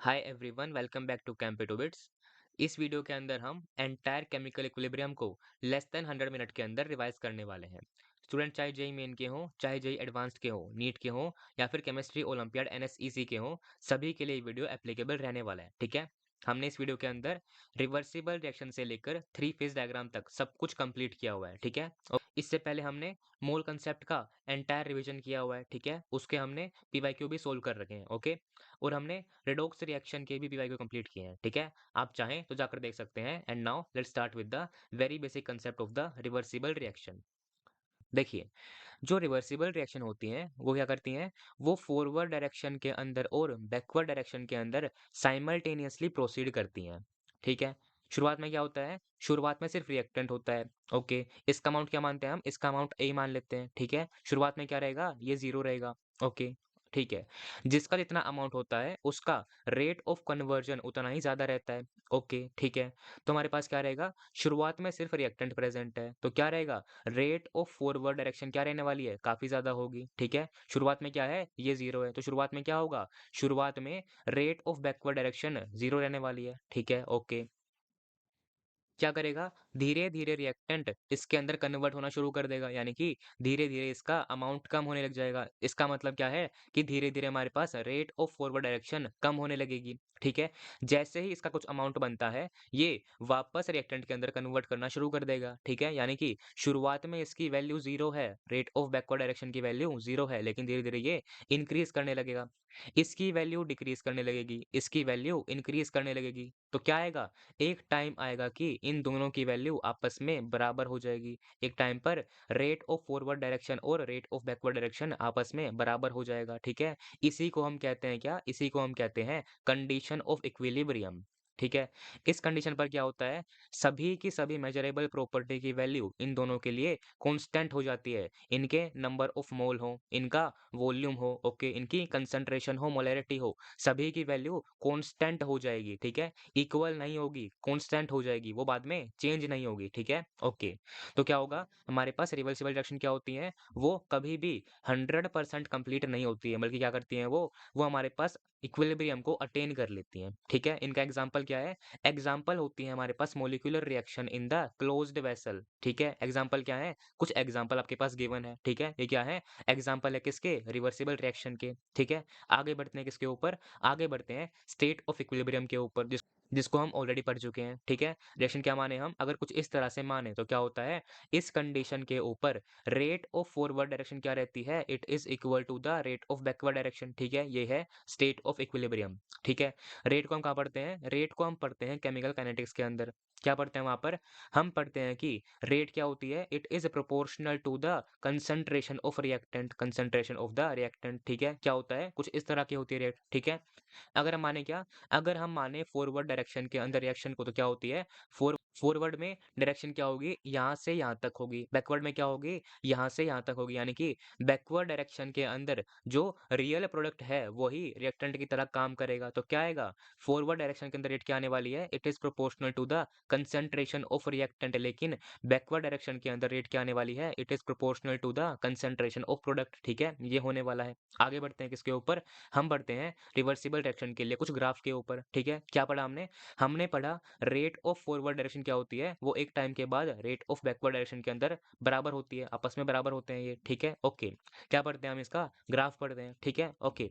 Hi everyone, welcome back to कैंपेटोबिट्स। इस video के अंदर हम एंटायर केमिकल इक्विलिब्रियम को लेस देन 100 मिनट के अंदर रिवाइज करने वाले हैं। स्टूडेंट चाहे जेई मेन के हो, चाहे जेई एडवांस्ड के हो, नीट के हो या फिर केमिस्ट्री ओलंपियाड एनएसईसी के हो, सभी के लिए वीडियो एप्लीकेबल रहने वाला है। ठीक है, हमने इस वीडियो के अंदर रिवर्सिबल रिएक्शन से लेकर 3 फेज डायग्राम तक सब कुछ कंप्लीट किया हुआ है। ठीक है, और इससे पहले हमने मोल कंसेप्ट का एंटायर रिवीजन किया हुआ है। ठीक है, उसके हमने पीवाईक्यू भी सोल्व कर रखे हैं। ओके, और हमने रेडॉक्स रिएक्शन के भी पीवाईक्यू कंप्लीट किए हैं। ठीक है, आप चाहें तो जाकर देख सकते हैं। And now let's start with the very basic concept of the reversible reaction. देखिए, जो रिवर्सिबल रिएक्शन होती हैं वो क्या करती हैं, वो फॉरवर्ड डायरेक्शन के अंदर और बैकवर्ड डायरेक्शन के अंदर साइमल्टेनियसली प्रोसीड करती हैं। ठीक है, शुरुआत में क्या होता है, शुरुआत में सिर्फ रिएक्टेंट होता है। ओके, इसका अमाउंट क्या मानते हैं हम, इसका अमाउंट ए मान लेते हैं। ठीक है, शुरुआत में क्या रहेगा, ये जीरो रहेगा। ओके, ठीक है, जिसका जितना अमाउंट होता है उसका रेट ऑफ कन्वर्जन उतना ही ज्यादा रहता है। ओके, ठीक है, तो हमारे पास क्या रहेगा, शुरुआत में सिर्फ रिएक्टेंट प्रेजेंट है तो क्या रहेगा, रेट ऑफ फॉरवर्ड डायरेक्शन क्या रहने वाली है, काफी ज्यादा होगी। ठीक है, शुरुआत में क्या है, ये जीरो है तो शुरुआत में क्या होगा, शुरुआत में rate of backward direction zero रहने वाली है। ठीक है, ओके, क्या करेगा, धीरे धीरे रिएक्टेंट इसके अंदर कन्वर्ट होना शुरू कर देगा, यानी कि धीरे धीरे इसका अमाउंट कम होने लग जाएगा। इसका मतलब क्या है कि धीरे धीरे हमारे पास रेट ऑफ फॉरवर्ड डायरेक्शन कम होने लगेगी। ठीक है, जैसे ही इसका कुछ अमाउंट बनता है ये वापस रिएक्टेंट के अंदर कन्वर्ट करना शुरू कर देगा। ठीक है, यानी कि शुरुआत में इसकी वैल्यू जीरो है, रेट ऑफ बैकवर्ड डायरेक्शन की वैल्यू जीरो है, लेकिन धीरे धीरे ये इंक्रीज करने लगेगा। इसकी वैल्यू डिक्रीज करने लगेगी, इसकी वैल्यू इंक्रीज करने लगेगी। तो क्या आएगा, एक टाइम आएगा कि इन दोनों की वैल्यू आपस में बराबर हो जाएगी। एक टाइम पर रेट ऑफ फॉरवर्ड डायरेक्शन और रेट ऑफ बैकवर्ड डायरेक्शन आपस में बराबर हो जाएगा। ठीक है, इसी को हम कहते हैं क्या, इसी को हम कहते हैं कंडीशन ऑफ इक्विलिब्रियम। ठीक है, इस कंडीशन पर क्या होता है, सभी की सभी मेजरेबल प्रॉपर्टी की वैल्यू इन दोनों के लिए कांस्टेंट हो जाती है। इनके नंबर ऑफ मोल हो, इनका वॉल्यूम हो, ओके, इनकी कंसंट्रेशन हो, मोलैरिटी हो, सभी की वैल्यू कांस्टेंट हो जाएगी। ठीक है, इक्वल नहीं होगी, कांस्टेंट हो जाएगी, वो बाद में चेंज नहीं होगी। ठीक है, ओके, तो क्या होगा, हमारे पास रिवर्सिबल रिएक्शन क्या होती है, वो कभी भी 100% कंप्लीट नहीं होती है, बल्कि क्या करती हैं वो हमारे पास इक्विलिब्रियम को अटेन कर लेती हैं। ठीक है, इनका एग्जांपल क्या है, एग्जांपल होती है हमारे पास molecular reaction in the closed vessel. ठीक है, एग्जांपल क्या है, कुछ एग्जांपल आपके पास गिवन है। ठीक है, ये क्या है, एग्जांपल है किसके, रिवर्सिबल रिएक्शन के। ठीक है, आगे बढ़ते हैं किसके ऊपर, आगे बढ़ते हैं स्टेट ऑफ इक्विलिब्रियम के ऊपर, जिसको हम ऑलरेडी पढ़ चुके हैं। ठीक है, रिएक्शन क्या माने हम, अगर कुछ इस तरह से माने तो क्या होता है, इस कंडीशन के ऊपर रेट ऑफ फॉरवर्ड डायरेक्शन क्या रहती है, it is equal to the rate of backward direction. ठीक है, ये है स्टेट ऑफ इक्विलिब्रियम। ठीक है, रेट को हम कहाँ पढ़ते हैं, रेट को हम पढ़ते हैं केमिकल काइनेटिक्स के अंदर। क्या पढ़ते हैं वहां पर, हम पढ़ते हैं कि रेट क्या होती है, it is proportional to the concentration of reactant, concentration of the reactant. ठीक है, क्या होता है, कुछ इस तरह की होती है रेट। ठीक है, अगर हम माने क्या, अगर हम माने फॉरवर्ड डायरेक्शन के अंदर रिएक्शन को, तो क्या होती है, फॉरवर्ड में डायरेक्शन क्या होगी, यहाँ से यहाँ तक होगी, बैकवर्ड में क्या होगी, यहाँ से यहाँ तक होगी, यानी कि बैकवर्ड डायरेक्शन के अंदर जो रियल प्रोडक्ट है वही रिएक्टेंट की तरह काम करेगा। तो क्या आएगा, फॉरवर्ड डायरेक्शन के अंदर रेट क्या आने वाली है, it is proportional to the concentration of reactant, लेकिन बैकवर्ड डायरेक्शन के अंदर रेट क्या आने वाली है, it is proportional to the concentration of product. ठीक है, ये होने वाला है। आगे बढ़ते हैं किसके ऊपर, हम बढ़ते हैं रिवर्सिबल डायरेक्शन के लिए कुछ ग्राफ के ऊपर। ठीक है, क्या पढ़ा हमने, हमने पढ़ा रेट ऑफ फॉरवर्ड डायरेक्शन क्या होती है, वो एक टाइम के बाद रेट ऑफ बैकवर्ड डायरेक्शन के अंदर बराबर होती है, आपस में बराबर होते हैं ये। ठीक है, ओके, क्या पढ़ते हैं हम, इसका ग्राफ पढ़ते हैं। ठीक है, ओके,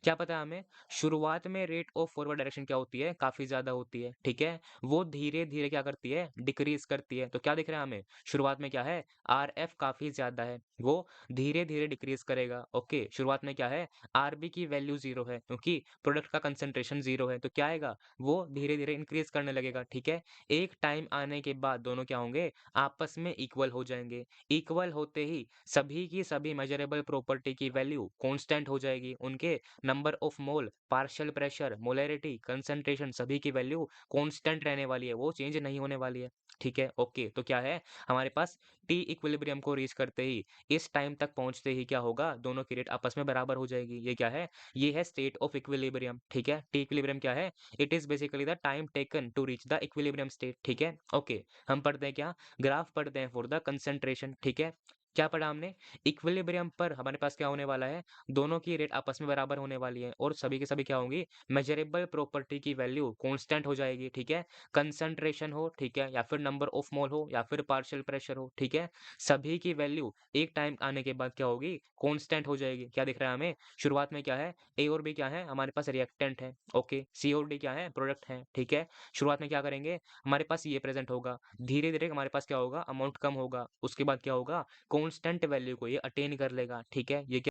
क्या पता है हमें, शुरुआत में रेट ऑफ फॉरवर्ड डायरेक्शन क्या होती है, काफी ज्यादा होती है। ठीक है, वो धीरे धीरे क्या करती है, डिक्रीज करती है। तो क्या दिख रहा है हमें, शुरुआत में क्या है, आर एफ काफी ज्यादा है, वो धीरे धीरे डिक्रीज करेगा। ओके, शुरुआत में क्या है, आरबी की वैल्यू जीरो है, क्योंकि प्रोडक्ट का कंसंट्रेशन जीरो है, तो क्या आएगा, वो धीरे धीरे इंक्रीज करने लगेगा। ठीक है, एक टाइम आने के बाद दोनों क्या होंगे, आपस में इक्वल हो जाएंगे। इक्वल होते ही सभी की सभी मेजरेबल प्रॉपर्टी की वैल्यू कांस्टेंट हो जाएगी, उनके number of mole, partial pressure, molarity, concentration, सभी की वैल्यू कांस्टेंट रहने वाली है, वो चेंज नहीं होने वाली है। ठीक है, ओके, तो क्या है हमारे पास, टी इक्विलिब्रियम को रीच करते ही, इस टाइम तक पहुंचते ही क्या होगा, दोनों की रेट आपस में बराबर हो जाएगी। ये क्या है, ये है स्टेट ऑफ इक्विलिब्रियम। ठीक है, टी इक्विलिब्रियम क्या है, it is basically the time taken to reach the equilibrium state. ठीक है, ओके, हम पढ़ते हैं क्या, ग्राफ पढ़ते हैं फॉर द कंसंट्रेशन। ठीक है, क्या पढ़ा हमने? इक्विलिब्रियम पर हमारे पास क्या होने वाला है? दोनों की रेट आपस में बराबर होने वाली है और सभी के सभी क्या होंगी? मेजरेबल प्रॉपर्टी की वैल्यू कांस्टेंट हो जाएगी, ठीक है? कंसंट्रेशन हो, ठीक है? या फिर नंबर ऑफ मोल हो या फिर पार्शियल प्रेशर हो, ठीक है? सभी की वैल्यू एक टाइम आने के बाद क्या होगी? कांस्टेंट हो जाएगी। क्या दिख रहा है हमें? शुरुआत में क्या है? ए और बी क्या है? हमारे पास रिएक्टेंट है, ओके? सी और डी क्या है? प्रोडक्ट है, ठीक है? शुरुआत में क्या करेंगे? हमारे पास ये प्रेजेंट होगा। धीरे-धीरे हमारे पास क्या होगा? अमाउंट कम होगा। उसके बाद क्या होगा? कांस्टेंट वैल्यू को ये अटेन कर लेगा, ठीक है? ये क्या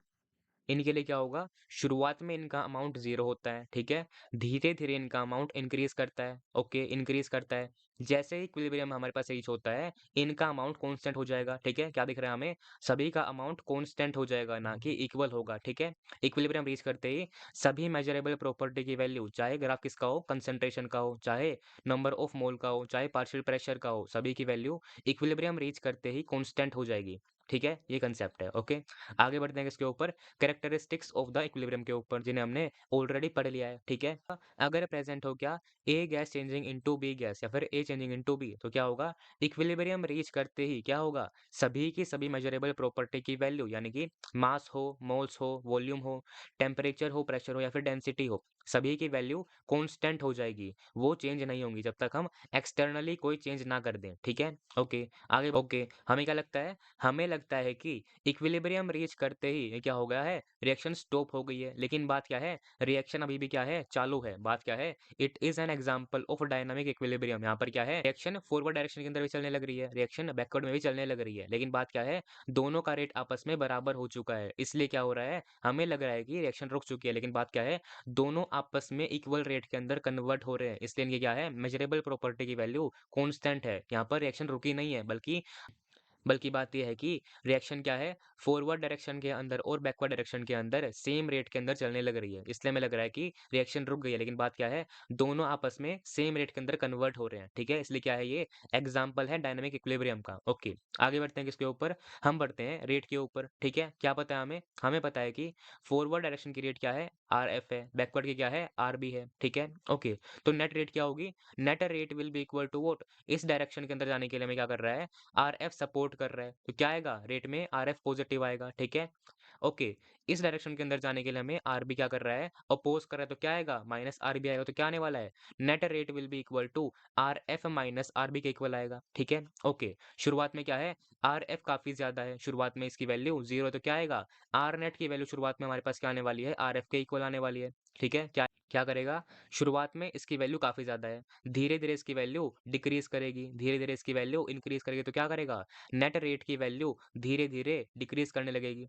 इनके लिए क्या होगा? शुरुआत में इनका अमाउंट 0 होता है, ठीक है? धीरे-धीरे इनका अमाउंट इंक्रीज़ करता है, ओके? इंक्रीज़ करता है। जैसे ही इक्विलिब्रियम हमारे पास रीच होता है, इनका अमाउंट कांस्टेंट हो जाएगा, ठीक है? क्या दिख रहा है हमें? सभी का अमाउंट कांस्टेंट हो जाएगा, ना कि इक्वल होगा, ठीक है? इक्विलिब्रियम रीच करते ही सभी मेजरेबल प्रॉपर्टी की वैल्यू, चाहे ग्राफ किसका हो, कंसंट्रेशन का हो, चाहे नंबर ऑफ मोल का हो, चाहे पार्शियल प्रेशर का हो, सभी की वैल्यू इक्विलिब्रियम रीच करते ही कांस्टेंट हो जाएगी, ठीक है? ये कांसेप्ट है, ओके? आगे बढ़ते हैं किसके ऊपर? कैरेक्टरिस्टिक्स ऑफ द इक्विलिब्रियम के ऊपर, जिन्हें हमने ऑलरेडी पढ़ लिया है, ठीक है? अगर प्रेजेंट हो क्या? A gas changing into B gas या फिर ए चेंजिंग इनटू बी, तो क्या होगा? इक्विलिब्रियम रीच करते ही क्या होगा? सभी की सभी मेजरेबल प्रॉपर्टी की वैल्यू, यानी कि मास हो, मोल्स हो, वॉल्यूम हो, टेम्परेचर हो, प्रेशर हो या फिर डेंसिटी हो, सभी की वैल्यू कांस्टेंट हो जाएगी। वो चेंज नहीं होंगी जब तक हम एक्सटर्नली कोई चेंज ना कर दें, ठीक है? ओके, हमें क्या लगता है? हमें लगता है कि इक्विलिब्रियम रीच करते ही ये क्या हो गया है? रिएक्शन स्टॉप हो गई है। लेकिन बात क्या है? रिएक्शन अभी भी क्या है? चालू है। बात क्या है? It is an example of dynamic equilibrium. यहाँ पर क्या है? रिएक्शन फॉरवर्ड डायरेक्शन के अंदर भी चलने लग रही है, रिएक्शन बैकवर्ड में भी चलने लग रही है। लेकिन बात क्या है? दोनों का रेट आपस में बराबर हो चुका है। इसलिए क्या हो रहा है? हमें लग रहा है कि रिएक्शन रुक चुकी है, लेकिन बात क्या है? दोनों आपस में इक्वल रेट के अंदर कन्वर्ट हो रहे हैं। इसलिए इनकी क्या है? मेजरेबल प्रॉपर्टी की वैल्यू कांस्टेंट है। यहाँ पर रिएक्शन रुकी नहीं है, बल्कि बात ये है कि रिएक्शन क्या है? फॉरवर्ड डायरेक्शन के अंदर और बैकवर्ड डायरेक्शन के अंदर सेम रेट के अंदर चलने लग रही है। इसलिए हमें लग रहा है कि रिएक्शन रुक गई है, लेकिन बात क्या है? दोनों आपस में सेम रेट के अंदर कन्वर्ट हो रहे हैं, ठीक है? इसलिए क्या है ये? एग्जाम्पल है डायनामिक इक्विलिब्रियम का, ओके। आगे बढ़ते हैं किसके ऊपर? हम बढ़ते हैं रेट के ऊपर, ठीक है? क्या पता है हमें? हमें पता है कि फॉरवर्ड डायरेक्शन की रेट क्या है? आरएफ है, बैकवर्ड की क्या है? आरबी है, ठीक है? ओके, तो नेट रेट क्या होगी? Net rate will be equal to what? इस डायरेक्शन के अंदर जाने के लिए हमें क्या कर रहा है? आरएफ सपोर्ट कर रहा है, तो क्या आएगा? रेट में आरएफ पॉजिटिव आएगा, ठीक है? ओके, इस डायरेक्शन के अंदर जाने के लिए हमें आरबी क्या कर रहा है? अपोज कर रहा है, तो क्या आएगा? माइनस आरबी आएगा, तो क्या आने वाला है? Net rate will be equal to RF minus RB के इक्वल आएगा, ठीक है? ओके, शुरुआत में क्या है? आरएफ काफी ज्यादा है, शुरुआत में इसकी वैल्यू 0 है, तो क्या आएगा? आर नेट की वैल्यू शुरुआत में हमारे पास क्या आने वाली है? आरएफ के इक्वल आने वाली है, ठीक है? क्या क्या करेगा? शुरुआत में इसकी वैल्यू काफी ज्यादा है, धीरे-धीरे इसकी वैल्यू डिक्रीज करेगी, धीरे-धीरे इसकी वैल्यू इंक्रीज करेगी, तो क्या करेगा? नेट रेट की वैल्यू धीरे-धीरे डिक्रीज करने लगेगी।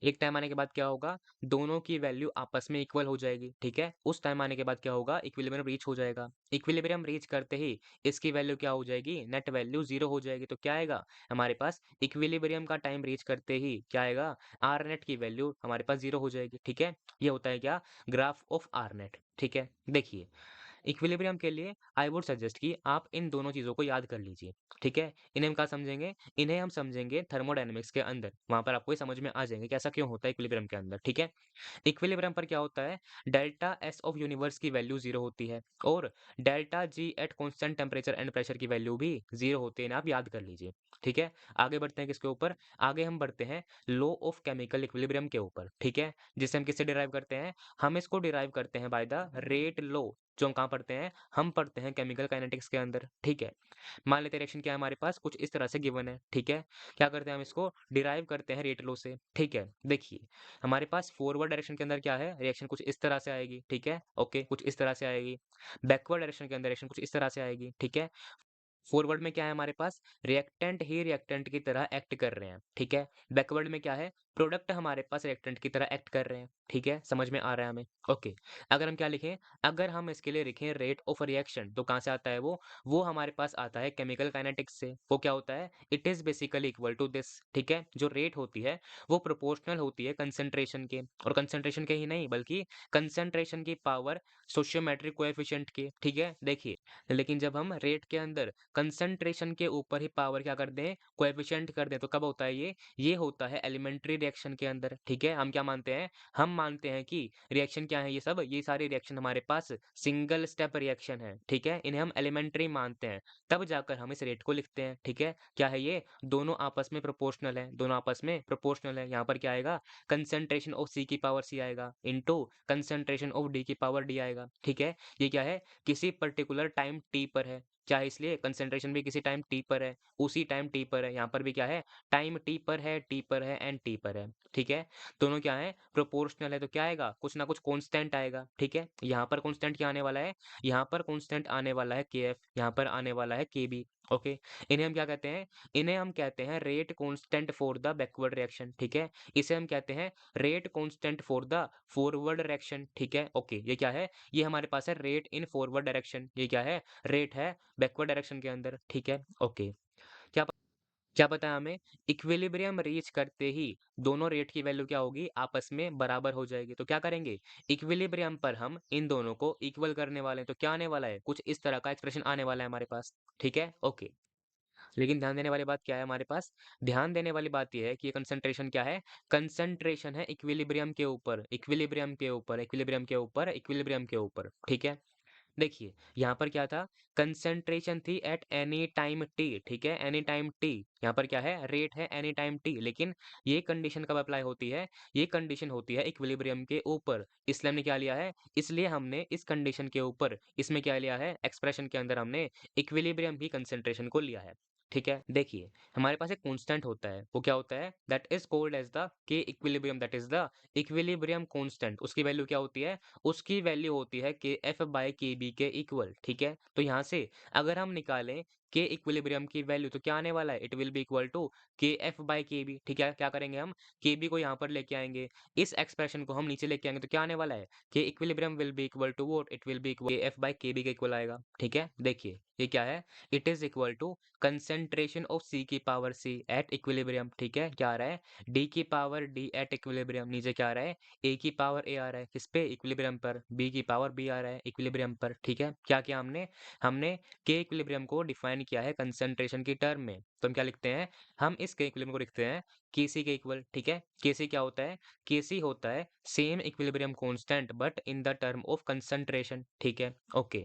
एक टाइम आने के बाद क्या होगा? दोनों की वैल्यू आपस में इक्वल हो जाएगी, ठीक है? उस टाइम आने के बाद क्या होगा? इक्विलिब्रियम रीच हो जाएगा। इक्विलिब्रियम रीच करते ही इसकी वैल्यू क्या हो जाएगी? नेट वैल्यू 0 हो जाएगी, तो क्या आएगा? हमारे पास इक्विलिब्रियम का टाइम रीच करते ही क्या आएगा? आर नेट की वैल्यू हमारे पास 0 हो जाएगी, ठीक है? ये होता है क्या? ग्राफ ऑफ आर नेट, ठीक है? देखिए, इक्विलिब्रियम के लिए आई वुड सजेस्ट कि आप इन दोनों चीज़ों को याद कर लीजिए, ठीक है? इन्हें हम कहाँ समझेंगे? इन्हें हम समझेंगे थर्मोडायनामिक्स के अंदर। वहाँ पर आपको ये समझ में आ जाएँगे कि ऐसा क्यों होता है इक्विलिब्रियम के अंदर, ठीक है? इक्विलिब्रियम पर क्या होता है? डेल्टा एस ऑफ यूनिवर्स की वैल्यू 0 होती है और delta G eight constant temperature and pressure की वैल्यू भी 0 होती है, इन्हें आप याद कर लीजिए, ठीक है? आगे बढ़ते हैं किसके ऊपर? आगे हम बढ़ते हैं लॉ ऑफ केमिकल इक्विलिब्रियम के ऊपर, ठीक है? जिसे हम किससे डिराइव करते हैं? हम इसको डिराइव करते हैं बाय द रेट लॉ। जो हम कहाँ पढ़ते हैं? हम पढ़ते हैं केमिकल काइनेटिक्स के अंदर, ठीक है? मान लेते हैं रिएक्शन क्या है हमारे पास? कुछ इस तरह से गिवन है, ठीक है? क्या करते हैं हम इसको डिराइव करते हैं रेट लॉ से, ठीक है? देखिए, हमारे पास फॉरवर्ड डायरेक्शन के अंदर क्या है? रिएक्शन कुछ इस तरह से आएगी, ठीक है? ओके, कुछ इस तरह से आएगी। बैकवर्ड डायरेक्शन के अंदर रिएक्शन कुछ इस तरह से आएगी, ठीक है? फॉरवर्ड में क्या है हमारे पास? रिएक्टेंट ही रिएक्टेंट की तरह एक्ट कर रहे हैं, ठीक है? बैकवर्ड में क्या है? प्रोडक्ट हमारे पास रिएक्टेंट की तरह एक्ट कर रहे हैं, ठीक है? समझ में आ रहा है हमें? ओके, अगर हम क्या लिखें? अगर हम इसके लिए लिखें रेट ऑफ रिएक्शन, तो कहाँ से आता है वो? वो हमारे पास आता है केमिकल काइनेटिक्स से। वो क्या होता है? It is basically equal to this, ठीक है? जो रेट होती है, वो प्रोपोर्शनल होती है कंसंट्रेशन के, और कंसंट्रेशन के ही नहीं बल्कि कंसंट्रेशन की पावर सोशियोमेट्रिक कोएफिशिएंट के, ठीक है? देखिए, लेकिन जब हम रेट के अंदर कंसंट्रेशन के ऊपर ही पावर क्या कर दें, कोएफिशिएंट कर दें, तो कब होता है ये होता है एलिमेंट्री रिएक्शन के अंदर, ठीक है। हम क्या मानते हैं, हम मानते हैं कि रिएक्शन क्या है, ये सब, ये सारे रिएक्शन हमारे पास सिंगल स्टेप रिएक्शन है, ठीक है। इन्हें हम एलिमेंट्री मानते हैं, तब जाकर हम इस रेट को लिखते हैं, ठीक है। क्या है ये, दोनों आपस में प्रोपोर्शनल है, दोनों आपस में प्रोपोर्शनल है। यहाँ पर क्या आएगा, कंसंट्रेशन ऑफ सी की पावर सी आएगा इनटू कंसंट्रेशन ऑफ डी की पावर डी आएगा, ठीक है। ये क्या है, किसी पर्टिकुलर टाइम टी पर है, क्या है, इसलिए कंसंट्रेशन भी किसी टाइम टी पर है, उसी टाइम टी पर है। यहाँ पर भी क्या है, टाइम टी पर है, टी पर है एंड टी पर है, ठीक है। दोनों क्या है, प्रोपोर्शनल है, तो क्या आएगा, कुछ ना कुछ कांस्टेंट आएगा, ठीक है। यहाँ पर कांस्टेंट क्या आने वाला है, यहाँ पर कांस्टेंट आने वाला है के एफ, यहाँ पर आने वाला है के बी, ओके। इन्हें हम क्या कहते हैं, इन्हें हम कहते हैं rate constant for the backward reaction, ठीक है। इसे हम कहते हैं rate constant for the forward reaction, ठीक है, ओके। ये क्या है, ये हमारे पास है रेट इन फॉरवर्ड डायरेक्शन, ये क्या है, रेट है बैकवर्ड डायरेक्शन के अंदर, ठीक है, ओके। क्या क्या पता है हमें, इक्विलिब्रियम रीच करते ही दोनों रेट की वैल्यू क्या होगी, आपस में बराबर हो जाएगी। तो क्या करेंगे, इक्विलिब्रियम पर हम इन दोनों को इक्वल करने वाले हैं, तो क्या आने वाला है, कुछ इस तरह का एक्सप्रेशन आने वाला है हमारे पास, ठीक है, ओके। लेकिन ध्यान देने वाली बात क्या है हमारे पास, ध्यान देने वाली बात ये है कि ये कंसंट्रेशन क्या है, कंसंट्रेशन है इक्विलिब्रियम के ऊपर, इक्विलिब्रियम के ऊपर, इक्विलिब्रियम के ऊपर, इक्विलिब्रियम के ऊपर, ठीक है। देखिए, यहाँ पर क्या था, कंसंट्रेशन थी एट एनी टाइम टी, ठीक है, एनी टाइम टी। यहाँ पर क्या है, रेट है एनी टाइम टी, लेकिन ये कंडीशन कब अप्लाई होती है, ये कंडीशन होती है इक्विलिब्रियम के ऊपर। इसलिए हमने क्या लिया है, इसलिए हमने इस कंडीशन के ऊपर इसमें क्या लिया है, एक्सप्रेशन के अंदर हमने इक्विलिब्रियम की कंसंट्रेशन को लिया है, ठीक है। देखिए, हमारे पास एक कांस्टेंट होता है, वो क्या होता है, that is called as the K equilibrium, that is the equilibrium constant. उसकी वैल्यू क्या होती है, उसकी वैल्यू होती है K F by K B के इक्वल, ठीक है। तो यहाँ से अगर हम निकालें के इक्विलिब्रियम की वैल्यू, तो क्या आने वाला है, it will be equal to K F by K B, ठीक है। क्या करेंगे हम, के बी को यहाँ पर लेके आएंगे, इस एक्सप्रेशन को हम नीचे लेके आएंगे, तो क्या आने वाला है, K equilibrium will be equal to what, it will be equal K F by K B के इक्वल आएगा, ठीक है। देखिए, ये क्या है, it is equal to concentration of C की पावर सी एट इक्विलिब्रियम, ठीक है। क्या आ रहा है, डी की पावर डी एट इक्विलिब्रियम, नीचे क्या आ रहा है, ए की पावर ए आ रहा है, किस पे, इक्विलिब्रियम पर, बी की पावर बी आ रहा है इक्विलिब्रियम पर, ठीक है। क्या किया हमने, हमने के इक्विलिब्रियम को डिफाइन किया है कंसंट्रेशन की टर्म में, तो हम क्या लिखते हैं, हम इस के इक्विलिब्रियम को लिखते हैं केसी के इक्वल, ठीक है। केसी क्या होता है, केसी होता है same equilibrium constant but in the term of concentration, ठीक है, ओके।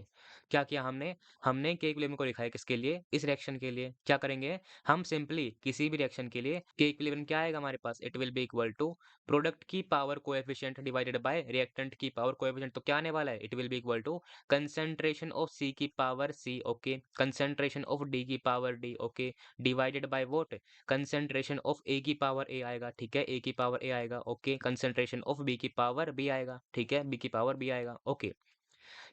क्या किया हमने, हमने के इक्विलिब्रियम को लिखा है किसके लिए, इस रिएक्शन के लिए। क्या करेंगे, हम सिंपली किसी भी रिएक्शन के लिए के इक्विलिब्रियम क्या आएगा हमारे पास, it will be equal to product की power coefficient divided by reactant की पावर कोएफिशिएंट, तो क्या आने वाला है, it will be equal to concentration of C की power C, okay, concentration of D की power D, okay, divided by what, concentration of A की पावर ए आएगा, ठीक है, ए की पावर ए आएगा, ओके, कंसंट्रेशन ऑफ बी की पावर बी आएगा, ठीक है, बी की पावर बी आएगा, ओके।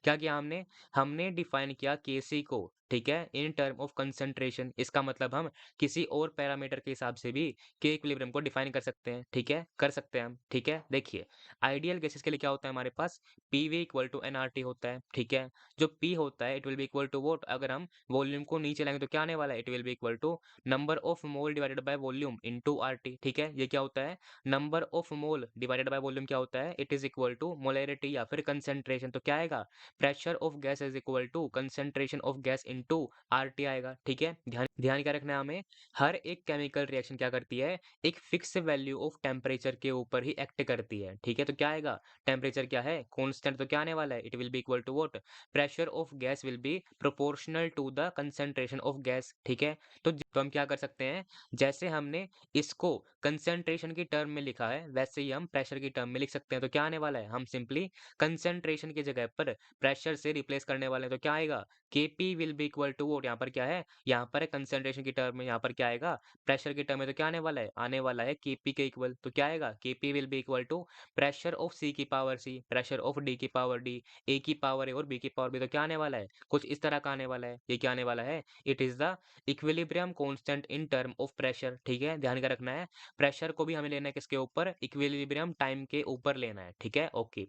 क्या किया हमने, हमने डिफाइन किया केसी को, ठीक है, इन टर्म ऑफ कंसंट्रेशन। इसका मतलब हम किसी और पैरामीटर के हिसाब से भी के इक्विलिब्रियम को डिफाइन कर सकते हैं, ठीक है, कर सकते हैं हम, ठीक है। देखिए, आइडियल गैसेस के लिए क्या होता है हमारे पास, पीवी इक्वल टू एनआरटी होता है, ठीक है। जो पी होता है it will be equal to what, अगर हम वॉल्यूम को नीचे लाएंगे तो क्या आने वाला है, it will be equal to number of mole divided by volume into RT, ठीक है। ये क्या होता है, number of mole divided by volume क्या होता है, it is equal to molarity या फिर कंसंट्रेशन, तो क्या आएगा, pressure of gas is equal to concentration of gas into RT आएगा, ठीक है। ध्यान ध्यान क्या रखना है हमें, हर एक केमिकल रिएक्शन क्या करती है, एक फिक्स वैल्यू ऑफ टेम्परेचर के ऊपर ही एक्ट करती है, ठीक है। तो क्या आएगा, टेम्परेचर क्या है, कांस्टेंट, तो क्या आने वाला है, it will be equal to what, pressure of gas will be proportional to the concentration of gas, ठीक है। तो हम क्या कर सकते हैं, जैसे हमने इसको कंसंट्रेशन की टर्म में लिखा है वैसे ही हम प्रेशर की टर्म में लिख सकते हैं। तो क्या आने वाला है, हम सिंपली कंसंट्रेशन की जगह पर प्रेशर से रिप्लेस करने वाले हैं, तो क्या आएगा, KP will be equal to what, यहाँ पर क्या है, यहाँ पर है कंसंट्रेशन की टर्म में, यहाँ पर क्या आएगा, प्रेशर की टर्म में, तो क्या आने वाला है, आने वाला है केपी के इक्वल, तो क्या आएगा, KP will be equal to pressure of C की power C, pressure of D की पावर डी, ए की पावर ए और बी की पावर बी, तो क्या आने वाला है, कुछ इस तरह का आने वाला है। ये क्या आने वाला है, it is the equilibrium constant in term of pressure, ठीक है। ध्यान का रखना है, प्रेशर को भी हमें लेना है किसके ऊपर, इक्विलिब्रियम टाइम के ऊपर लेना है, ठीक है, ओके।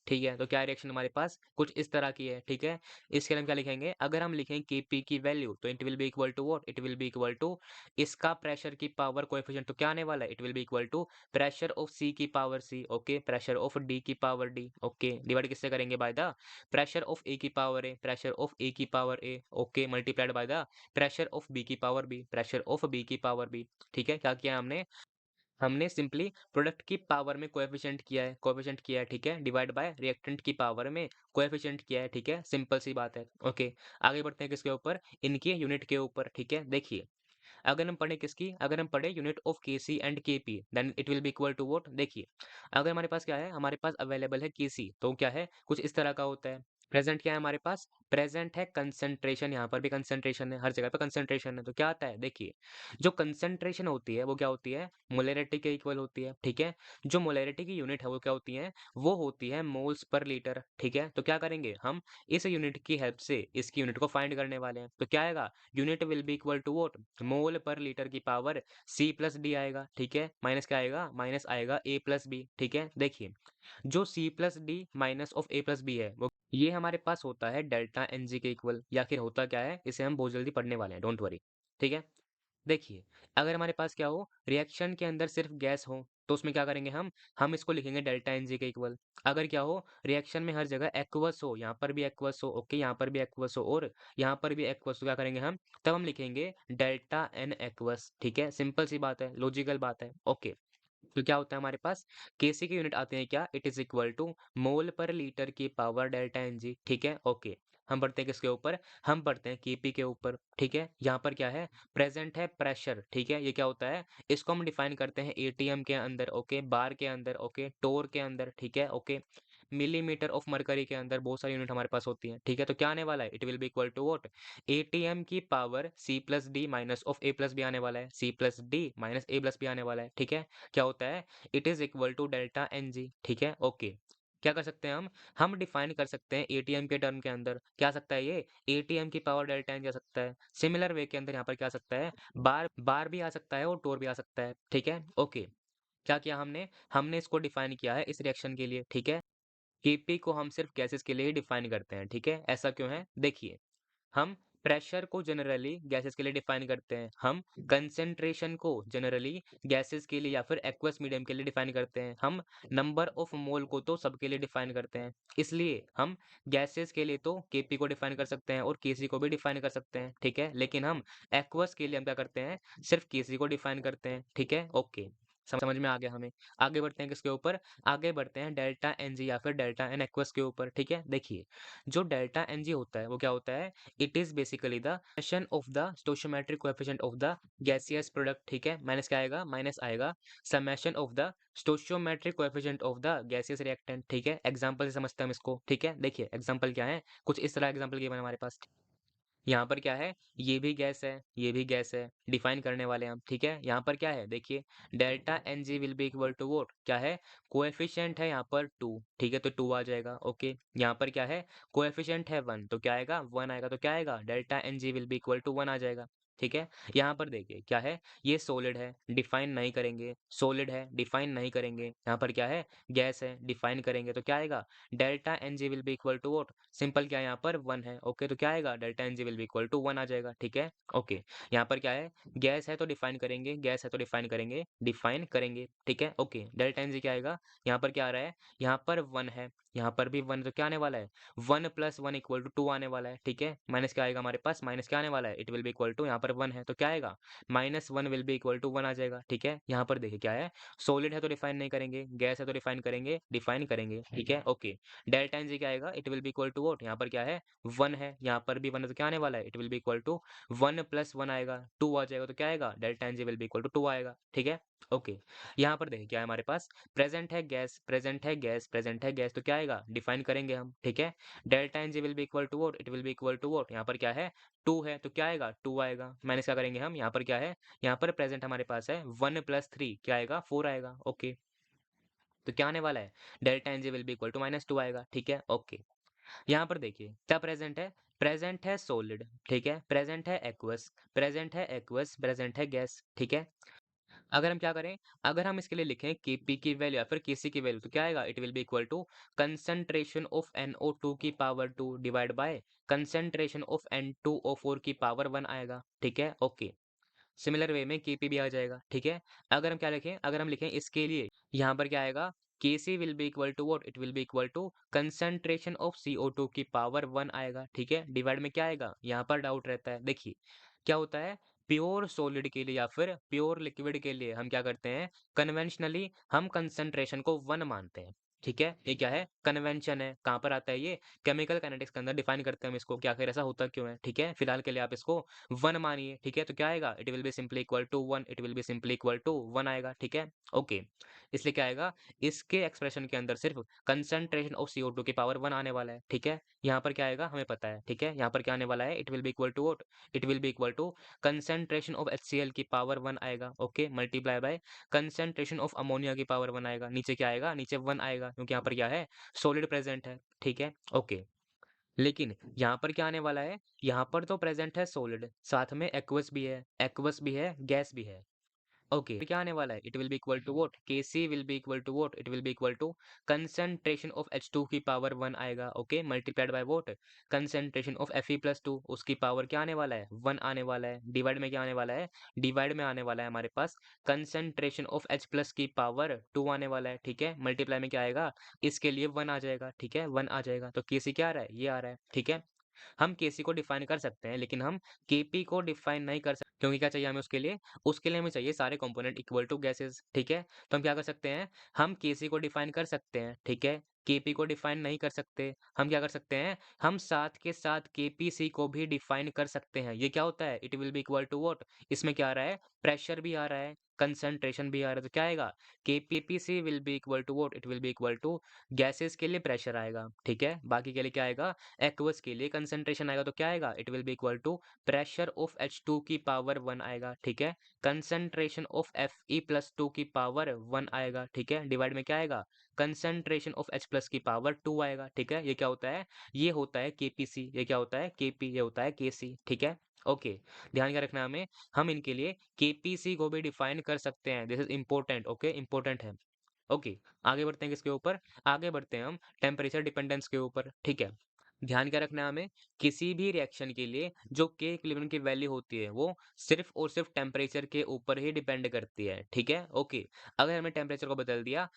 ठीक है? तो क्या रिएक्शन हमारे पास कुछ इस तरह की है, ठीक है? इसके लिए हम क्या लिखेंगे? अगर हम लिखें Kp की वैल्यू तो it will be equal to what? It will be equal to इसका प्रेशर की पावर कोएफिशिएंट तो क्या आने वाला है? It will be equal to pressure of C की power C, okay? Pressure of D की पावर D, ओके? डिवाइड किससे करेंगे? By the pressure of A की power A, pressure of A की power A, okay? Multiplied by the pressure of B की power B, pressure of B की power B, ठीक है? क्या किया हमने? हमने सिंपली प्रोडक्ट की पावर में कोएफिशिएंट किया है, ठीक है? डिवाइड बाय रिएक्टेंट की पावर में कोएफिशिएंट किया है, ठीक है? सिंपल सी बात है, ओके। आगे बढ़ते हैं किसके ऊपर? इनके यूनिट के ऊपर, ठीक है? देखिए, अगर हम पढ़े unit of KC and KP then it will be equal to what? देखिए, अगर हमारे पास क्या है? हमारे पास अवेलेबल है केसी, तो क्या है? कुछ इस तरह का होता है। प्रेजेंट क्या है हमारे पास? प्रेजेंट है कंसंट्रेशन, यहाँ पर भी कंसंट्रेशन है, हर जगह पे कंसंट्रेशन है। तो क्या आता है? देखिए, जो कंसंट्रेशन होती है वो क्या होती है? मोलैरिटी के इक्वल होती है, ठीक है? जो मोलैरिटी की यूनिट है वो क्या होती है? वो होती है मोल्स पर लीटर, ठीक है? तो क्या करेंगे हम? इस यूनिट की हेल्प से इसकी यूनिट को फाइंड करने वाले हैं। तो क्या आएगा? Unit will be equal to what? Mole per litre की पावर C प्लस डी आएगा, ठीक है? माइनस क्या आएगा? माइनस आएगा A प्लस बी, ठीक है? देखिए, जो C plus D minus of A plus B है वो ये हमारे पास होता है डेल्टा NG के इक्वल, या फिर होता क्या है इसे हम बहुत जल्दी पढ़ने वाले हैं, डोंट वरी, ठीक है? देखिए, अगर हमारे पास क्या हो? रिएक्शन के अंदर सिर्फ गैस हो तो उसमें क्या करेंगे हम इसको लिखेंगे डेल्टा NG के इक्वल। अगर क्या हो? रिएक्शन में हर जगह एक्वस हो, यहाँ पर भी एक्वस हो, ओके? यहाँ पर भी एक्वस हो और यहाँ पर भी एक्वस हो, क्या करेंगे हम? तब हम लिखेंगे डेल्टा N एक्वस, ठीक है? सिंपल सी बात है, लॉजिकल बात है, ओके। तो क्या होता है हमारे पास? केसी के यूनिट आते हैं क्या? It is equal to mole per litre की पावर डेल्टा एनजी, ठीक है? ओके। हम बढ़ते हैं किसके ऊपर? हम बढ़ते हैं केपी के ऊपर, ठीक है? यहाँ पर क्या है? प्रेजेंट है प्रेशर, ठीक है? ये क्या होता है? इसको हम डिफाइन करते हैं एटीएम के अंदर, ओके? बार के अंदर, ओके? टोर के अंदर, ठीक है? ओके? मिलीमीटर ऑफ मरकरी के अंदर बहुत सारी यूनिट हमारे पास होती हैं, ठीक है? तो क्या आने वाला है? It will be equal to what? ATM की power C plus D minus of A plus B आने वाला है, C plus D minus A plus B आने वाला है, ठीक है? क्या होता है? It is equal to delta NG, ठीक है? ओके। क्या कर सकते हैं हम डिफाइन कर सकते हैं एटीएम के टर्म के अंदर, क्या आ सकता है ये? एटीएम की पावर डेल्टा एन जा सकता है। सिमिलर वे के अंदर यहाँ पर क्या आ सकता है? बार बार भी आ सकता है और टोर भी आ सकता है, ठीक है? ओके। क्या किया हमने? हमने इसको डिफाइन किया है इस रिएक्शन के लिए, ठीक है? केपी को हम सिर्फ गैसेस के लिए ही डिफाइन करते हैं, ठीक है? ऐसा क्यों है? देखिए, हम प्रेशर को जनरली गैसेस के लिए डिफाइन करते हैं, हम कंसेंट्रेशन को जनरली गैसेस के लिए या फिर एक्वस मीडियम के लिए डिफाइन करते हैं, हम नंबर ऑफ मोल को तो सबके लिए डिफाइन करते हैं। इसलिए हम गैसेस के लिए तो केपी को डिफाइन कर सकते हैं और केसी को भी डिफाइन कर सकते हैं, ठीक है? लेकिन हम एक्वस के लिए हम क्या करते हैं? सिर्फ केसी को डिफाइन करते हैं, ठीक है? ओके, समझ में आ गया हमें। आगे बढ़ते हैं किसके ऊपर? आगे बढ़ते हैं डेल्टा एनजी या फिर डेल्टा एन एक्वस के ऊपर, ठीक है? देखिए, जो डेल्टा एनजी होता है वो क्या होता है? It is basically the summation of the stoichiometric coefficient of the gaseous product, ठीक है? माइनस क्या आएगा? माइनस आएगा summation of the stoichiometric coefficient of the gaseous reactant, ठीक है? एग्जांपल से समझते हैं हम इसको, ठीक है? देखिए, एग्जांपल क्या है? कुछ इस तरह एग्जांपल गिवन है हमारे पास। यहाँ पर क्या है? ये भी गैस है, ये भी गैस है, डिफाइन करने वाले हैं हम, ठीक है? यहाँ पर क्या है? देखिए, delta NG will be equal to what? क्या है? कोएफिशिएंट है यहाँ पर 2, ठीक है? तो 2 आ जाएगा, ओके। यहाँ पर क्या है? कोएफिशिएंट है 1, तो क्या आएगा? 1 आएगा, तो क्या आएगा? Delta NG will be equal to 1 आ जाएगा, ठीक है? यहाँ पर देखिए क्या है? ये सॉलिड है, डिफाइन नहीं करेंगे, सॉलिड है, डिफाइन नहीं करेंगे। यहाँ पर क्या है? गैस है, डिफाइन करेंगे, तो क्या आएगा? Delta NG will be equal to what? Simple क्या है यहाँ पर? 1 है, ओके। तो क्या आएगा? Delta NG will be equal to 1 आ जाएगा, ठीक है? ओके। यहाँ पर क्या है? गैस है तो डिफाइन करेंगे, गैस है तो डिफाइन करेंगे, डिफाइन करेंगे, ठीक है? ओके। डेल्टा NG क्या आएगा? यहाँ पर क्या आ रहा है? यहाँ पर 1 है, यहाँ पर भी 1, तो क्या आने वाला है? 1 प्लस 1 इक्वल टू 2 आने वाला है, ठीक है? माइनस क्या आएगा हमारे पास? माइनस क्या आने वाला है? It will be equal to, यहाँ पर 1 है तो क्या आएगा? -1 विल बी इक्वल टू 1 आ जाएगा, ठीक है? यहाँ पर देखिए क्या है? सॉलिड है तो डिफाइन नहीं करेंगे, गैस है तो डिफाइन करेंगे, डिफाइन करेंगे, ठीक है? ओके। डेल्टा NG क्या आएगा? It will be equal to what? यहाँ पर क्या है? 1 है, यहाँ पर भी 1 है तो क्या आने वाला है? It will be equal to 1 plus 1 आएगा, 2 आ जाएगा, तो क्या आएगा? Delta NG will be equal to 2 आएगा, ठीक है? ओके। यहाँ पर देखिए क्या है हमारे पास? प्रेजेंट है गैस, प्रेजेंट है गैस, प्रेजेंट है गैस, तो क्या आएगा? डिफाइन करेंगे हम, ठीक है? Delta NG will be equal to what? It will be equal to what? यहाँ पर क्या है? 2 है, तो क्या आएगा? 2 आएगा। माइनस क्या करेंगे हम? यहाँ पर क्या है? यहाँ पर प्रेजेंट हमारे पास है 1 प्लस 3, क्या आएगा? 4 आएगा, ओके। तो क्या आने वाला है? Delta NG will be equal to -2 आएगा, ठीक है? ओके। यहाँ पर देखिए क्या प्रेजेंट है? प्रेजेंट है सॉलिड, ठीक है? प्रेजेंट है एक्वस, प्रेजेंट है एक्वस, प्रेजेंट है गैस, ठीक है? अगर हम क्या करें, अगर हम इसके लिए लिखें Kp की वैल्यू या फिर Kc की वैल्यू तो क्या आएगा? It will be equal to concentration of NO2 की power 2 divide by concentration of N2O4 की पावर 1 आएगा। ठीक है? ओके। सिमिलर वे में Kp भी आ जाएगा। ठीक है? अगर हम क्या लिखें, अगर हम लिखें इसके लिए यहाँ पर क्या आएगा? Kc will be equal to what? It will be equal to concentration of CO2 की पावर 1 आएगा। ठीक है? डिवाइड में क्या आएगा? यहाँ पर डाउट रहता है। देखिए, क्या होता है, प्योर सॉलिड के लिए या फिर प्योर लिक्विड के लिए हम क्या करते हैं, कन्वेंशनली हम कंसंट्रेशन को 1 मानते हैं। ठीक है? ये क्या है? कन्वेंशन है। कहाँ पर आता है ये? केमिकल काइनेटिक्स के अंदर डिफाइन करते हैं हम इसको कि आखिर ऐसा होता क्यों है। ठीक है? फिलहाल के लिए आप इसको 1 मानिए। ठीक है? तो क्या आएगा? It will be simply equal to 1, it will be simply equal to 1 आएगा। ठीक है? ओके। इसलिए क्या आएगा? इसके एक्सप्रेशन के अंदर सिर्फ कंसंट्रेशन ऑफ CO2 की पावर 1 आने वाला है। ठीक है? यहाँ पर क्या आएगा? हमें पता है। ठीक है? यहाँ पर क्या आने वाला है? It will be equal to what? It will be equal to concentration of HCl की पावर 1 आएगा। Okay, multiply by concentration of ammonia की पावर 1 आएगा। नीचे क्या आएगा? नीचे 1 आएगा क्योंकि यहाँ पर क्या है? सॉलिड प्रेजेंट है। ठीक है? ओके। लेकिन यहाँ पर क्या आने वाला है? यहाँ पर तो प्रेजेंट है सॉलिड, साथ में एक्वस भी है, गैस भी है। ओके, क्या आने वाला है? It will be equal to what? Kc will be equal to what? It will be equal to concentration of H2 की पावर 1 आएगा। Okay, multiplied by what? Concentration of Fe+2 उसकी पावर क्या आने वाला है? 1 आने वाला है। डिवाइड में क्या आने वाला है? डिवाइड में आने वाला है हमारे पास कंसंट्रेशन ऑफ H+ की पावर 2 आने वाला है। ठीक है? मल्टीप्लाई में क्या आएगा? इसके लिए 1 आ जाएगा। ठीक है? 1 आ जाएगा। तो Kc क्या आ रहा है? ये आ रहा है। ठीक है? हम Kc को डिफाइन कर सकते हैं, लेकिन हम Kp को डिफाइन नहीं कर सकते क्योंकि क्या चाहिए हमें उसके लिए? उसके लिए हमें चाहिए सारे कंपोनेंट इक्वल टू गैसेस। ठीक है? तो हम क्या कर सकते हैं? हम Kc को डिफाइन कर सकते हैं। ठीक है? Kp को डिफाइन नहीं कर सकते। हम क्या कर सकते हैं? हम साथ के साथ Kpc को भी डिफाइन कर सकते हैं। ये क्या होता है? It will be equal to what? इसमें क्या आ रहा है? प्रेशर भी आ रहा है, कंसंट्रेशन भी आ रहा है, तो क्या आएगा? Kpc will be equal to what? It will be equal to gases के लिए प्रेशर आएगा। ठीक है? बाकी के लिए क्या आएगा? एक्वस के लिए कंसंट्रेशन आएगा, तो क्या आएगा? It will be equal to pressure of H2 की पावर 1 आएगा। ठीक है? कंसंट्रेशन ऑफ Fe+2 की पावर 1 आएगा। ठीक है? डिवाइड में क्या आएगा? कंसंट्रेशन ऑफ H+ की पावर 2 आएगा। ठीक है? ये क्या होता है? ये होता है Kpc। ये क्या होता है? Kp। ये होता है Kc। ठीक है? ओके, ध्यान क्या रखना है हमें, हम इनके लिए Kpc को भी डिफाइन कर सकते हैं। This is important. Okay, important है। ओके, आगे बढ़ते हैं किसके ऊपर? आगे बढ़ते हैं हम टेम्परेचर डिपेंडेंस के ऊपर। ठीक है? ध्यान क्या रखना है हमें, किसी भी रिएक्शन के लिए जो के इक्विलिब्रियम की वैल्यू होती है वो सिर्फ और सिर्फ टेम्परेचर के ऊपर ही डिपेंड करती है। ठीक है? ओके, अगर हमने टेम्परेचर को बदल दिया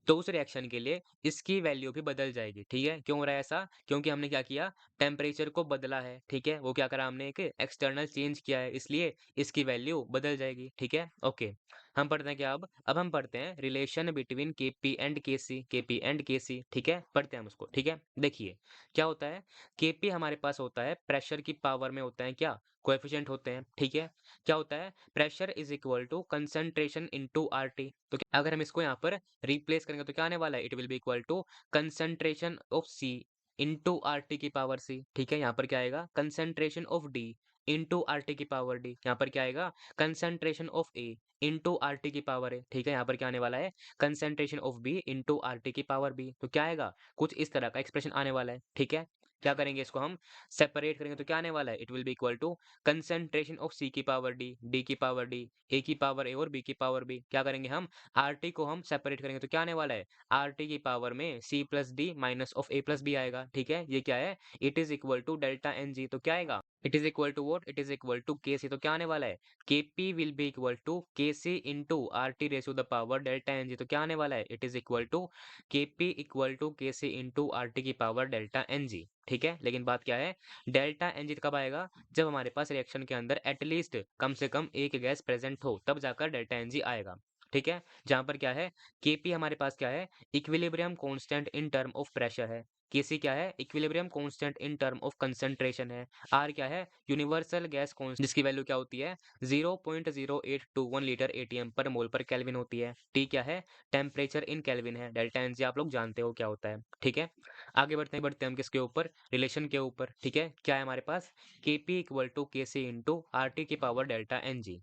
तो उस रिएक्शन के लिए इसकी वैल्यू भी बदल जाएगी। ठीक है? क्यों हो रहा है ऐसा? क्योंकि हमने क्या किया? टेम्परेचर को बदला है। ठीक है? वो क्या करा हमने? एक एक्सटर्नल चेंज किया है, इसलिए इसकी वैल्यू बदल जाएगी। ठीक है? ओके, हम पढ़ते हैं क्या अब हम पढ़ते हैं relation between Kp and Kc। Kp and Kc। ठीक है? पढ़ते हैं हम उसको। ठीक है? देखिए, क्या होता है? Kp हमारे पास होता है प्रेशर की पावर में होता है क्या? कोएफिशिएंट होते हैं। ठीक है? क्या होता है? Pressure is equal to concentration into RT। तो अगर हम इसको यहाँ पर रिप्लेस करेंगे तो क्या आने वाला है? It will be equal to concentration of C into RT की पावर C। ठीक है? यहाँ पर क्या आएगा? Concentration of D into RT की पावर D। यहाँ पर क्या आएगा? Concentration of A into RT की पावर A। ठीक है? यहाँ पर क्या आने वाला है? Concentration of B into RT की पावर B। तो क्या आएगा? कुछ इस तरह का एक्सप्रेशन आने वाला है। ठीक है? क्या करेंगे इसको हम सेपरेट करेंगे तो क्या आने वाला है? It will be equal to concentration of C की पावर D, D की पावर D, A की पावर A और B की पावर B। क्या करेंगे हम? RT को हम सेपरेट करेंगे तो क्या आने वाला है? RT की पावर में C plus D minus of A plus B आएगा। ठीक है? ये क्या है? It is equal to delta Ng। तो क्या आएगा? It is equal to what? It is equal to Kc। तो क्या आने वाला है? Kp will be equal to Kc into RT raise to the power delta Ng। तो क्या आने वाला है? It is equal to Kp equal to Kc into RT की पावर डेल्टा Ng। ठीक है? लेकिन बात क्या है? डेल्टा Ng कब आएगा? जब हमारे पास रिएक्शन के अंदर एटलीस्ट कम से कम एक गैस प्रेजेंट हो, तब जाकर डेल्टा Ng आएगा। ठीक है? जहां पर क्या है? Kp हमारे पास क्या है? Equilibrium constant in term of pressure है। Kc क्या है? Equilibrium constant in term of concentration है। R क्या है? यूनिवर्सल गैस कांस्टेंट जिसकी वैल्यू क्या होती है? 0.0821 लीटर ATM पर मोल पर केल्विन होती है। T क्या है? टेम्परेचर इन केल्विन है। डेल्टा Ng आप लोग जानते हो क्या होता है। ठीक है? आगे बढ़ते हैं हम किसके ऊपर? रिलेशन के ऊपर। ठीक है? क्या है हमारे पास? Kp equal to Kc into RT की पावर डेल्टा Ng।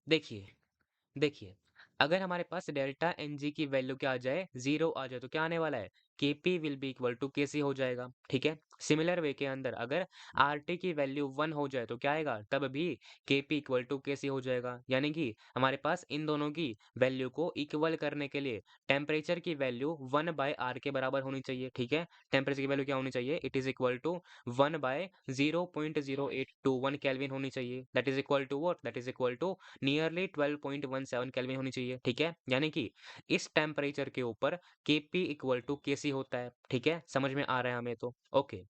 देखिए, देखिए, अगर हमारे पास डेल्टा Ng की वैल्यू क्या आ जाए? 0 आ जाए तो क्या आने वाला है? Kp will be equal to Kc हो जाएगा। ठीक है? सिमिलर वे के अंदर अगर RT की वैल्यू 1 हो जाए तो क्या आएगा, तब भी KP इक्वल टू KC हो जाएगा। यानी कि हमारे पास इन दोनों की वैल्यू को इक्वल करने के लिए टेम्परेचर की वैल्यू 1/R के बराबर होनी चाहिए, ठीक है। टेम्परेचर की वैल्यू क्या होनी चाहिए, it is equal to 1/0.0821 kelvin होनी चाहिए। That is equal to what, that is equal to nearly 12.17 kelvin होनी चाहिए, ठीक है। यानी कि इस टेम्परेचर के ऊपर KP इक्वल टू KC होता है, ठीक है। समझ में आ रहा है हमें तो, ओके।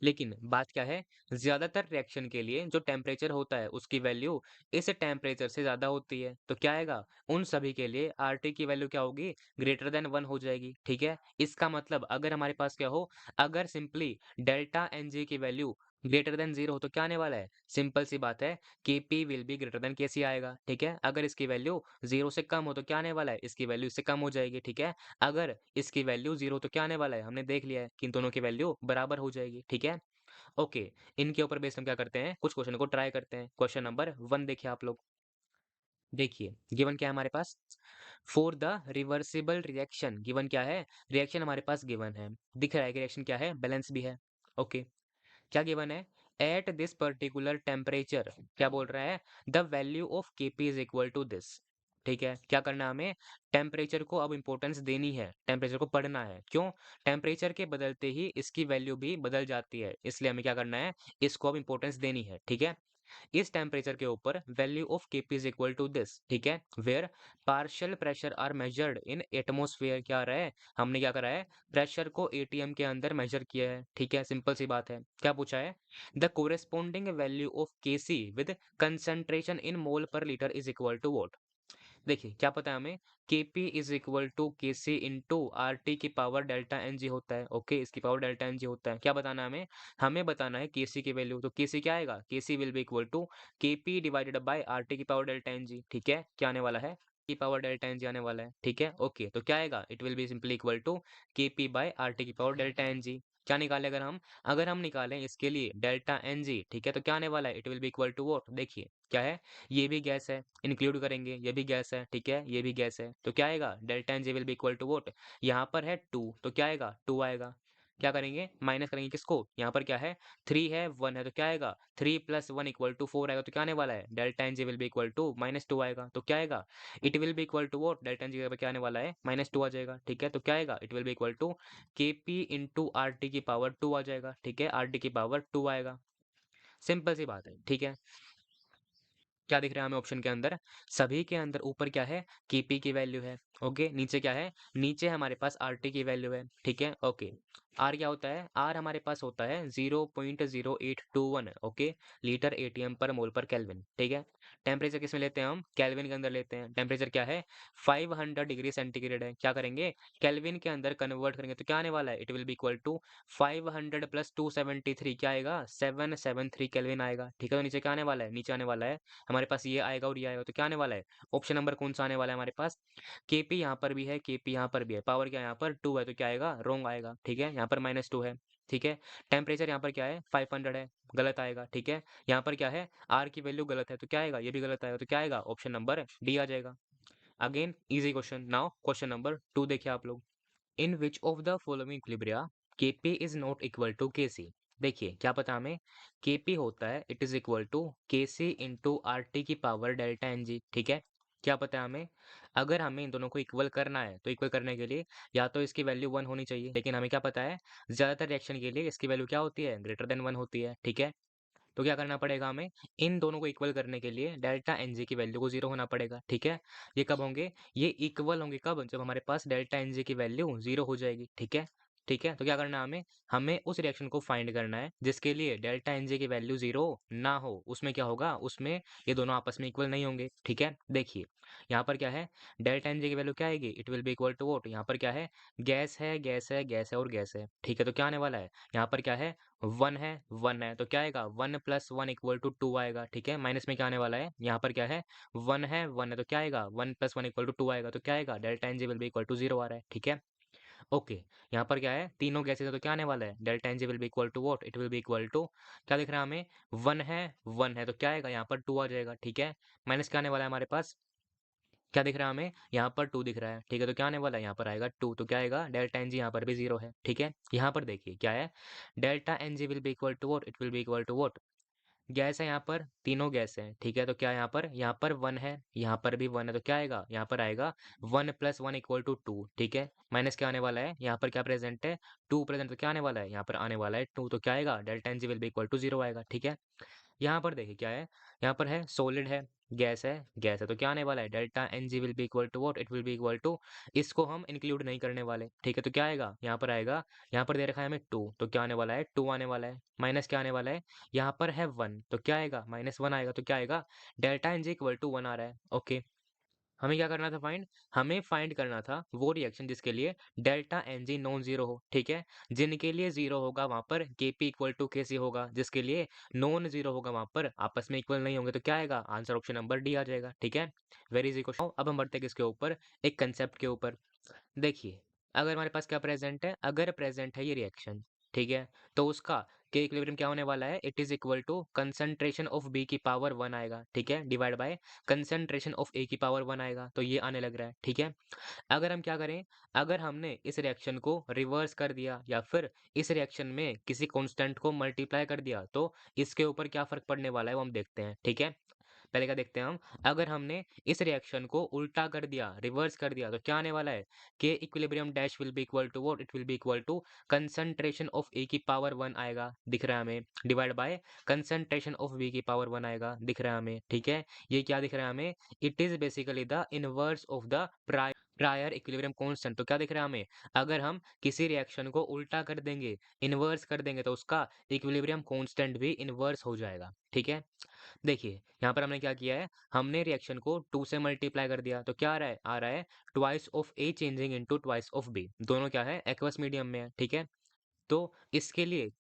लेकिन बात क्या है, ज्यादातर रिएक्शन के लिए जो टेम्परेचर होता है उसकी वैल्यू इस टेम्परेचर से ज्यादा होती है, तो क्या आएगा, उन सभी के लिए RT की वैल्यू क्या होगी, ग्रेटर देन 1 हो जाएगी, ठीक है। इसका मतलब अगर हमारे पास क्या हो, अगर सिंपली डेल्टा NG की वैल्यू ग्रेटर देन 0 हो तो क्या आने वाला है, सिंपल सी बात है, KP will be greater than KC आएगा, ठीक है। अगर इसकी वैल्यू 0 से कम हो तो क्या आने वाला है, इसकी वैल्यू इससे कम हो जाएगी, ठीक है। अगर इसकी वैल्यू 0 तो क्या आने वाला है, हमने देख लिया है कि इन दोनों की वैल्यू बराबर हो जाएगी, ठीक है। ओके, इनके ऊपर बेस्ड हम क्या करते हैं, कुछ क्वेश्चन को ट्राई करते हैं। क्वेश्चन नंबर 1 देखिए आप लोग। देखिए गिवन क्या है हमारे पास, for the reversible reaction, given क्या है, रिएक्शन हमारे पास गिवन है, दिख रहा है कि रिएक्शन क्या है, बैलेंस भी है, ओके। क्या गिवन है, एट दिस पर्टिकुलर टेम्परेचर, क्या बोल रहा है, the value of KP is equal to this, ठीक है। क्या करना है हमें, टेम्परेचर को अब इंपॉर्टेंस देनी है, टेम्परेचर को पढ़ना है, क्यों, टेम्परेचर के बदलते ही इसकी वैल्यू भी बदल जाती है, इसलिए हमें क्या करना है, इसको अब इंपॉर्टेंस देनी है, ठीक है। इस टेम्परेचर के ऊपर value of KP is equal to this, ठीक है, where partial pressure are measured in atmosphere, क्या आ रहा है, हमने क्या करा है, प्रेशर को ATM के अंदर मेजर किया है, ठीक है। सिंपल सी बात है, क्या पूछा है, the corresponding value of KC with concentration in mole per litre is equal to what. देखिए क्या पता है हमें, KP is equal to KC into RT की पावर डेल्टा NG होता है, ओके, इसकी पावर डेल्टा NG होता है। क्या बताना है हमें, हमें बताना है KC की वैल्यू, तो KC क्या आएगा, KC will be equal to KP divided by RT की पावर डेल्टा NG, ठीक है। क्या आने वाला है, की पावर डेल्टा NG आने वाला है, ठीक है, ओके। तो क्या आएगा, it will be simply equal to KP by RT की पावर डेल्टा NG। क्या निकाले अगर हम निकालें इसके लिए डेल्टा NG, ठीक है, तो क्या आने वाला है, it will be equal to what, देखिए क्या है, ये भी गैस है, इंक्लूड करेंगे, ये भी गैस है, ठीक है, ये भी गैस है, तो क्या आएगा, delta N G will be equal to what, यहाँ पर है 2 तो क्या आएगा, 2 आएगा। क्या करेंगे, माइनस करेंगे किसको, यहाँ पर क्या है, 3 है, 1 है, तो क्या आएगा, 3 प्लस 1 इक्वल टू 4 आएगा, तो क्या आने वाला है, delta N G will be equal to -2 आएगा, तो क्या आएगा, it will be equal to what, delta N G क्या आने वाला है, -2 आ जाएगा, ठीक है। तो क्या आएगा, it will be equal to KP into RT की पावर 2 आ जाएगा, ठीक है, RT की पावर 2 आएगा। सिंपल सी बात है, ठीक है। क्या दिख रहा है हमें ऑप्शन के अंदर, सभी के अंदर ऊपर क्या है, KP की वैल्यू है, ओके। नीचे क्या है, नीचे हमारे पास RT की वैल्यू है, ठीक है, ओके। R क्या होता है, R हमारे पास होता है 0.0821, ओके, लीटर ATM पर मोल पर केल्विन, ठीक है। टेम्परेचर किसमें लेते हैं हम, केल्विन के अंदर लेते हैं। टेम्परेचर क्या है, 500 डिग्री सेंटीग्रेड है। क्या करेंगे, केल्विन के अंदर कन्वर्ट करेंगे तो क्या आने वाला है, it will be equal to 500 plus 273, क्या आएगा, 773 केल्विन आएगा, ठीक है। तो नीचे क्या आने वाला है, नीचे आने वाला है हमारे पास ये आएगा और ये आएगा, तो क्या आने वाला है, ऑप्शन नंबर कौन सा आने वाला है हमारे पास, KP यहाँ पर भी है, KP यहाँ पर भी है, पावर क्या यहाँ पर 2 है, तो क्या आएगा, रोंग आएगा, ठीक है, यहाँ पर -2 है, ठीक है। टेम्परेचर यहाँ पर क्या है, 500 है, गलत आएगा, ठीक है। यहाँ पर क्या है, R की वैल्यू गलत है, तो क्या आएगा, ये भी गलत आएगा, तो क्या आएगा, ऑप्शन नंबर D आ जाएगा। Again easy question, now question number 2 देखिए आप लोग। In which of the following equilibria KP is not equal to KC। देखिए क्या पता हमें, KP होता है it is equal to KC into RT की पावर डेल्टा NG, ठीक है। क्या पता है हमें, अगर हमें इन दोनों को इक्वल करना है तो इक्वल करने के लिए या तो इसकी वैल्यू 1 होनी चाहिए, लेकिन हमें क्या पता है, ज्यादातर रिएक्शन के लिए इसकी वैल्यू क्या होती है, ग्रेटर देन 1 होती है, ठीक है। तो क्या करना पड़ेगा हमें, इन दोनों को इक्वल करने के लिए डेल्टा NG की वैल्यू को 0 होना पड़ेगा, ठीक है। ये कब होंगे, ये इक्वल होंगे कब, जब हमारे पास डेल्टा NG की वैल्यू 0 हो जाएगी, ठीक है। ठीक है, तो क्या करना है हमें, हमें उस रिएक्शन को फाइंड करना है जिसके लिए डेल्टा NG की वैल्यू 0 ना हो। उसमें क्या होगा, उसमें ये दोनों आपस में इक्वल नहीं होंगे, ठीक है। देखिए यहाँ पर क्या है, डेल्टा NG की वैल्यू क्या आएगी, it will be equal to what, यहाँ पर क्या है, गैस है, गैस है, गैस है और गैस है, ठीक है। तो क्या आने वाला है, यहाँ पर क्या है, 1 है, 1 है, तो क्या आएगा, 1 प्लस 1 इक्वल टू 2 आएगा, ठीक है। माइनस में क्या आने वाला है, यहाँ पर क्या है, 1 है, 1 है, तो क्या आएगा, 1 प्लस 1 इक्वल टू 2 आएगा, तो क्या आएगा, delta NG will be equal to 0 आ रहा है, ठीक है। ओके, यहाँ पर क्या है, तीनों गैसेस है, तो क्या आने वाला है, delta NG will be equal to what, it will be equal to, क्या दिख रहा है हमें, 1 है, 1 है, तो क्या आएगा, यहाँ पर 2 आ जाएगा, ठीक है। माइनस क्या आने वाला है हमारे पास, क्या दिख रहा है हमें? यहाँ पर 2 दिख रहा है, ठीक है? तो क्या आने वाला है? यहाँ पर आएगा 2, तो क्या आएगा? डेल्टा एन जी यहाँ पर भी 0 है, ठीक है? यहाँ पर देखिए क्या है? Delta N G will be equal to what? It will be equal to what? Gas है यहाँ पर, तीनों गैस हैं, ठीक है? तो क्या यहाँ पर 1 है, यहाँ पर भी 1 है, तो क्या आएगा? यहाँ पर आएगा 1 + 1 = 2, ठीक है? माइनस क्या आने वाला है? यहाँ पर क्या प्रेजेंट है? 2 प्रेजेंट, तो क्या आने वाला है? यहाँ पर आने वाला है 2, तो क्या आएगा? Delta N G will be equal to 0 आएगा, ठीक है? यहाँ पर देखिए क्या है? यहाँ पर है सॉलिड है, गैस है, तो क्या आने वाला है? Delta N G will be equal to what? It will be equal to, इसको हम इंक्लूड नहीं करने वाले, ठीक है? तो क्या आएगा? यहाँ पर आएगा, यहाँ पर दे रखा है हमें 2, तो क्या आने वाला है? 2 आने वाला है। माइनस क्या आने वाला है? यहाँ पर है 1, तो क्या आएगा? -1 आएगा, तो क्या आएगा? Delta N G equal to 1 आ रहा है, ओके। हमें क्या करना था फाइंड? हमें फाइंड करना था वो रिएक्शन जिसके लिए delta N G non zero हो, ठीक है? जिनके लिए जीरो होगा वहां पर Kp इक्वल टू Kc होगा, जिसके लिए नॉन जीरो होगा वहां पर आपस में इक्वल नहीं होंगे, तो क्या आएगा? आंसर ऑप्शन नंबर डी आ जाएगा, ठीक है? Very easy question. अब हम बढ़ते हैं किसके ऊपर? एक कंसेप्ट के ऊपर। देखिए, अगर हमारे पास क्या प्रेजेंट है? अगर प्रेजेंट है ये रिएक्शन, ठीक है? तो उसका के इक्विलिब्रियम क्या होने वाला है? It is equal to concentration of B की पावर 1 आएगा, ठीक है? Divide by concentration of A की पावर 1 आएगा, तो ये आने लग रहा है, ठीक है? अगर हम क्या करें? अगर हमने इस रिएक्शन को रिवर्स कर दिया या फिर इस रिएक्शन में किसी कांस्टेंट को मल्टीप्लाई कर दिया, तो इसके ऊपर क्या फर्क पड़ने वाला है वो हम देखते हैं, ठीक है? पहले क्या देखते हैं हम? अगर हमने इस रिएक्शन को उल्टा कर दिया, रिवर्स कर दिया, तो क्या आने वाला है? K equilibrium dash will be equal to what? It will be equal to concentration of A की पावर 1 आएगा, दिख रहा है हमें, divide by concentration of B की पावर 1 आएगा, दिख रहा है हमें, ठीक है? ये क्या दिख रहा है हमें? It is basically the inverse of the prior equilibrium constant. तो क्या दिख रहा है हमें? अगर हम किसी रिएक्शन को उल्टा कर देंगे, इनवर्स कर देंगे, तो उसका इक्विलिब्रियम कांस्टेंट भी इनवर्स हो जाएगा, ठीक है? देखिए, यहाँ पर हमने क्या किया है? हमने रिएक्शन को 2 से मल्टीप्लाई कर दिया, तो क्या आ रहा है? आ रहा है twice of A changing into twice of B. दोनों क्या है? एक्वस मीडियम में है, ठीक है? तो इसके लिए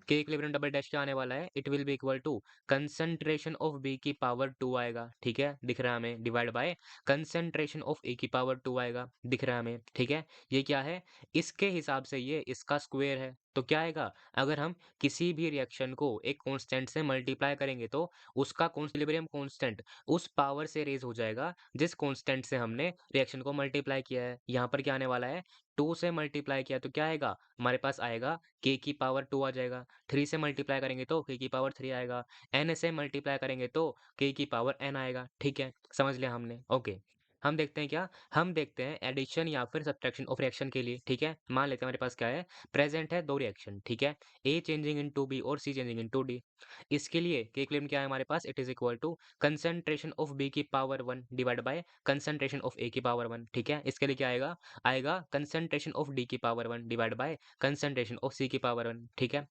के इक्विलिब्रियम डबल डैश क्या आने वाला है? It will be equal to concentration of B की पावर 2 आएगा, ठीक है? दिख रहा है हमें, divide by concentration of A की पावर 2 आएगा, दिख रहा है हमें, ठीक है? ये क्या है? इसके हिसाब से ये इसका स्क्वायर है, तो क्या आएगा? अगर हम किसी भी रिएक्शन को एक कांस्टेंट से मल्टीप्लाई करेंगे, तो उसका इक्विलिब्रियम कांस्टेंट उस पावर से रेज हो जाएगा जिस कांस्टेंट से हमने रिएक्शन को मल्टीप्लाई किया है। यहाँ पर क्या आने वाला है? 2 से मल्टीप्लाई किया, तो क्या आएगा? हमारे पास आएगा k की पावर 2 आ जाएगा। 3 से मल्टीप्लाई करेंगे तो k की पावर 3 आएगा। n से मल्टीप्लाई करेंगे तो k की पावर n आएगा, ठीक है? समझ लिया हमने, ओके। हम देखते हैं क्या? हम देखते हैं एडिशन या फिर सब्ट्रैक्शन ऑफ रिएक्शन के लिए, ठीक है? मान लेते हैं हमारे पास क्या है? प्रेजेंट है 2 रिएक्शन, ठीक है? A चेंजिंग इनटू B और C चेंजिंग इनटू D। इसके लिए के इक्विलिब्रियम क्या है हमारे पास? It is equal to concentration of B की power 1 divide by concentration of A की पावर 1, ठीक है? इसके लिए क्या आएगा? आएगा कंसंट्रेशन ऑफ D की power 1 divide by concentration of C की पावर 1, ठीक है?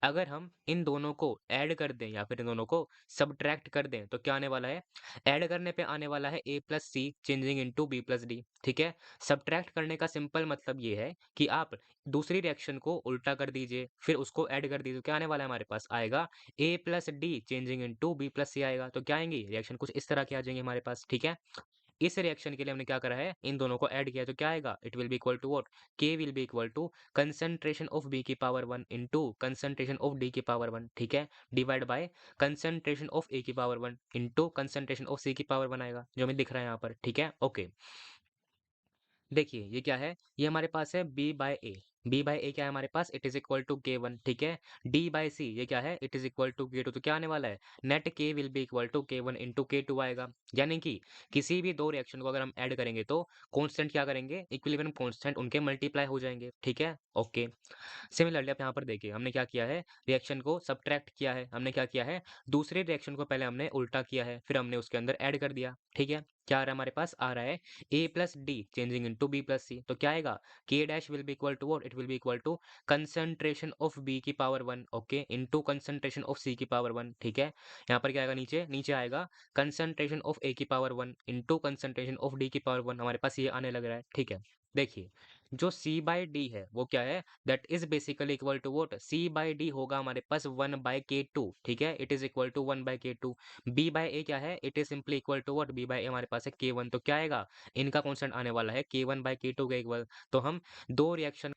अगर हम इन दोनों को ऐड कर दें या फिर इन दोनों को सब्ट्रैक्ट कर दें, तो क्या आने वाला है? ऐड करने पे आने वाला है a plus C changing into b plus D, ठीक है? सब्ट्रैक्ट करने का सिंपल मतलब ये है कि आप दूसरी रिएक्शन को उल्टा कर दीजिए, फिर उसको ऐड कर दीजिए, तो क्या आने वाला है हमारे पास? आएगा a plus D changing into b plus C आएगा, तो क्या आएंगी? रिएक्शन कुछ इस तरह के आ जाएंगे हमारे पास, ठीक है? इस रिएक्शन के लिए हमने क्या करा है? इन दोनों को ऐड किया है, तो क्या आएगा? It will be equal to what? K will be equal to concentration of B की power 1 into concentration of D की पावर 1, ठीक है? Divide by concentration of A की power 1 into concentration of C की पावर 1 आएगा, जो हमें दिख रहा है यहाँ पर, ठीक है? ओके। देखिए ये क्या है? ये हमारे पास है b by A. b by A क्या है हमारे पास? It is equal to k1, ठीक है? d बाय सी ये क्या है? It is equal to k2, तो क्या आने वाला है? Net k will be equal to k1 into k2 आएगा। यानी कि किसी भी दो रिएक्शन को अगर हम ऐड करेंगे, तो कांस्टेंट क्या करेंगे? इक्विलिब्रियम कांस्टेंट उनके मल्टीप्लाई हो जाएंगे, ठीक है? ओके। सिमिलरली आप यहाँ पर देखिए हमने क्या किया है? रिएक्शन को सब्ट्रैक्ट किया है। हमने क्या किया है? दूसरे रिएक्शन को पहले हमने उल्टा किया है, फिर हमने उसके अंदर ऐड कर दिया, ठीक है? क्या आ रहा है हमारे पास? आ रहा है a plus D changing into b plus C, तो क्या आएगा? k dash will be equal to what? It will be equal to concentration of b की power 1, okay, into concentration of c की पावर 1, ठीक है? यहाँ पर क्या आएगा? नीचे नीचे आएगा कंसंट्रेशन ऑफ a की power 1 into concentration of d की पावर 1, हमारे पास ये आने लग रहा है, ठीक है? देखिए जो c बाय d है वो क्या है? That is basically equal to what? c by d होगा हमारे पास 1 बाय k2, ठीक है? It is equal to 1 by k2। b by a क्या है? It is simply equal to what? b by a हमारे पास है k1, तो क्या आएगा? इनका कांस्टेंट आने वाला है k1 बाय k2 के इक्वल। तो हम दो रिएक्शन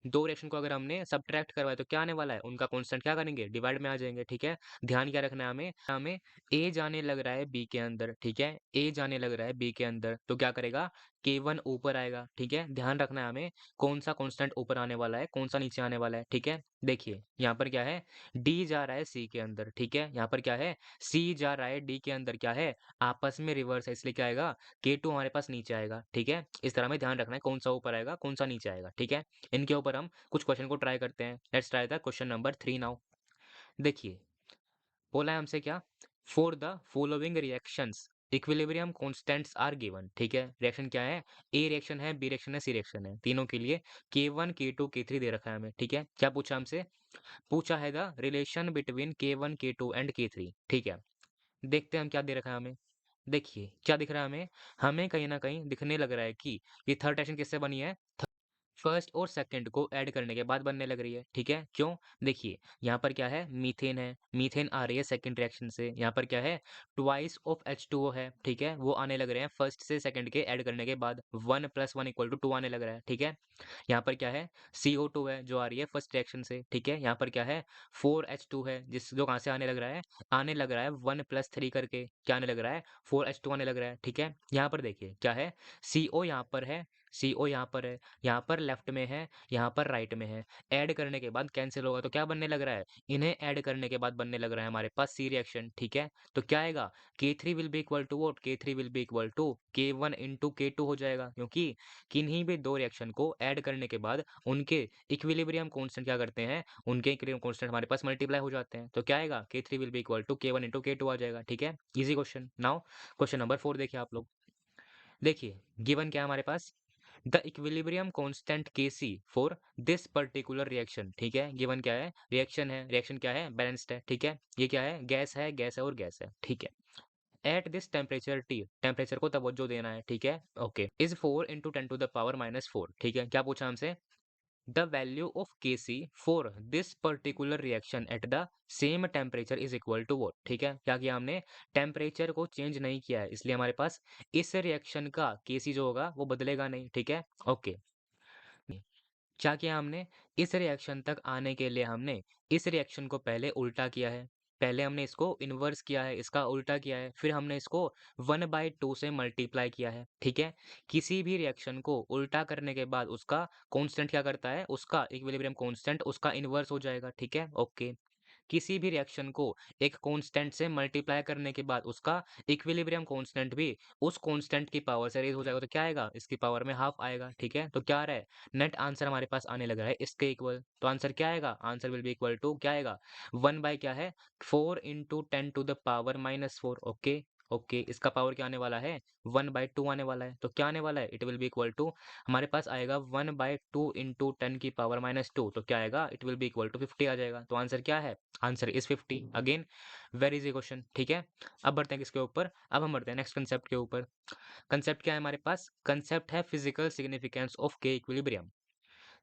दो रिएक्शन को अगर हमने सब्ट्रैक्ट करवाया तो क्या आने वाला है, उनका कांस्टेंट क्या करेंगे, डिवाइड में आ जाएंगे। ठीक है, ध्यान क्या रखना है हमें, हमें ए जाने लग रहा है बी के अंदर। ठीक है, ए जाने लग रहा है बी के अंदर तो क्या करेगा, K1 ऊपर आएगा। ठीक है, ध्यान रखना है हमें कौन सा कांस्टेंट ऊपर आने वाला है, कौन सा नीचे आने वाला है। ठीक है, देखिए यहाँ पर क्या है, डी जा रहा है सी के अंदर। ठीक है, यहाँ पर क्या है, सी जा रहा है डी के अंदर, क्या है, आपस में रिवर्स है, इसलिए क्या आएगा, K2 हमारे पास नीचे आएगा। ठीक है, इस तरह हमें ध्यान रखना है कौन सा ऊपर आएगा, कौन सा नीचे आएगा। ठीक है, इनके ऊपर हम कुछ क्वेश्चन को ट्राई करते हैं। Let's try the question number 3 now. देखिए, बोला है हमसे क्या, for the following reactions equilibrium constants are given. ठीक है, रिएक्शन क्या है, ए रिएक्शन है, बी रिएक्शन है, सी रिएक्शन है, तीनों के लिए K1 K2 K3 दे रखा है हमें। ठीक है, क्या पूछा हमसे, पूछा है the relation between K1 K2 and K3। ठीक है, देखते हैं हम क्या दे रखा है हमें। देखिए क्या दिख रहा है हमें, हमें कहीं ना कहीं दिखने लग रहा है कि ये थर्ड रिएक्शन किससे बनी है, फर्स्ट और सेकंड को ऐड करने के बाद बनने लग रही है। ठीक है, क्यों, देखिए यहाँ पर क्या है, मीथेन है, मीथेन आ रही है सेकंड रिएक्शन से। यहाँ पर क्या है, ट्वाइस ऑफ H2O है। ठीक है, वो आने लग रहे हैं फर्स्ट से सेकंड के ऐड करने के बाद, 1 + 1 = 2 आने लग रहा है। ठीक है, यहाँ पर क्या है, CO2 है जो आ रही है फर्स्ट रिएक्शन से। ठीक है, यहाँ पर क्या है, 4H2 है जिस जो कहाँ से आने लग रहा है, आने लग रहा है 1 + 3 करके, क्या आने लग रहा है, 4H2 आने लग रहा है। ठीक है, यहाँ पर देखिए क्या है, CO यहाँ पर है, CO यहाँ पर है, यहाँ पर लेफ्ट में है, यहाँ पर राइट में है, ऐड करने के बाद कैंसिल होगा तो क्या बनने लग रहा है, इन्हें ऐड करने के बाद बनने लग रहा है हमारे पास सी रिएक्शन। ठीक है, तो क्या आएगा, K3 will be equal to what, K3 will be equal to K1 * K2 हो जाएगा, क्योंकि किन्हीं भी दो रिएक्शन को ऐड करने के बाद उनके इक्विलिब्रियम कांस्टेंट क्या करते हैं, उनके इक्विलिब्रियम कांस्टेंट हमारे पास मल्टीप्लाई हो जाते हैं। तो क्या आएगा, K3 will be equal to K1 * K2 आ जाएगा। ठीक है, easy question. Now question number 4 देखिए आप लोग। देखिए गिवन क्या है हमारे पास, the equilibrium constant Kc for this particular reaction. ठीक है, गिवन क्या है, रिएक्शन है, रिएक्शन क्या है, बैलेंस्ड है। ठीक है, ये क्या है, गैस है, गैस है और गैस है। ठीक है, at this temperature T, temperature को तवज्जो देना है। ठीक है, ओके, इज 4 × 10⁻⁻⁴। ठीक है, क्या पूछा हमसे, the value of Kc for this particular reaction at the same temperature is equal to what. ठीक है, क्या किया हमने, टेम्परेचर को चेंज नहीं किया है, इसलिए हमारे पास इस रिएक्शन का Kc जो होगा वो बदलेगा नहीं। ठीक है, ओके, क्या किया हमने, इस रिएक्शन तक आने के लिए हमने इस रिएक्शन को पहले उल्टा किया है, पहले हमने इसको इन्वर्स किया है, इसका उल्टा किया है, फिर हमने इसको 1/2 से मल्टीप्लाई किया है। ठीक है, किसी भी रिएक्शन को उल्टा करने के बाद उसका कांस्टेंट क्या करता है, उसका इक्विलिब्रियम कांस्टेंट उसका इन्वर्स हो जाएगा। ठीक है, ओके, किसी भी रिएक्शन को एक कांस्टेंट से मल्टीप्लाई करने के बाद उसका इक्विलिब्रियम कांस्टेंट भी उस कांस्टेंट की पावर से रेज हो जाएगा, तो क्या आएगा, इसकी पावर में हाफ आएगा। ठीक है, तो क्या आ रहा है, नेट आंसर हमारे पास आने लग रहा है इसके इक्वल। तो आंसर क्या आएगा, answer will be equal to क्या आएगा, 1 क्या है, 4 × 10⁻⁻⁴। ओके, ओके, इसका पावर क्या आने वाला है, 1/2 आने वाला है। तो क्या आने वाला है, it will be equal to, हमारे पास आएगा 1/2 × 10⁻⁻²। तो क्या आएगा, it will be equal to 50 आ जाएगा। तो आंसर क्या है, answer is 50। Again very easy question. ठीक है, अब बढ़ते हैं किसके ऊपर, अब हम बढ़ते हैं नेक्स्ट कंसेप्ट के ऊपर। कंसेप्ट क्या है हमारे पास, कंसेप्ट है फिजिकल सिग्निफिकेंस ऑफ के इक्विलिब्रियम।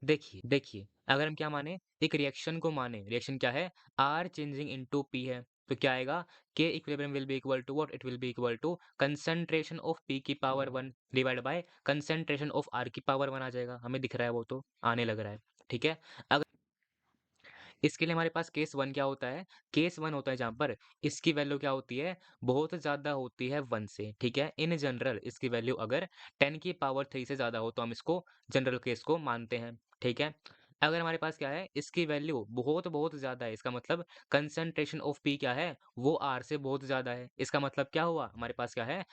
देखिए देखिए, अगर हम क्या माने, एक रिएक्शन को माने, रिएक्शन क्या है, आर चेंजिंग इनटू पी है, तो क्या आएगा, K equilibrium will be equal to what, it will be equal to concentration of P की power 1 divide by concentration of R की पावर 1 आ जाएगा। हमें दिख रहा है वो तो आने लग रहा है। ठीक है, अगर इसके लिए हमारे पास केस 1 क्या होता है, केस 1 होता है जहाँ पर इसकी वैल्यू क्या होती है, बहुत ज़्यादा होती है 1 से। ठीक है, इन जनरल इसकी वैल्यू अगर 10 की पावर 3 से ज़्यादा हो तो हम इसको जनरल केस को मानते हैं। ठीक है, अगर हमारे पास क्या है, इसकी वैल्यू बहुत बहुत ज़्यादा है, इसका मतलब कंसंट्रेशन ऑफ पी क्या है, वो आर से बहुत ज़्यादा है। इसका मतलब क्या हुआ, हमारे पास क्या है,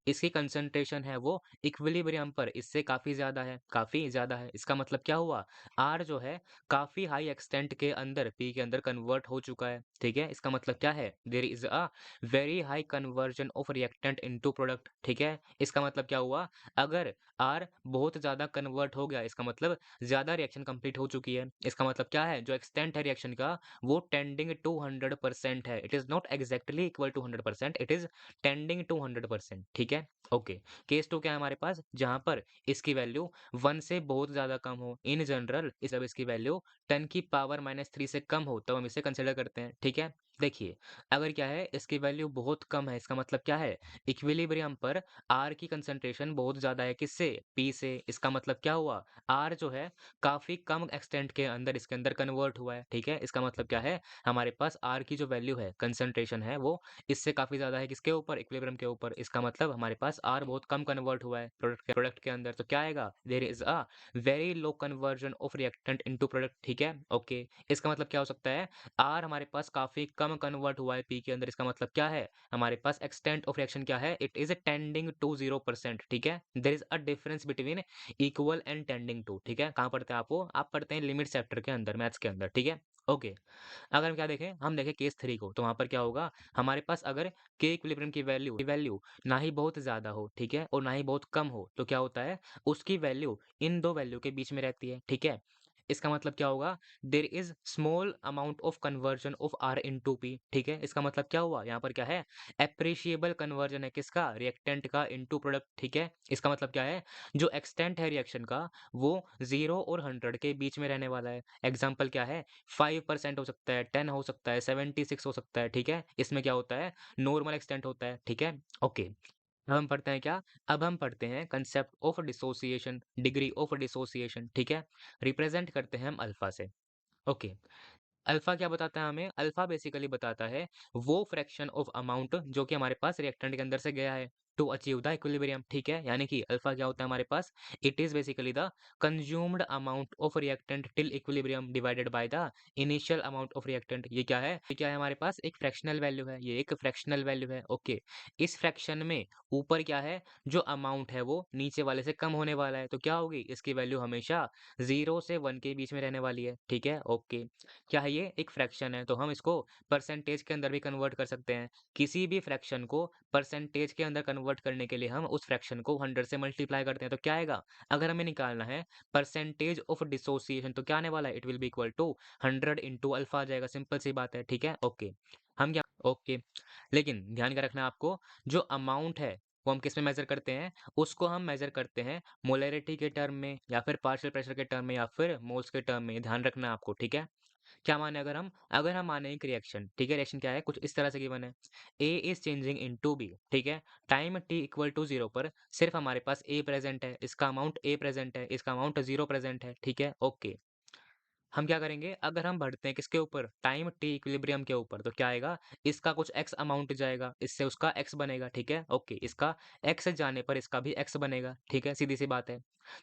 इसकी कंसंट्रेशन है वो इक्विलिब्रियम पर इससे काफ़ी ज़्यादा है, काफ़ी ज़्यादा है। इसका मतलब क्या हुआ, आर जो है काफ़ी हाई एक्सटेंट के अंदर पी के अंदर कन्वर्ट हो चुका है। ठीक है, इसका मतलब क्या है, there is a very high conversion of reactant into product. ठीक है, इसका मतलब क्या हुआ, अगर आर बहुत ज़्यादा कन्वर्ट हो गया, इसका मतलब ज़्यादा रिएक्शन कंप्लीट हो चुकी है। इसका मतलब क्या है, जो एक्सटेंट है रिएक्शन का वो टेंडिंग टू 100% है, it is not exactly equal to 100%, it is tending to 100%। ठीक है, ओके, केस 2 क्या है हमारे पास, जहाँ पर इसकी वैल्यू 1 से बहुत ज़्यादा कम हो, इन जनरल इस अब इसकी वैल्यू 10 की पावर -3 से कम हो, तब हम इसे कंसिडर करते हैं। ठीक है, देखिए, अगर क्या है इसकी वैल्यू बहुत कम है, इसका मतलब क्या है इक्विलिब्रियम पर R की कंसंट्रेशन बहुत ज़्यादा है किससे? P से। इसका मतलब क्या हुआ? R जो है काफ़ी कम एक्सटेंट के अंदर इसके अंदर कन्वर्ट हुआ है, ठीक है? इसका मतलब क्या है हमारे पास R की जो वैल्यू है, कंसंट्रेशन है वो इससे काफ़ी ज़्यादा है किसके ऊपर? इक्विलिब्रियम के ऊपर। इसका मतलब हमारे पास R बहुत कम कन्वर्ट हुआ है प्रोडक्ट के अंदर। तो क्या आएगा? There is a very low conversion of reactant into product, ठीक है? ओके। इसका मतलब क्या हो सकता है? आर हमारे पास काफ़ी कम कन्वर्ट हुआ है पी के अंदर, इसका मतलब क्या है? हमारे पास एक्सटेंट ऑफ रिएक्शन क्या है? इट इज़ टेंडिंग टू 0%, ठीक है? There is a difference between equal and tending to, ठीक है? कहाँ पढ़ते हैं आप वो? आप पढ़ते हैं लिमिट चैप्टर के अंदर, मैथ्स के अंदर, ठीक है? ओके। अगर हम क्या देखें? हम देखें केस 3 को, तो वहाँ पर क्या होगा? हमारे पास अगर के इक्विलिब्रियम की वैल्यू ना ही बहुत ज़्यादा हो, ठीक है? और ना ही बहुत कम हो, तो क्या होता है? उसकी वैल्यू इन 2 वैल्यू के बीच में रहती है, ठीक है? इसका मतलब क्या होगा? There is small amount of conversion of R into P, ठीक है? इसका मतलब क्या हुआ? यहाँ पर क्या है? एप्रिशिएबल कन्वर्जन है किसका? रिएक्टेंट का इनटू प्रोडक्ट, ठीक है? इसका मतलब क्या है? जो एक्सटेंट है रिएक्शन का वो 0 और 100 के बीच में रहने वाला है। एग्ज़ाम्पल क्या है? 5% हो सकता है, 10 हो सकता है, 76 हो सकता है, ठीक है? इसमें क्या होता है? नॉर्मल एक्सटेंट होता है, ठीक है? ओके। अब हम पढ़ते हैं क्या? अब हम पढ़ते हैं concept of dissociation, degree of dissociation, ठीक है? रिप्रेजेंट करते हैं हम अल्फा से। ओके। अल्फा क्या बताता है हमें? अल्फा बेसिकली बताता है वो फ्रैक्शन ऑफ अमाउंट जो कि हमारे पास रिएक्टेंट के अंदर से गया है टू अचीव द इक्विलिब्रियम, ठीक है? यानी कि अल्फा क्या होता है हमारे पास? It is basically the consumed amount of reactant till equilibrium divided by the initial amount of reactant. ये क्या है? ये क्या है हमारे पास? एक फ्रैक्शनल वैल्यू है, ये एक फ्रैक्शनल वैल्यू है, ओके। इस फ्रैक्शन में ऊपर क्या है? जो अमाउंट है वो नीचे वाले से कम होने वाला है, तो क्या होगी? इसकी वैल्यू हमेशा 0 से 1 के बीच में रहने वाली है, ठीक है? ओके। क्या है ये? एक फ्रैक्शन है, तो हम इसको परसेंटेज के अंदर भी कन्वर्ट कर सकते हैं। किसी भी फ्रैक्शन को परसेंटेज के अंदर कन्वर्ट करने के लिए हम उस फ्रैक्शन को 100 से मल्टीप्लाई करते हैं, तो क्या आएगा? अगर हमें निकालना है परसेंटेज ऑफ डिसोसिएशन तो क्या आने वाला है? It will be equal to 100 into alpha आ जाएगा, सिंपल सी बात है, ठीक है? ओके। हम क्या ओके। लेकिन ध्यान क्या रखना है आपको, जो अमाउंट है वो हम किस में मेज़र करते हैं? उसको हम मेज़र करते हैं मोलैरिटी के टर्म में या फिर पार्शियल प्रेशर के टर्म में या फिर मोल्स के टर्म में, ध्यान रखना है आपको, ठीक है? क्या माने अगर हम माने एक रिएक्शन, ठीक है? रिएक्शन क्या है? कुछ इस तरह से गिवन है। A is changing into B, ठीक है? टाइम t इक्वल टू 0 पर सिर्फ हमारे पास ए प्रेज़ेंट है, इसका अमाउंट ए प्रेज़ेंट है, इसका अमाउंट 0 प्रेज़ेंट है, ठीक है? ओके। हम क्या करेंगे? अगर हम बढ़ते हैं किसके ऊपर? टाइम t इक्विलिब्रियम के ऊपर, तो क्या आएगा? इसका कुछ x अमाउंट जाएगा, इससे उसका x बनेगा, ठीक है? ओके, इसका x जाने पर इसका भी x बनेगा, ठीक है? सीधी-सी बात है।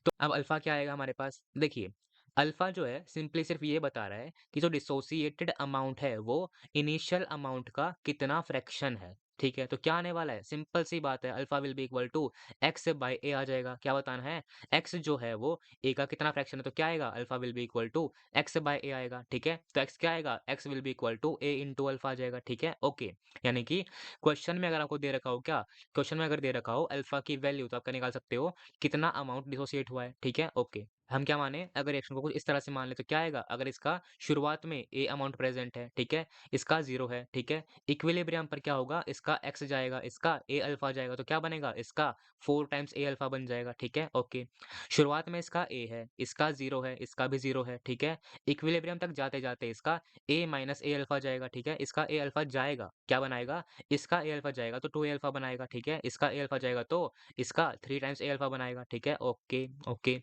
तो अब अल्फ़ा क्या आएगा हमारे पास? देखिए, अल्फ़ा जो है सिंपली सिर्फ़ ये बता रहा है कि जो डिसोसिएटेड अमाउंट है वो इनिशियल अमाउंट का कितना फ्रैक्शन है, ठीक है? तो क्या आने वाला है? सिंपल सी बात है, alpha will be equal to x by a आ जाएगा। क्या बताना है? x जो है वो a का कितना फ्रैक्शन है, तो क्या आएगा? Alpha will be equal to x by a आएगा, ठीक है? तो x क्या आएगा? x will be equal to a into alpha आ जाएगा, ठीक है? ओके। यानी कि क्वेश्चन में अगर आपको दे रखा हो क्या? क्वेश्चन में अगर दे रखा हो अल्फ़ा की वैल्यू तो आप क्या निकाल सकते हो? कितना अमाउंट डिसोसिएट हुआ है, ठीक है? ओके। हम क्या माने? अगर रिएक्शन को कुछ इस तरह से मान लें तो क्या आएगा? अगर इसका शुरुआत में a अमाउंट प्रेज़ेंट है, ठीक है? इसका 0 है, ठीक है? इक्विलिब्रियम पर क्या होगा? इसका x जाएगा, इसका a अल्फ़ा जाएगा, तो क्या बनेगा? इसका 4 टाइम्स a अल्फ़ा बन जाएगा, ठीक है? ओके। शुरुआत में इसका a है, इसका 0 है, इसका भी 0 है, ठीक है? इक्विलिब्रियम तक जाते-जाते इसका a माइनस a अल्फ़ा जाएगा, ठीक है? इसका a अल्फ़ा जाएगा, क्या बनाएगा? इसका a अल्फ़ा जाएगा तो 2a अल्फ़ा बनाएगा, ठीक है? इसका a अल्फ़ा जाएगा तो इसका 3 टाइम्स a अल्फ़ा बनाएगा, ठीक है? Okay, okay.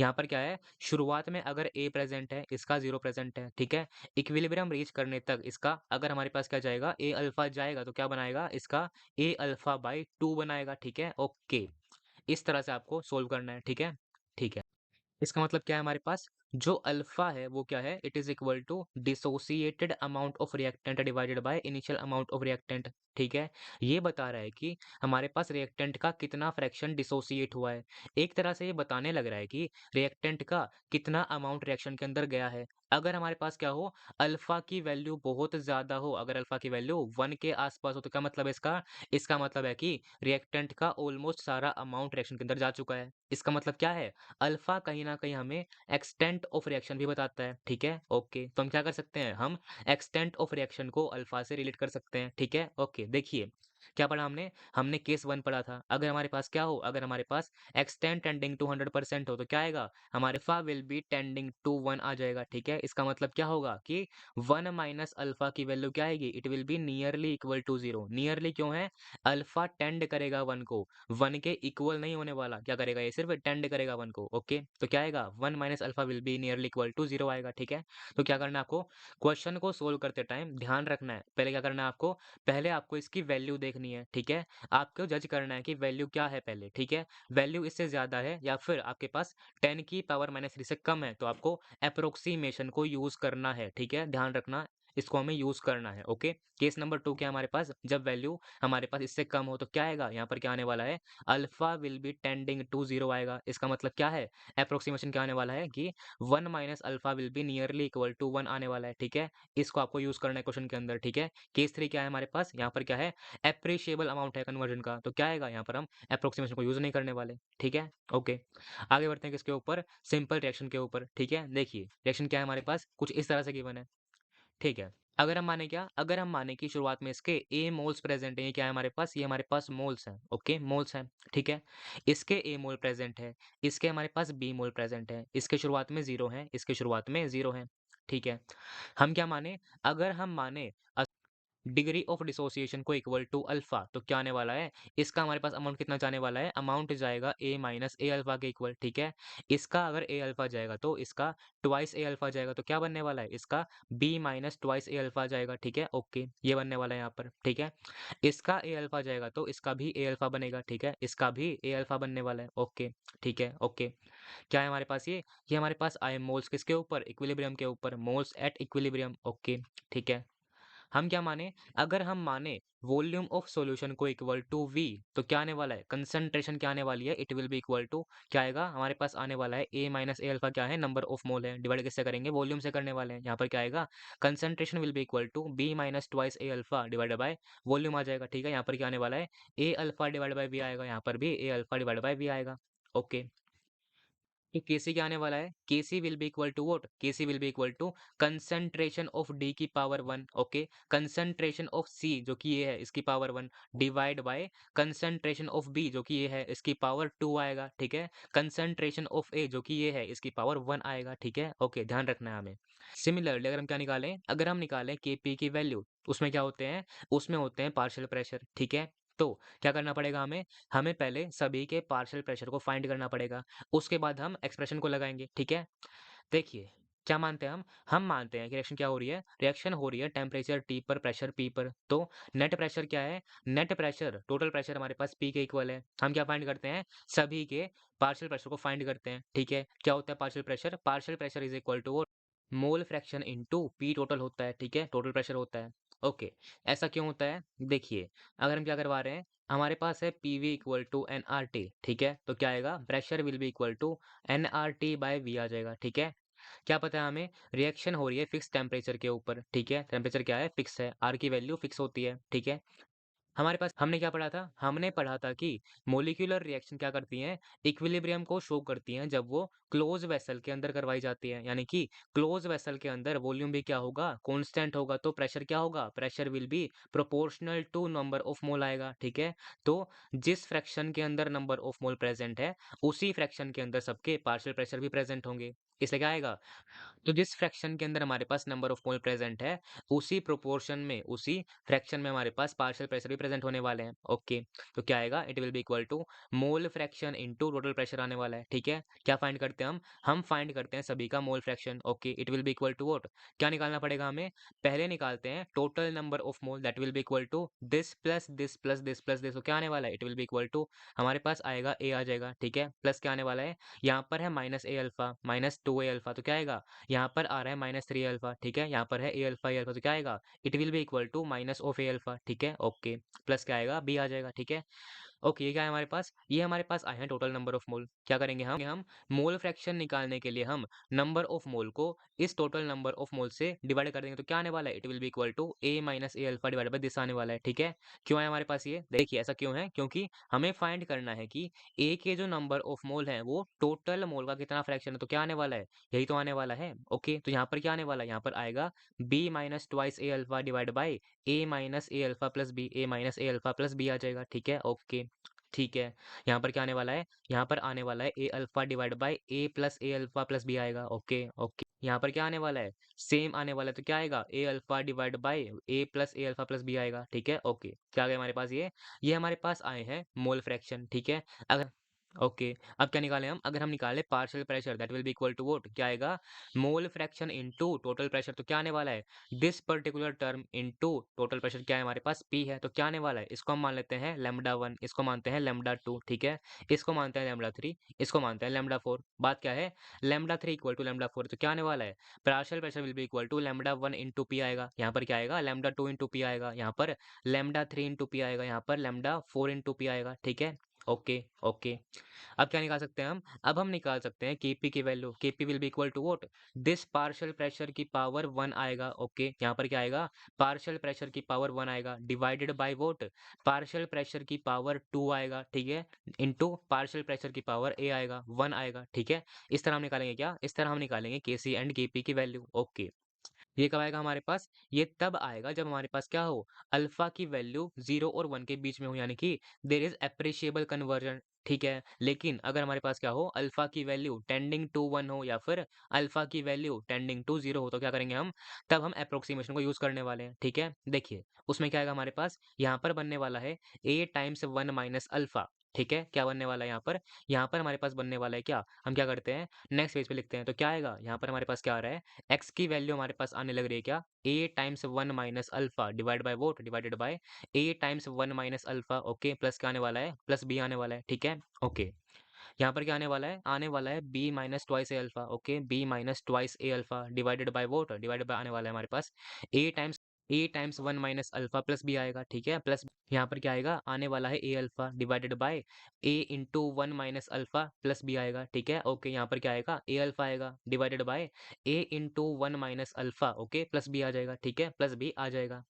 यहाँ पर क्या है? शुरुआत में अगर a प्रेज़ेंट है, इसका 0 प्रेज़ेंट है, ठीक है? इक्विलिब्रियम रीच करने तक इसका अगर हमारे पास क्या जाएगा? a अल्फ़ा जाएगा तो क्या बनाएगा? इसका a अल्फ़ा बाय 2 बनाएगा, ठीक है? ओके। इस तरह से आपको सोल्व करना है, ठीक है? ठीक है। इसका मतलब क्या है हमारे पास? जो अल्फ़ा है वो क्या है? It is equal to dissociated amount of reactant divided by initial amount of reactant, ठीक है? ये बता रहा है कि हमारे पास रिएक्टेंट का कितना फ्रैक्शन डिसोसिएट हुआ है। एक तरह से ये बताने लग रहा है कि रिएक्टेंट का कितना अमाउंट रिएक्शन के अंदर गया है। अगर हमारे पास क्या हो? अल्फ़ा की वैल्यू बहुत ज़्यादा हो, अगर अल्फ़ा की वैल्यू 1 के आस-पास हो तो क्या मतलब है इसका? इसका मतलब है कि रिएक्टेंट का ऑलमोस्ट सारा अमाउंट रिएक्शन के अंदर जा चुका है। इसका मतलब क्या है? अल्फ़ा कहीं न कहीं हमें एक्सटेंट ऑफ रिएक्शन भी बताता है, ठीक है? ओके, तो हम क्या कर सकते हैं? हम एक्सटेंट ऑफ रिएक्शन को अल्फ़ा से रिलेट कर सकते हैं, ठीक है? ओके, देखिए क्या पढ़ा हमने? हमने केस 1 पढ़ा था। अगर हमारे पास क्या हो? अगर हमारे पास एक्सटेंड टेंडिंग टू 100% हो तो क्या आएगा? हमारे alpha will be tending to 1 आ जाएगा, ठीक है? इसका मतलब क्या होगा कि 1 माइनस अल्फा की वैल्यू क्या आएगी? It will be nearly equal to 0। Nearly क्यों है? अल्फा टेंड करेगा 1 को, 1 के इक्वल नहीं होने वाला। क्या करेगा? ये सिर्फ टेंड करेगा 1 को, ओके? तो क्या आएगा? 1 minus alpha will be nearly equal to 0 आएगा, ठीक है? तो क्या करना है आपको? क्वेश्चन को सोल्व करते टाइम ध्यान रखना है। पहले क्या करना है आपको? पहले आपको इसकी वैल्यू देखनी है, ठीक है? आपको जज करना है कि वैल्यू क्या है पहले, ठीक है? वैल्यू इससे ज़्यादा है या फिर आपके पास 10 की पावर -3 से कम है, तो आपको एप्रोक्सीमेशन को यूज़ करना है, ठीक है? ध्यान रखना, इसको हमें यूज़ करना है, ओके? केस नंबर 2 क्या है हमारे पास? जब वैल्यू हमारे पास इससे कम हो तो क्या आएगा? यहाँ पर क्या आने वाला है? Alpha will be tending to 0 आएगा। इसका मतलब क्या है? एप्रोक्सीमेशन क्या आने वाला है कि 1 minus alpha will be nearly equal to 1 आने वाला है, ठीक है? इसको आपको यूज़ करना है क्वेश्चन के अंदर, ठीक है? केस 3 क्या है हमारे पास? यहाँ पर क्या है? एप्रिशिएबल अमाउंट है कन्वर्जन का, तो क्या आएगा? यहाँ पर हम एप्रोक्सीमेशन को यूज़ नहीं करने वाले, ठीक है? ओके। आगे बढ़ते हैं किसके ऊपर? सिंपल रिएक्शन के ऊपर, ठीक है? देखिए, रिएक्शन क्या है हमारे पास? कुछ इस तरह से गिवन है, ठीक है? अगर हम माने क्या? अगर हम माने कि शुरुआत में इसके ए मोल्स प्रेज़ेंट हैं, ये क्या है हमारे पास? ये हमारे पास मोल्स हैं, ओके? मोल्स हैं, ठीक है? इसके ए मोल प्रेज़ेंट है, इसके हमारे पास बी मोल प्रेज़ेंट है, इसके शुरुआत में 0 है, इसके शुरुआत में 0 है, ठीक है? हम क्या माने? अगर हम माने डिग्री ऑफ डिसोसिएशन को इक्वल टू अल्फा, तो क्या आने वाला है? इसका हमारे पास अमाउंट कितना जाने वाला है? अमाउंट जाएगा ए माइनस ए अल्फा के इक्वल, ठीक है? इसका अगर ए अल्फा जाएगा तो इसका ट्वाइस ए अल्फा जाएगा, तो क्या बनने वाला है? इसका B minus twice A alpha जाएगा, ठीक है? ओके, ये बनने वाला है यहाँ पर, ठीक है? इसका ए अल्फा जाएगा तो इसका भी ए अल्फा बनेगा, ठीक है? इसका भी ए अल्फा बनने वाला है, ओके, ठीक है, ओके। क्या है हमारे पास ये? ये हमारे पास आए मोल्स किसके ऊपर? इक्विलिब्रियम के ऊपर, मोल्स एट इक्विलिब्रियम, ओके, ठीक है? हम क्या माने? अगर हम माने वॉल्यूम ऑफ सॉल्यूशन को इक्वल टू वी, तो क्या आने वाला है? कंसंट्रेशन क्या आने वाली है? It will be equal to क्या आएगा? हमारे पास आने वाला है ए माइनस ए अल्फा, क्या है? नंबर ऑफ मोल है, डिवाइड किससे करेंगे? वॉल्यूम से करने वाले हैं। यहाँ पर क्या आएगा? Concentration will be equal to B minus twice A alpha divided by volume आ जाएगा, ठीक है? यहाँ पर क्या आने वाला है? A alpha divide by V आएगा, यहाँ पर भी A alpha divide by V आएगा, ओके। तो केसी क्या आने वाला है? KC will be equal to what? KC will be equal to concentration of D की पावर 1, ओके? कंसंट्रेशन ऑफ सी जो कि ये है इसकी power 1 divide by concentration of B जो कि ये है इसकी पावर 2 आएगा, ठीक है? कंसंट्रेशन ऑफ ए जो कि ये है इसकी पावर 1 आएगा, ठीक है? ओके, ध्यान रखना है हमें। सिमिलरली अगर हम क्या निकालें? अगर हम निकालें केपी की वैल्यू, उसमें क्या होते हैं? उसमें होते हैं पार्शियल प्रेशर, ठीक है? तो क्या करना पड़ेगा हमें? हमें पहले सभी के पार्शियल प्रेशर को फाइंड करना पड़ेगा। उसके बाद हम एक्सप्रेशन को लगाएँगे, ठीक है? देखिए, क्या मानते हैं हम? हम मानते हैं कि रिएक्शन क्या हो रही है? रिएक्शन हो रही है टेम्परेचर T पर, प्रेशर P पर। तो नेट प्रेशर क्या है? नेट प्रेशर, टोटल प्रेशर हमारे पास P के इक्वल है। हम क्या फाइंड करते हैं? सभी के पार्शियल प्रेशर को फाइंड करते हैं, ठीक है? क्या होता है partial pressure? Partial pressure is equal to mole fraction into P total होता है, ठीक है? टोटल प्रेशर होता है। ओके, ऐसा क्यों होता है? देखिए, अगर हम क्या करवा रहे हैं, हमारे पास है पीवी इक्वल टू एनआरटी, ठीक है? तो क्या आएगा? Pressure will be equal to NRT by V आ जाएगा, ठीक है? क्या पता है हमें? रिएक्शन हो रही है फिक्स टेम्परेचर के ऊपर, ठीक है? टेम्परेचर क्या है? फिक्स है, आर की वैल्यू फिक्स होती है, ठीक है? हमारे पास हमने क्या पढ़ा था? हमने पढ़ा था कि मॉलिक्यूलर रिएक्शन क्या करती हैं? इक्विलिब्रियम को शो करती हैं जब वो क्लोज़ वेसल के अंदर करवाई जाती है। यानी कि क्लोज़ वेसल के अंदर वॉल्यूम भी क्या होगा? कांस्टेंट होगा, तो प्रेशर क्या होगा? Pressure will be proportional to number of mole आएगा, ठीक है? तो जिस फ्रैक्शन के अंदर नंबर ऑफ मोल प्रेज़ेंट है, उसी फ्रैक्शन के अंदर सबके पार्शियल प्रेशर भी प्रेज़ेंट होंगे। इससे क्या आएगा? तो जिस फ्रैक्शन के अंदर हमारे पास नंबर ऑफ मोल प्रेजेंट है, उसी प्रोपोर्शन में, उसी फ्रैक्शन में हमारे पास पार्शियल प्रेशर भी प्रेजेंट होने वाले हैं, ओके? तो क्या आएगा? It will be equal to mole fraction into total pressure आने वाला है, ठीक है? क्या फाइंड करते हैं हम? हम फाइंड करते हैं सभी का mole fraction, okay? It will be equal to what? क्या निकालना पड़ेगा हमें? पहले निकालते हैं total number of mole, that will be equal to this plus this plus this plus this. तो क्या आने वाला है? It will be equal to हमारे पास आएगा ए आ जाएगा, ठीक है? प्लस क्या आने वाला है? यहाँ पर है minus A alpha, minus 2 A alpha, तो क्या आएगा? यहाँ पर आ रहा है -3 अल्फा, ठीक है? यहाँ पर है ए अल्फा, तो क्या आएगा? It will be equal to minus of A alpha, ठीक है? ओके, प्लस क्या आएगा? बी आ जाएगा, ठीक है? ओके, ये क्या है हमारे पास? ये हमारे पास आए हैं टोटल नंबर ऑफ मोल। क्या करेंगे हम मोल फ्रैक्शन निकालने के लिए हम नंबर ऑफ मोल को इस टोटल नंबर ऑफ मोल से डिवाइड कर देंगे, तो क्या आने वाला है? It will be equal to A minus A alpha divided by this आने वाला है, ठीक है? क्यों है हमारे पास ये? देखिए ऐसा क्यों है? क्योंकि हमें फाइंड करना है कि A के जो नंबर ऑफ मोल हैं वो टोटल मोल का कितना फ्रैक्शन है, तो क्या आने वाला है? यही तो आने वाला है। ओके, तो यहाँ पर क्या आने वाला है? यहाँ पर आएगा B minus twice A alpha divide bye A minus A alpha plus B, A minus A alpha plus B आ जाएगा, ठीक है? ओके। ठीक है, यहाँ पर क्या आने वाला है? यहाँ पर आने वाला है A alpha divide by A plus A alpha plus B आएगा। ओके ओके, यहाँ पर क्या आने वाला है? सेम आने वाला है, तो क्या आएगा? A alpha divide by A plus A alpha plus B आएगा, ठीक है? ओके, क्या आ गया हमारे पास? ये हमारे पास आए हैं मोल फ्रैक्शन, ठीक है? अगर ओके, अब क्या निकालें हम? अगर हम निकालें partial pressure, that will be equal to what? क्या आएगा? Mole fraction into total pressure, तो क्या आने वाला है? This particular term into total pressure क्या है हमारे पास? P है, तो क्या आने वाला है? इसको हम मान लेते हैं लैम्डा 1, इसको मानते हैं लैम्डा 2, ठीक है? इसको मानते हैं लैम्डा 3, इसको मानते हैं लैम्डा 4। बात क्या है? लैम्डा 3 इक्वल टू लैम्डा 4, तो क्या आने वाला है? Partial pressure will be equal to lambda 1 into P आएगा, यहाँ पर क्या आएगा? लैम्डा 2 इंटू पी आएगा, यहाँ पर लैम्डा 3 इंटू पी आएगा, यहाँ पर लैम्डा 4 इंटू पी आएगा, ठीक है? ओके ओके, अब क्या निकाल सकते हैं हम? अब हम निकाल सकते हैं Kp की value. Kp will be equal to what? This partial pressure की पावर 1 आएगा। ओके, यहाँ पर क्या आएगा? पार्शियल प्रेशर की पावर 1 आएगा divided by what? Partial pressure की पावर 2 आएगा, ठीक है? इनटू पार्शियल प्रेशर की पावर A आएगा, 1 आएगा, ठीक है? इस तरह हम निकालेंगे क्या? इस तरह हम निकालेंगे Kc एंड Kp की वैल्यू। ओके, ये कब आएगा हमारे पास? ये तब आएगा जब हमारे पास क्या हो? अल्फा की वैल्यू 0 और 1 के बीच में हो, यानी कि देयर इज एप्रिशिएबल कन्वर्जन, ठीक है? लेकिन अगर हमारे पास क्या हो? अल्फा की वैल्यू टेंडिंग टू 1 हो या फिर अल्फा की वैल्यू टेंडिंग टू 0 हो, तो क्या करेंगे हम? तब हम एप्रोक्सीमेशन को यूज करने वाले हैं, ठीक है? देखिए उसमें क्या आएगा हमारे पास? यहाँ पर बनने वाला है a टाइम्स 1 माइनस अल्फा, ठीक है? क्या बनने वाला है यहाँ पर? यहाँ पर हमारे पास बनने वाला है क्या? हम क्या करते हैं? नेक्स्ट पेज पे लिखते हैं, तो क्या आएगा? यहाँ पर हमारे पास क्या आ रहा है? x की वैल्यू हमारे पास आने लग रही है क्या? a times 1 minus alpha divide bye vote divided by a times 1 minus alpha. Okay, plus क्या आने वाला है? प्लस b आने वाला है, ठीक है? ओके, यहाँ पर क्या आने वाला है? आने वाला है b minus twice A alpha. Okay, b minus twice A alpha divided bye vote divided by आने वाला है हमारे पास a times 1 minus alpha plus b आएगा, ठीक है? प्लस यहाँ पर क्या आएगा? आने वाला है a alpha divided bye a into 1 minus alpha plus b आएगा, ठीक है? ओके, यहाँ पर क्या आएगा? a अल्फा आएगा divided by a into 1 minus alpha, okay, plus b आ जाएगा, ठीक है? प्लस b आ जाएगा।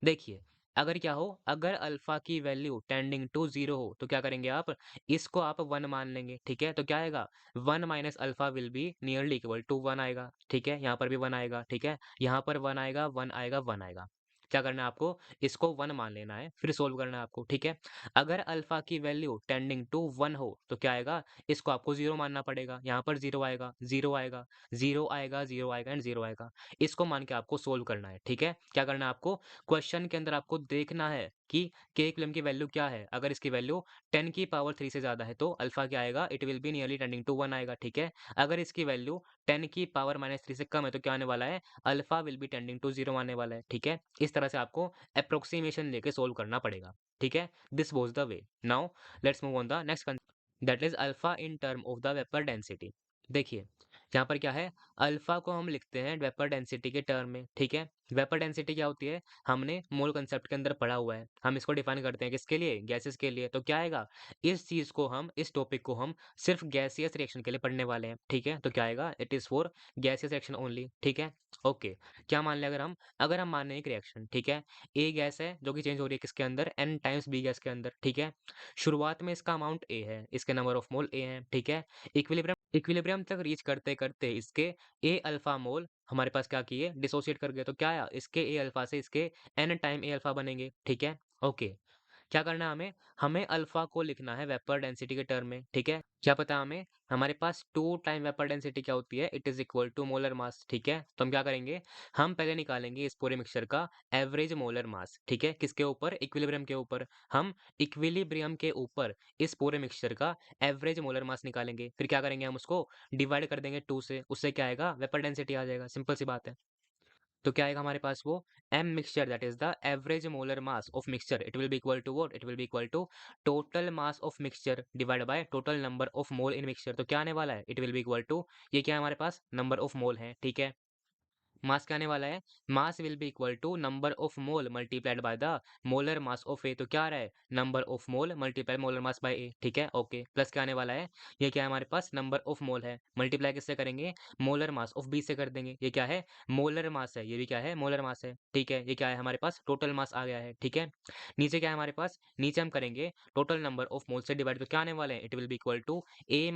देखिए, अगर क्या हो? अगर अल्फा की वैल्यू टेंडिंग टू 0 हो, तो क्या करेंगे आप? इसको आप 1 मान लेंगे, ठीक है? तो क्या आएगा? 1 minus alpha will be nearly equal to 1 आएगा, ठीक है? यहाँ पर भी 1 आएगा, ठीक है? यहाँ पर 1 आएगा, 1 आएगा, 1 आएगा। क्या करना है आपको? इसको 1 मान लेना है, फिर सोल्व करना है आपको, ठीक है? अगर अल्फा की वैल्यू टेंडिंग टू 1 हो, तो क्या आएगा? इसको आपको 0 मानना पड़ेगा। यहाँ पर 0 आएगा, 0 आएगा, 0 आएगा, 0 आएगा एंड 0 आएगा। इसको मान के आपको सोल्व करना है, ठीक है? क्या करना है आपको? क्वेश्चन के अंदर आपको देखना है कि के इक्विलिब्रियम की वैल्यू क्या है। अगर इसकी वैल्यू 10 की पावर 3 से ज़्यादा है तो अल्फा क्या आएगा? It will be nearly tending to 1 आएगा, ठीक है? अगर इसकी वैल्यू 10 की पावर माइनस 3 से कम है तो क्या आने वाला है? Alpha will be tending to 0 आने वाला है, ठीक है? इस तरह से आपको अप्रोक्सीमेशन लेके सोल्व करना पड़ेगा, ठीक है? This was the way. Now let's move on the next concept, that is alpha in term of the vapour density. देखिए, यहाँ पर क्या है? अल्फा को हम लिखते हैं वेपर डेंसिटी के टर्म में, ठीक है? वेपर डेंसिटी क्या होती है? हमने मोल कंसेप्ट के अंदर पढ़ा हुआ है। हम इसको डिफाइन करते हैं किसके लिए? गैसेस के लिए। तो क्या आएगा? इस टॉपिक को हम सिर्फ गैसियस रिएक्शन के लिए पढ़ने वाले हैं, ठीक है? तो क्या आएगा? It is for gaseous reaction only, ठीक है? ओके, क्या मान लें अगर हम मान लें एक रिएक्शन, ठीक है? ए गैस है जो कि चेंज हो रही है किसके अंदर? एन टाइम्स बी गैस के अंदर, ठीक है? शुरुआत में इसका अमाउंट ए है, इसके नंबर ऑफ मोल ए है, ठीक है? इक्विलिब्रियम तक रीच करते करते इसके ए अल्फा मोल हमारे पास क्या किए? डिसोसिएट कर गए, तो क्या आया? इसके ए अल्फा से इसके एन टाइम ए अल्फा बनेंगे, ठीक है? ओके, क्या करना है हमें? हमें अल्फा को लिखना है वेपर डेंसिटी के टर्म में, ठीक है? क्या पता है हमें? हमारे पास 2 टाइम वेपर डेंसिटी क्या होती है? It is equal to molar mass, ठीक है? तो हम क्या करेंगे? हम पहले निकालेंगे इस पूरे मिक्सचर का एवरेज मोलर मास, ठीक है? किसके ऊपर? इक्विलिब्रियम के ऊपर। हम इक्विलिब्रियम के ऊपर इस पूरे मिक्सचर का एवरेज मोलर मास निकालेंगे। फिर क्या करेंगे? हम उसको डिवाइड कर देंगे 2 से, उससे क्या आएगा? वेपर डेंसिटी आ जाएगा, सिंपल सी बात है। तो क्या आएगा हमारे पास? वो m mixture that is the average molar mass of mixture, it will be equal to what? It will be equal to total mass of mixture divide by total number of mole in mixture. तो क्या आने वाला है? It will be equal to, ये क्या है हमारे पास? नंबर ऑफ मोल है, ठीक है? मास क्या आने वाला है? Mass will be equal to number of mole multiplied by the molar mass of A. तो क्या आ रहा है? Number of mole multiply molar mass by A. ठीक है, ओके। प्लस क्या आने वाला है? ये क्या है हमारे पास? नंबर ऑफ मोल है, मल्टीप्लाई किससे करेंगे? मोलर मास ऑफ बी से कर देंगे। ये क्या है? मोलर मास है। ये भी क्या है? मोलर मास है। ठीक है, ये क्या है हमारे पास? टोटल मास आ गया है। ठीक है, नीचे क्या है हमारे पास? नीचे हम करेंगे टोटल नंबर ऑफ मोल से डिवाइड। तो क्या आने वाले हैं? It will be equal to A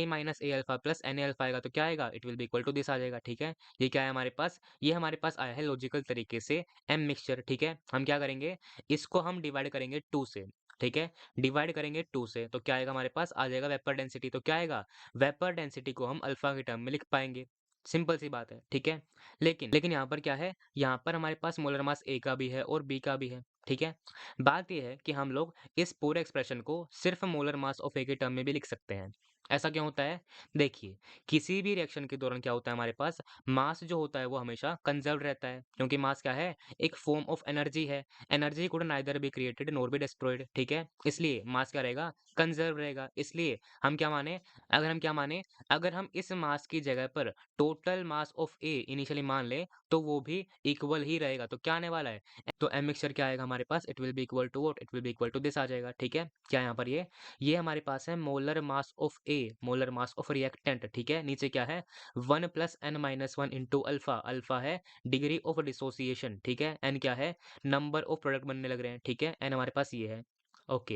minus A alpha plus N A alpha आएगा। तो क्या आएगा? It will be equal to this आ जाएगा। ठीक है, ये क्या है हमारे पास? ये हमारे पास आया है लॉजिकल तरीके से एम मिक्सचर। ठीक है, हम क्या करेंगे? इसको हम डिवाइड करेंगे 2 से। ठीक है, डिवाइड करेंगे 2 से तो क्या आएगा हमारे पास? आ जाएगा वेपर डेंसिटी। तो क्या आएगा? वेपर डेंसिटी को हम अल्फा के टर्म में लिख पाएंगे। सिंपल सी बात है। ठीक है, लेकिन लेकिन यहाँ पर क्या है? यहाँ पर हमारे पास मोलर मास ए का भी है और बी का भी है। ठीक है, बात ये है कि हम लोग इस पूरे एक्सप्रेशन को सिर्फ मोलर मास ऑफ ए के टर्म में भी लिख सकते हैं। ऐसा क्यों होता है? देखिए, किसी भी रिएक्शन के दौरान क्या होता है हमारे पास? मास जो होता है वो हमेशा कंजर्व्ड रहता है, क्योंकि मास क्या है? एक फॉर्म ऑफ एनर्जी है। Energy could neither be created nor be destroyed. ठीक है, इसलिए मास क्या रहेगा? कंजर्व रहेगा। इसलिए हम क्या माने? अगर हम क्या माने? अगर हम इस मास की जगह पर total mass of A initially मान ले तो वो भी इक्वल ही रहेगा। तो क्या आने वाला है? तो एम मिक्सचर क्या आएगा हमारे पास? It will be equal to what? It will be equal to this आ जाएगा। ठीक है, क्या यहाँ पर ये हमारे पास है molar mass of A, molar mass of reactant. ठीक है, नीचे क्या है? 1 प्लस N minus one into alpha. Alpha है डिग्री ऑफ डिसोसिएशन। ठीक है, एन क्या है? नंबर ऑफ प्रोडक्ट बनने लग रहे हैं। ठीक है, एन हमारे पास ये है। ओके,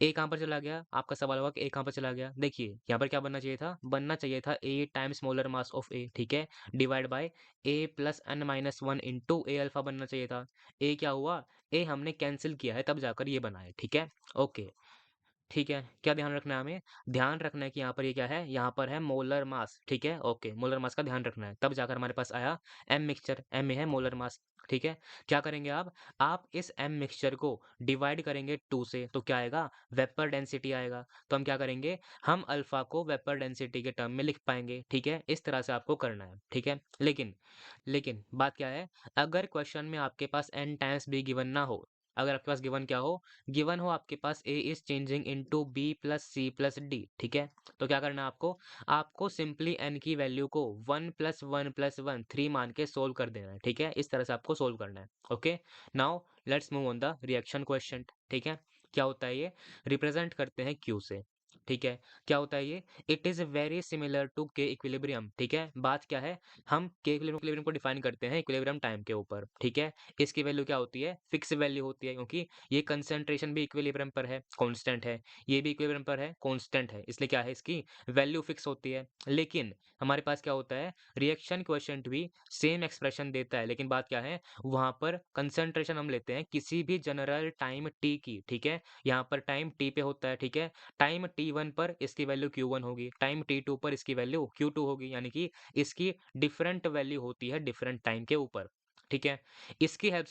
ए कहाँ पर चला गया? आपका सवाल होगा कि ए कहाँ पर चला गया? देखिए, यहाँ पर क्या बनना चाहिए था? बनना चाहिए था A times molar mass of A. ठीक है, divide by A plus N minus one into A alpha बनना चाहिए था। ए क्या हुआ? ए हमने कैंसिल किया है तब जाकर ये बना है। ठीक है, ओके। ठीक है, क्या ध्यान रखना है हमें? ध्यान रखना है कि यहाँ पर ये क्या है? यहाँ पर है मोलर मास। ठीक है, ओके, मोलर मास का ध्यान रखना है, तब जाकर हमारे पास आया एम मिक्सचर। एम में है मोलर मास। ठीक है, क्या करेंगे आप इस एम मिक्सचर को डिवाइड करेंगे 2 से तो क्या आएगा? वेपर डेंसिटी आएगा। तो हम क्या करेंगे? हम अल्फा को वेपर डेंसिटी के टर्म में लिख पाएंगे। ठीक है, इस तरह से आपको करना है। ठीक है, लेकिन लेकिन बात क्या है? अगर क्वेश्चन में आपके पास एन टाइम्स बी गिवन ना हो, अगर आपके पास गिवन क्या हो? गिवन हो आपके पास A is changing into B plus C plus D. ठीक है, तो क्या करना है आपको? आपको सिंपली एन की वैल्यू को 1 प्लस 1 प्लस 1 3 मान के सोल्व कर देना है। ठीक है, इस तरह से आपको सोल्व करना है। Okay, now let's move on the reaction question. ठीक है, क्या होता है ये? रिप्रेजेंट करते हैं क्यू से। ठीक है, क्या होता है ये? It is very similar to K equilibrium. ठीक है, बात क्या है? हम के इक्विलिब्रियम को डिफाइन करते हैं इक्विलिब्रियम टाइम के ऊपर। ठीक है, इसकी वैल्यू क्या होती है? फिक्स वैल्यू होती है, क्योंकि ये कंसंट्रेशन भी इक्विलिब्रियम पर है, कांस्टेंट है। ये भी इक्विलिब्रियम पर है, कांस्टेंट है। इसलिए क्या है? इसकी वैल्यू फिक्स होती है। लेकिन हमारे पास क्या होता है? रिएक्शन क्वोशिएंट भी सेम एक्सप्रेशन देता है, लेकिन बात क्या है? वहां पर कंसंट्रेशन हम लेते हैं किसी भी जनरल टाइम टी की। ठीक है, यहाँ पर टाइम टी पे होता है। ठीक है, टाइम t1 पर इसकी वैल्यू q1 होगी, टाइम t2 पर इसकी वैल्यू q2 होगी, यानी कि इसकी डिफरेंट वैल्यू होती है डिफरेंट टाइम के ऊपर। ठीक है, इसकी हेल्प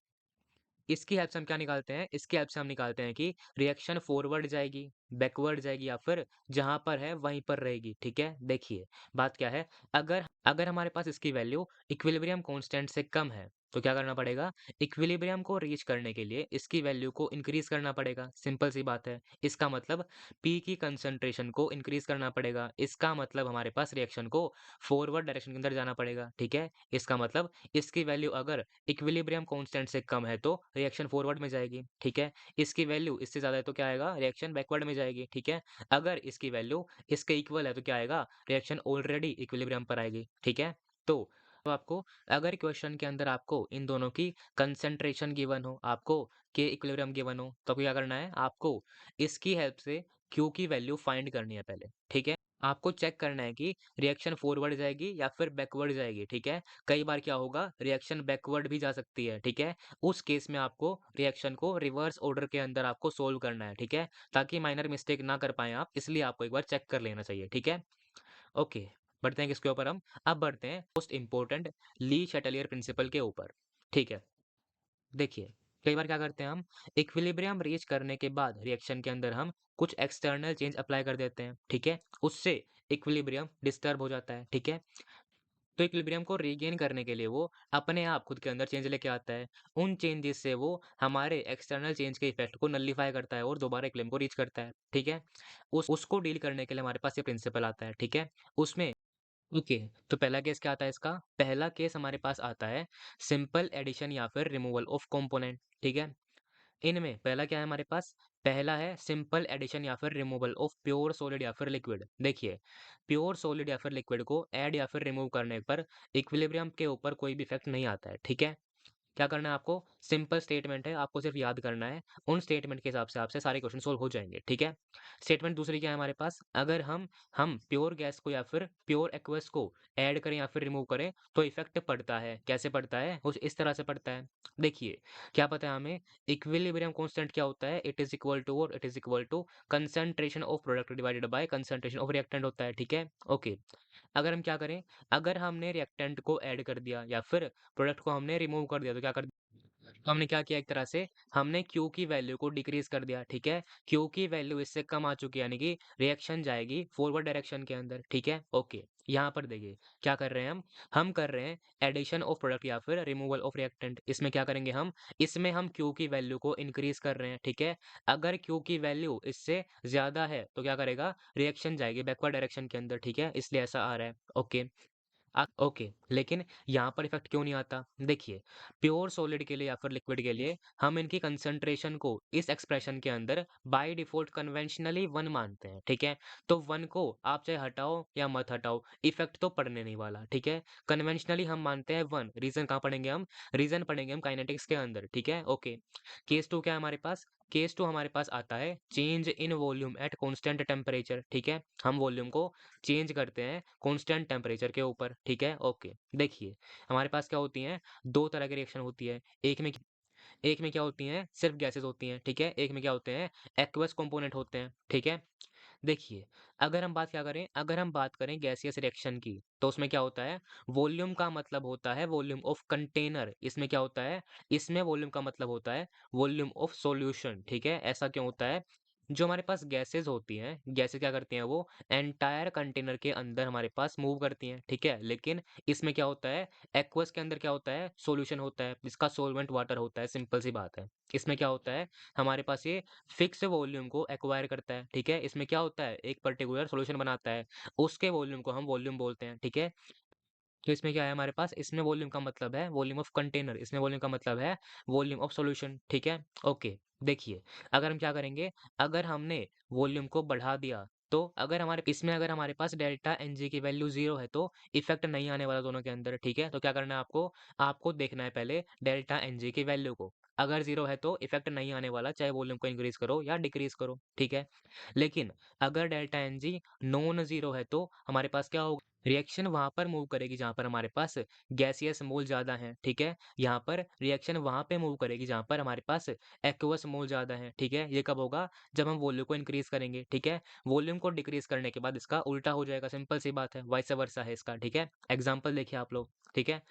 इसकी हेल्प से हम क्या निकालते हैं? इसकी हेल्प से हम निकालते हैं कि रिएक्शन फॉरवर्ड जाएगी, बैकवर्ड जाएगी, या फिर जहां पर है वहीं पर रहेगी। ठीक है, देखिए बात क्या है? अगर अगर हमारे पास इसकी वैल्यू इक्विलिब्रियम कांस्टेंट से कम है तो क्या करना पड़ेगा? इक्विलिब्रियम को रीच करने के लिए इसकी वैल्यू को इंक्रीज करना पड़ेगा। सिंपल सी बात है। इसका मतलब पी की कंसंट्रेशन को इंक्रीज करना पड़ेगा। इसका मतलब हमारे पास रिएक्शन को फॉरवर्ड डायरेक्शन के अंदर जाना पड़ेगा। ठीक है, इसका मतलब इसकी वैल्यू अगर इक्विलिब्रियम कांस्टेंट से कम है तो रिएक्शन फॉरवर्ड में जाएगी। ठीक है, इसकी वैल्यू इससे ज्यादा है तो क्या आएगा? रिएक्शन बैकवर्ड में जाएगी। ठीक है, अगर इसकी वैल्यू इसके इक्वल है तो क्या आएगा? रिएक्शन ऑलरेडी इक्विलिब्रियम पर आएगी। ठीक है, तो आपको अगर क्वेश्चन के अंदर आपको इन दोनों की कंसंट्रेशन गिवन हो, आपको के इक्विलिब्रियम गिवन हो, तो क्या करना है? आपको इसकी हेल्प से क्यू की वैल्यू फाइंड करनी है पहले। ठीक है, आपको चेक करना है कि रिएक्शन फॉरवर्ड जाएगी या फिर बैकवर्ड जाएगी। ठीक है, कई बार क्या होगा? रिएक्शन बैकवर्ड भी जा सकती है। ठीक है, उस केस में आपको रिएक्शन को रिवर्स ऑर्डर के अंदर आपको सोल्व करना है। ठीक है, ताकि माइनर मिस्टेक ना कर पाए आप, इसलिए आपको एक बार चेक कर लेना चाहिए। ठीक है, ओके, बढ़ते हैं किसके ऊपर हम? अब बढ़ते हैं मोस्ट इंपॉर्टेंट ली शैटेलियर प्रिंसिपल के ऊपर। ठीक है, देखिए कई बार क्या करते हैं हम? इक्विलिब्रियम रीच करने के बाद रिएक्शन के अंदर हम कुछ एक्सटर्नल चेंज अप्लाई कर देते हैं। ठीक है, उससे इक्विलिब्रियम डिस्टर्ब हो जाता है। ठीक है, तो इक्विलिब्रियम को रीगेन करने के लिए वो अपने आप खुद के अंदर चेंज लेके आता है। उन चेंजेस से वो हमारे एक्सटर्नल चेंज के इफेक्ट को नलीफाई करता है और दोबारा इक्विलिब्रियम को रीच करता है। ठीक है, उसको डील करने के लिए हमारे पास ये प्रिंसिपल आता है। ठीक है, उसमें ओके, तो पहला केस क्या आता है इसका? पहला केस हमारे पास आता है सिंपल एडिशन या फिर रिमूवल ऑफ कंपोनेंट, ठीक है? इनमें पहला क्या है हमारे पास? पहला है सिंपल एडिशन या फिर रिमूवल ऑफ प्योर सॉलिड या फिर लिक्विड। देखिए, प्योर सॉलिड या फिर लिक्विड को ऐड या फिर रिमूव करने पर इक्विलिब्रियम के ऊपर कोई भी इफेक्ट नहीं आता है, ठीक है? क्या करना है आपको? सिंपल स्टेटमेंट है, आपको सिर्फ याद करना है। उन स्टेटमेंट के हिसाब से आपसे सारे क्वेश्चन सोल्व हो जाएँगे, ठीक है? स्टेटमेंट दूसरी क्या है हमारे पास? अगर हम प्योर गैस को या फिर प्योर एक्वस को ऐड करें या फिर रिमूव करें, तो इफ़ेक्ट पड़ता है। कैसे पड़ता है? कुछ इस तरह से पड़ता है। देखिए, क्या पता है हमें? इक्विलिब्रियम कांस्टेंट क्या होता है? It is equal to what? It is equal to concentration of product divided by concentration of reactant होता है, ठीक है? ओके। अगर हम क्या करें? अगर हमने रिएक्टेंट को ऐड कर दिया या फिर प्रोडक्ट को हमने रिमूव कर दिया, तो क्या कर तो हमने क्या किया एक तरह से, हमने Q की वैल्यू को डिक्रीज़ कर दिया, ठीक है? Q की वैल्यू इससे कम आ चुकी है, यानी कि रिएक्शन जाएगी फॉरवर्ड डायरेक्शन के अंदर, ठीक है? ओके, यहाँ पर देखिए, क्या कर रहे हैं हम? हम कर रहे हैं एडिशन ऑफ प्रोडक्ट या फिर रिमूवल ऑफ रिएक्टेंट। इसमें क्या करेंगे हम? इसमें हम Q की वैल्यू को इंक्रीज़ कर रहे हैं, ठीक है? अगर Q की वैल्यू इससे ज़्यादा है, तो क्या करेगा? रिएक्शन जाएगी बैकवर्ड डायरेक्शन के अंदर, ठीक है? इसलिए ऐसा आ रहा है, ओके। ओके, लेकिन यहाँ पर इफ़ेक्ट क्यों नहीं आता? देखिए, प्योर सॉलिड के लिए या फिर लिक्विड के लिए हम इनकी कंसंट्रेशन को इस एक्सप्रेशन के अंदर बाय डिफ़ॉल्ट कन्वेंशनली 1 मानते हैं, ठीक है? तो 1 को आप चाहे हटाओ या मत हटाओ, इफ़ेक्ट तो पड़ने नहीं वाला, ठीक है? कन्वेंशनली हम मानते हैं 1, रीज़न कहाँ पढ़ेंगे हम? रीज़न पढ़ेंगे हम काइनेटिक्स के अंदर, ठीक है? ओके। केस 2 क्या है हमारे पास? केस 2 हमारे पास आता है change in volume at constant temperature, ठीक है? हम वॉल्यूम को चेंज करते हैं कांस्टेंट टेम्परेचर के ऊपर, ठीक है? ओके। देखिए, हमारे पास क्या होती हैं, 2 तरह की रिएक्शन होती है। एक में क्या होती हैं, सिर्फ़ गैसेज़ होती हैं, ठीक है? एक में क्या होते हैं, एक्वस कंपोनेंट होते हैं, ठीक है? देखिए, अगर हम बात करें गैसियस रिएक्शन की, तो उसमें क्या होता है, वॉल्यूम का मतलब होता है वॉल्यूम ऑफ कंटेनर। इसमें क्या होता है, इसमें वॉल्यूम का मतलब होता है वॉल्यूम ऑफ सॉल्यूशन, ठीक है? ऐसा क्यों होता है? जो हमारे पास गैसेज़ होती हैं, गैसेज़ क्या करती हैं वो एंटायर कंटेनर के अंदर हमारे पास मूव करती हैं, ठीक है? लेकिन इसमें क्या होता है, एक्वस के अंदर क्या होता है, सॉल्यूशन होता है, जिसका सॉल्वेंट वाटर होता है, सिंपल सी बात है। इसमें क्या होता है, हमारे पास ये फिक्स वॉल्यूम को एक्वायर करता है, ठीक है? इसमें क्या होता है, एक पर्टिकुलर सॉल्यूशन बनाता है, उसके वॉल्यूम को हम वॉल्यूम बोलते हैं, ठीक है? तो इसमें क्या है हमारे पास, इसमें वॉल्यूम का मतलब है वॉल्यूम ऑफ कंटेनर, इसमें वॉल्यूम का मतलब है वॉल्यूम ऑफ सॉल्यूशन, ठीक है? ओके, देखिए, अगर हम क्या करेंगे, अगर हमने वॉल्यूम को बढ़ा दिया, तो अगर हमारे पास डेल्टा एनजी की वैल्यू 0 है, तो इफेक्ट नहीं आने वाला दोनों के अंदर, ठीक है? तो क्या करना है आपको? आपको देखना है पहले डेल्टा एनजी की वैल्यू को। अगर 0 है, तो इफेक्ट नहीं आने वाला, चाहे वॉल्यूम को इंक्रीज़ करो या डिक्रीज़ करो, ठीक है? लेकिन अगर डेल्टा एनजी नॉन ज़ीरो है, तो हमारे पास क्या होगा, रिएक्शन वहाँ पर मूव करेगी जहाँ पर हमारे पास गैसियस मोल ज़्यादा हैं, ठीक है? यहाँ पर रिएक्शन वहाँ पे मूव करेगी जहाँ पर हमारे पास एक्वस मोल ज़्यादा हैं, ठीक है? ये कब होगा? जब हम वॉल्यूम को इंक्रीज़ करेंगे, ठीक है? वॉल्यूम को डिक्रीज़ करने के बाद इसका उल्टा हो जाएगा, सिंपल सी बात है, वाइस वर्सा है इसका, ठीक है? एग्ज़ाम्पल देखिए आप लोग, ठीक है?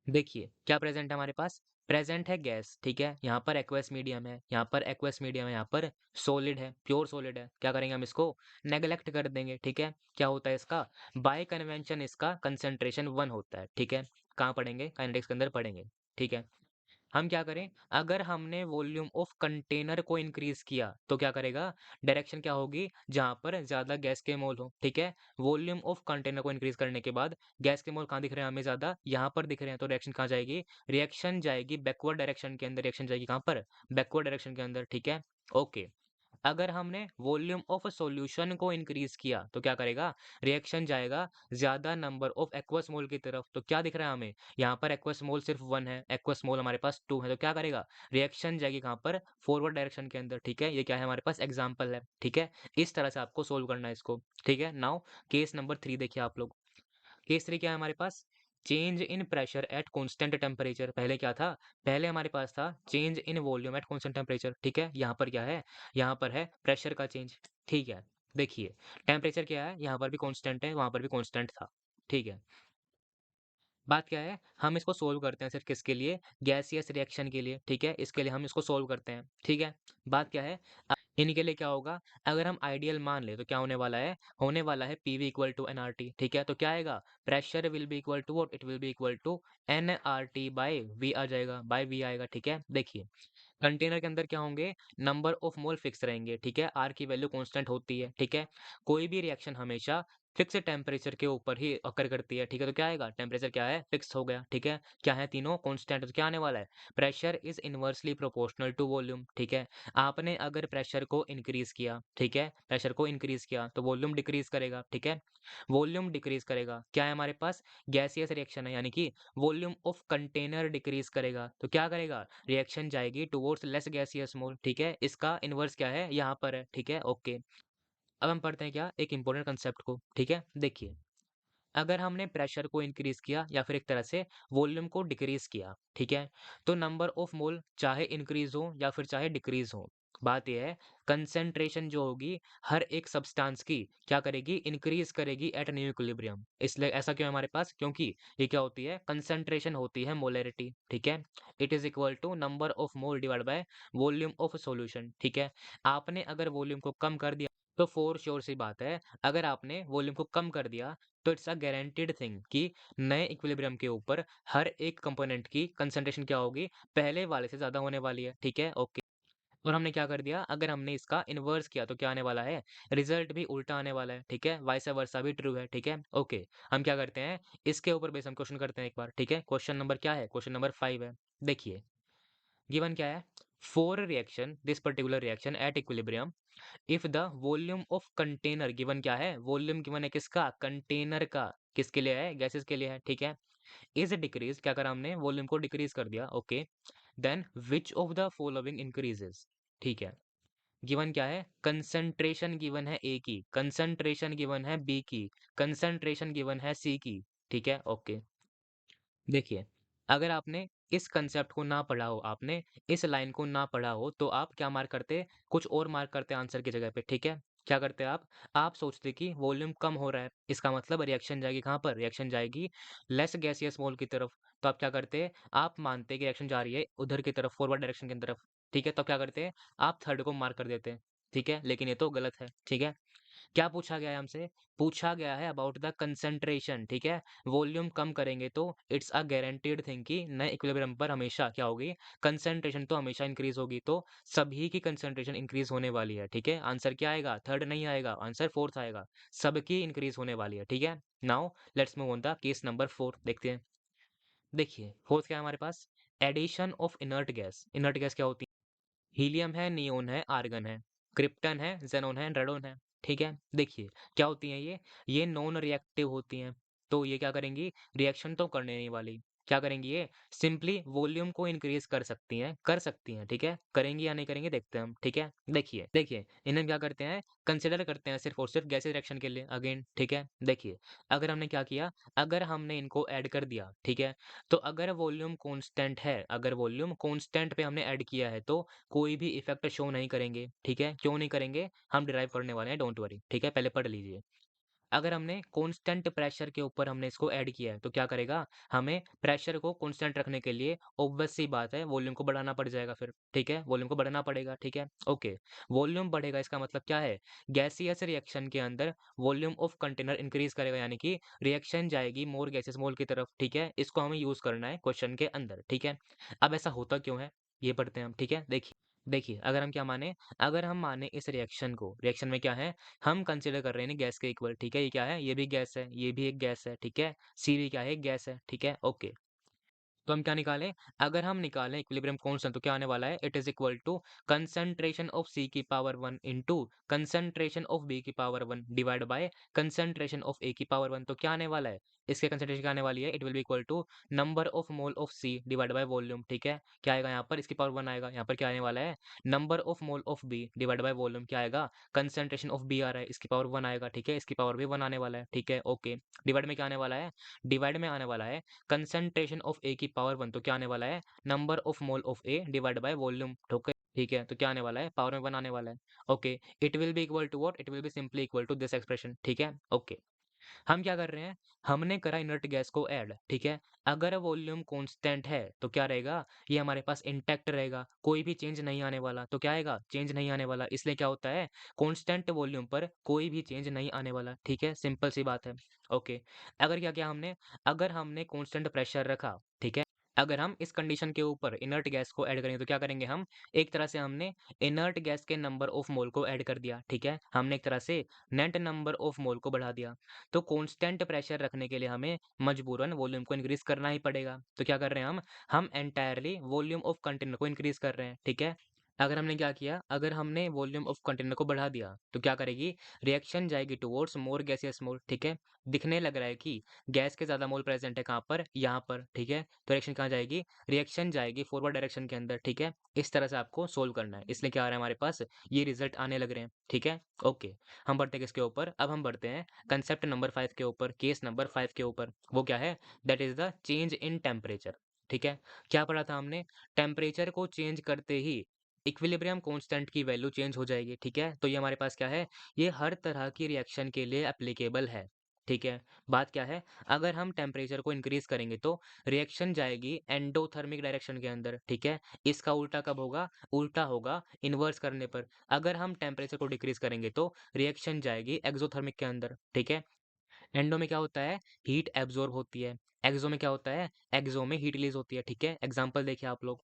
देखिए, क्या प्रेज़ेंट है हमारे पास? प्रेज़ेंट है गैस, ठीक है? यहाँ पर एक्वस मीडियम है, यहाँ पर एक्वस मीडियम है, यहाँ पर सॉलिड है, प्योर सॉलिड है। क्या करेंगे हम इसको? नेग्लेक्ट कर देंगे, ठीक है? क्या होता है इसका? बाय कन्वेंशन इसका कंसंट्रेशन 1 होता है, ठीक है? कहाँ पढ़ेंगे? काइनेटिक्स के अंदर पढ़ेंगे, ठीक है? हम क्या करें, अगर हमने वॉल्यूम ऑफ कंटेनर को इंक्रीज़ किया, तो क्या करेगा? डायरेक्शन क्या होगी? जहाँ पर ज़्यादा गैस के मोल हो, ठीक है? वॉल्यूम ऑफ कंटेनर को इंक्रीज़ करने के बाद गैस के मोल कहाँ दिख रहे हैं हमें ज़्यादा? यहाँ पर दिख रहे हैं, तो रिएक्शन कहाँ जाएगी? रिएक्शन जाएगी बैकवर्ड डायरेक्शन के अंदर, रिएक्शन जाएगी कहाँ पर? बैकवर्ड डायरेक्शन के अंदर, ठीक है? ओके। अगर हमने वॉल्यूम ऑफ सॉल्यूशन को इंक्रीज़ किया, तो क्या करेगा? रिएक्शन जाएगा ज़्यादा नंबर ऑफ एक्वस मोल की तरफ। तो क्या दिख रहा है हमें? यहाँ पर एक्वस मोल सिर्फ 1 है, एक्वस मोल हमारे पास 2 है, तो क्या करेगा? रिएक्शन जाएगी कहाँ पर? फॉरवर्ड डायरेक्शन के अंदर, ठीक है? ये क्या है हमारे पास? एग्ज़ाम्पल है, ठीक है? इस तरह से आपको सोल्व करना है इसको, ठीक है? नाउ केस नंबर 3 देखिए आप लोग। केस 3 क्या है हमारे पास? Change in pressure at constant temperature. पहले क्या था? पहले हमारे पास था change in volume at constant temperature, ठीक है? यहाँ पर क्या है? यहाँ पर है प्रेशर का चेंज, ठीक है? देखिए, टेम्परेचर क्या है? यहाँ पर भी कांस्टेंट है, वहाँ पर भी कांस्टेंट था, ठीक है? बात क्या है? हम इसको सोल्व करते हैं सिर्फ़ किसके लिए? गैसियस रिएक्शन के लिए, ठीक है? इसके लिए हम इसको सोल्व करते हैं, ठीक है? बात क्या है? इनके लिए क्या होगा? अगर हम आइडियल मान लें, तो क्या होने वाला है? होने वाला है पीवी इक्वल टू एनआरटी, ठीक है? तो क्या आएगा? Pressure will be equal to what? It will be equal to NRT by V आ जाएगा, बाय वी आएगा, ठीक है? देखिए, कंटेनर के अंदर क्या होंगे? नंबर ऑफ मोल फिक्स रहेंगे, ठीक है? आर की वैल्यू कांस्टेंट होती है, ठीक है? कोई भी रिएक्शन हमेशा फिक्स टेम्परेचर के ऊपर ही ऑकर करती है, ठीक है? तो क्या आएगा? टेम्परेचर क्या है? फिक्स हो गया, ठीक है? क्या है तीनों? कांस्टेंट। तो क्या आने वाला है? Pressure is inversely proportional to volume, ठीक है? आपने अगर प्रेशर को इंक्रीज़ किया, ठीक है? प्रेशर को इंक्रीज़ किया तो वॉल्यूम डिक्रीज़ करेगा, ठीक है? वॉल्यूम डिक्रीज़ करेगा, क्या है हमारे पास? गैसियस रिएक्शन है, यानी कि वॉल्यूम ऑफ कंटेनर डिक्रीज़ करेगा, तो क्या करेगा? रिएक्शन जाएगी टुवर्ड्स लेस गैसियस मोल, ठीक है? इसका इन्वर्स क्या है? यहाँ पर है, ठीक है? ओके। अब हम पढ़ते हैं क्या? एक इंपॉर्टेंट कांसेप्ट को, ठीक है? देखिए, अगर हमने प्रेशर को इंक्रीज़ किया या फिर एक तरह से वॉल्यूम को डिक्रीज़ किया, ठीक है? तो नंबर ऑफ मोल चाहे इंक्रीज़ हो या फिर चाहे डिक्रीज़ हो, बात ये है कंसंट्रेशन जो होगी हर एक सब्सटेंस की क्या करेगी? इंक्रीज़ करेगी एट न्यू इक्विलिब्रियम। इसलिए ऐसा क्यों है हमारे पास? क्योंकि ये क्या होती है? कंसंट्रेशन होती है मोलैरिटी, ठीक है? It is equal to number of mole divided by volume of solution, ठीक है? आपने अगर वॉल्यूम को कम कर दिया तो फ़ॉर श्योर सी बात है, अगर आपने वॉल्यूम को कम कर दिया तो इट्स अ गारंटीड थिंग कि नए इक्विलिब्रियम के ऊपर हर एक कंपोनेंट की कंसंट्रेशन क्या होगी? पहले वाले से ज़्यादा होने वाली है, ठीक है? ओके। और हमने क्या कर दिया? अगर हमने इसका इन्वर्स किया तो क्या आने वाला है? रिजल्ट भी उल्टा आने वाला है, ठीक है? वाइस वर्सा भी ट्रू है, ठीक है? ओके। हम क्या करते हैं? इसके ऊपर बेस हम क्वेश्चन करते हैं एक बार, ठीक है? क्वेश्चन नंबर क्या है? क्वेश्चन नंबर 5 है। देखिए, गिवन क्या है? For reaction this particular reaction at equilibrium if the volume of container given क्या है? वॉल्यूम गिवन है किसका? कंटेनर का। किसके लिए है? गैसेस के लिए है, ठीक है? इज डिक्रीज क्या करा हमने? वॉल्यूम को डिक्रीज कर दिया, okay. Then which of the following increases, ठीक है? गिवन क्या है? कंसंट्रेशन गिवन है ए की, कंसंट्रेशन गिवन है बी की, कंसंट्रेशन गिवन है सी की, ठीक है? ओके। देखिए, अगर आपने इस कंसेप्ट को ना पढ़ा हो, आपने इस लाइन को ना पढ़ा हो, तो आप क्या मार्क करते? कुछ और मार्क करते आंसर की जगह पे, ठीक है? क्या करते आप? आप सोचते कि वॉल्यूम कम हो रहा है, इसका मतलब रिएक्शन जाएगी कहाँ पर? रिएक्शन जाएगी लेस गैसियस मोल की तरफ। तो आप क्या करते? आप मानते कि रिएक्शन जा रही है उधर की तरफ, फॉरवर्ड डायरेक्शन की तरफ, ठीक है? तो क्या करते? आप थर्ड को मार्क कर देते, ठीक है? लेकिन ये तो गलत है, ठीक है? क्या पूछा गया है हमसे? पूछा गया है अबाउट द कंसंट्रेशन, ठीक है? वॉल्यूम कम करेंगे तो इट्स अ गारंटीड थिंग कि नए इक्विलिब्रियम पर हमेशा क्या होगी? कंसंट्रेशन तो हमेशा इंक्रीज़ होगी, तो सभी की कंसंट्रेशन इंक्रीज़ होने वाली है, ठीक है? आंसर क्या आएगा? थर्ड नहीं आएगा, आंसर फोर्थ आएगा। सबकी इंक्रीज़ होने वाली है, ठीक है? Now let's move on the case number 4 देखते हैं। देखिए, फोर्थ क्या है हमारे पास? Addition of inert gas. Inert gas क्या होती है? हीलियम है, नियोन है, आर्गन है, क्रिप्टन है, ज़ेनॉन है, रेडॉन है, ठीक है? देखिए, क्या होती हैं ये? ये नॉन रिएक्टिव होती हैं, तो ये क्या करेंगी? रिएक्शन तो करने नहीं वाली। क्या करेंगी ये? सिंपली वॉल्यूम को इंक्रीज़ कर सकती हैं, ठीक है? करेंगी या नहीं करेंगी देखते हैं हम, ठीक है? देखिए, इन्हें हम क्या करते हैं? कंसिडर करते हैं सिर्फ़ और सिर्फ़ गैसीय रिएक्शन के लिए अगेन, ठीक है? देखिए, अगर हमने क्या किया? अगर हमने इनको ऐड कर दिया, ठीक है? तो अगर वॉल्यूम कांस्टेंट है, अगर वॉल्यूम कांस्टेंट पे हमने ऐड किया है तो कोई भी इफ़ेक्ट शो नहीं करेंगे, ठीक है? क्यों नहीं करेंगे? हम डिराइव करने वाले हैं, डोंट वरी, ठीक है? पहले पढ़ लीजिए। अगर हमने कांस्टेंट प्रेशर के ऊपर हमने इसको ऐड किया है, तो क्या करेगा? हमें प्रेशर को कांस्टेंट रखने के लिए ऑब्वियस सी बात है वॉल्यूम को बढ़ाना पड़ जाएगा फिर, ठीक है? वॉल्यूम को बढ़ाना पड़ेगा, ठीक है? ओके, वॉल्यूम बढ़ेगा इसका मतलब क्या है? गैसियस रिएक्शन के अंदर वॉल्यूम ऑफ कंटेनर इंक्रीज़ करेगा यानी कि रिएक्शन जाएगी मोर गैसेस मोल की तरफ, ठीक है? इसको हमें यूज़ करना है क्वेश्चन के अंदर, ठीक है? अब ऐसा होता क्यों है? ये पढ़ते हैं हम, ठीक है? देखिए, अगर हम क्या माने? अगर हम माने इस रिएक्शन को, रिएक्शन में क्या है? हम कंसीडर कर रहे हैं गैस के इक्वल, ठीक है? ये क्या है? ये भी गैस है, ये भी एक गैस है, ठीक है? सी भी क्या है? एक गैस है, ठीक है? ओके। तो हम क्या निकालें? अगर हम निकालें इक्विलिब्रियम कांस्टेंट तो क्या आने वाला है? It is equal to concentration of C की power 1 into concentration of B की power 1 divide by concentration of A की पावर 1 तो क्या आने वाला है? इसके कंसंट्रेशन क्या आने वाली है? It will be equal to number of mole of C divide by volume, ठीक है? क्या आएगा यहाँ पर? इसकी पावर 1 आएगा। यहाँ पर क्या आने वाला है? Number of mole of B divide by volume क्या आएगा? कंसंट्रेशन ऑफ B आ रहा है, इसकी पावर 1 आएगा, ठीक है? इसकी पावर भी 1 आने वाला है, ठीक है? ओके। डिवाइड में क्या आने वाला है? डिवाइड में आने वाला है कंसंट्रेशन ऑफ ए की पावर 1 तो क्या आने वाला है? Number of mole of A divide by volume, ठीक है? तो क्या आने वाला है? पावर में 1 आने वाला है। Okay, it will be equal to what? It will be simply equal to this expression, ठीक है? ओके। हम क्या कर रहे हैं? हमने करा इनर्ट गैस को ऐड, ठीक है? अगर वॉल्यूम कांस्टेंट है तो क्या रहेगा? ये हमारे पास इंटैक्ट रहेगा, कोई भी चेंज नहीं आने वाला। तो क्या आएगा? चेंज नहीं आने वाला। इसलिए क्या होता है? कांस्टेंट वॉल्यूम पर कोई भी चेंज नहीं आने वाला, ठीक है? सिंपल सी बात है। ओके, अगर क्या किया हमने? अगर हमने कांस्टेंट प्रेशर रखा, ठीक है? अगर हम इस कंडीशन के ऊपर इनर्ट गैस को ऐड करेंगे तो क्या करेंगे हम, एक तरह से हमने इनर्ट गैस के नंबर ऑफ मोल को ऐड कर दिया, ठीक है? हमने एक तरह से नेट नंबर ऑफ मोल को बढ़ा दिया। तो कांस्टेंट प्रेशर रखने के लिए हमें मजबूरन वॉल्यूम को इंक्रीज़ करना ही पड़ेगा। तो क्या कर रहे हैं हम एंटायरली वॉल्यूम ऑफ कंटेनर को इंक्रीज़ कर रहे हैं, ठीक है? अगर हमने क्या किया, अगर हमने वॉल्यूम ऑफ कंटेनर को बढ़ा दिया, तो क्या करेगी, रिएक्शन जाएगी टुवर्ड्स मोर गैसियस मोल, ठीक है? दिखने लग रहा है कि गैस के ज़्यादा मोल प्रेज़ेंट है कहाँ पर? यहाँ पर, ठीक है? तो रिएक्शन कहाँ जाएगी? रिएक्शन जाएगी फॉरवर्ड डायरेक्शन के अंदर, ठीक है? इस तरह से आपको सोल्व करना है। इसलिए क्या आ रहा है हमारे पास? ये रिज़ल्ट आने लग रहे हैं, ठीक है? ओके, हम बढ़ते हैं किसके ऊपर? अब हम बढ़ते हैं कांसेप्ट नंबर 5 के ऊपर, केस नंबर 5 के ऊपर। वो क्या है? That is the change in temperature, ठीक है? क्या पढ़ा था हमने? टेम्परेचर को चेंज करते ही इक्विलिब्रियम कांस्टेंट की वैल्यू चेंज हो जाएगी, ठीक है? तो ये हमारे पास क्या है? ये हर तरह की रिएक्शन के लिए एप्लीकेबल है, ठीक है? बात क्या है? अगर हम टेम्परेचर को इंक्रीज़ करेंगे तो रिएक्शन जाएगी एंडोथर्मिक डायरेक्शन के अंदर, ठीक है? इसका उल्टा कब होगा? उल्टा होगा इन्वर्स करने पर। अगर हम टेम्परेचर को डिक्रीज़ करेंगे तो रिएक्शन जाएगी एक्ज़ोथर्मिक के अंदर, ठीक है? एंडो में क्या होता है? हीट एब्ज़ॉर्ब होती है। एक्सो में क्या होता है? एक्सो में हीट रिलीज़ होती है, ठीक है? एग्ज़ाम्पल देखिए आप लोग।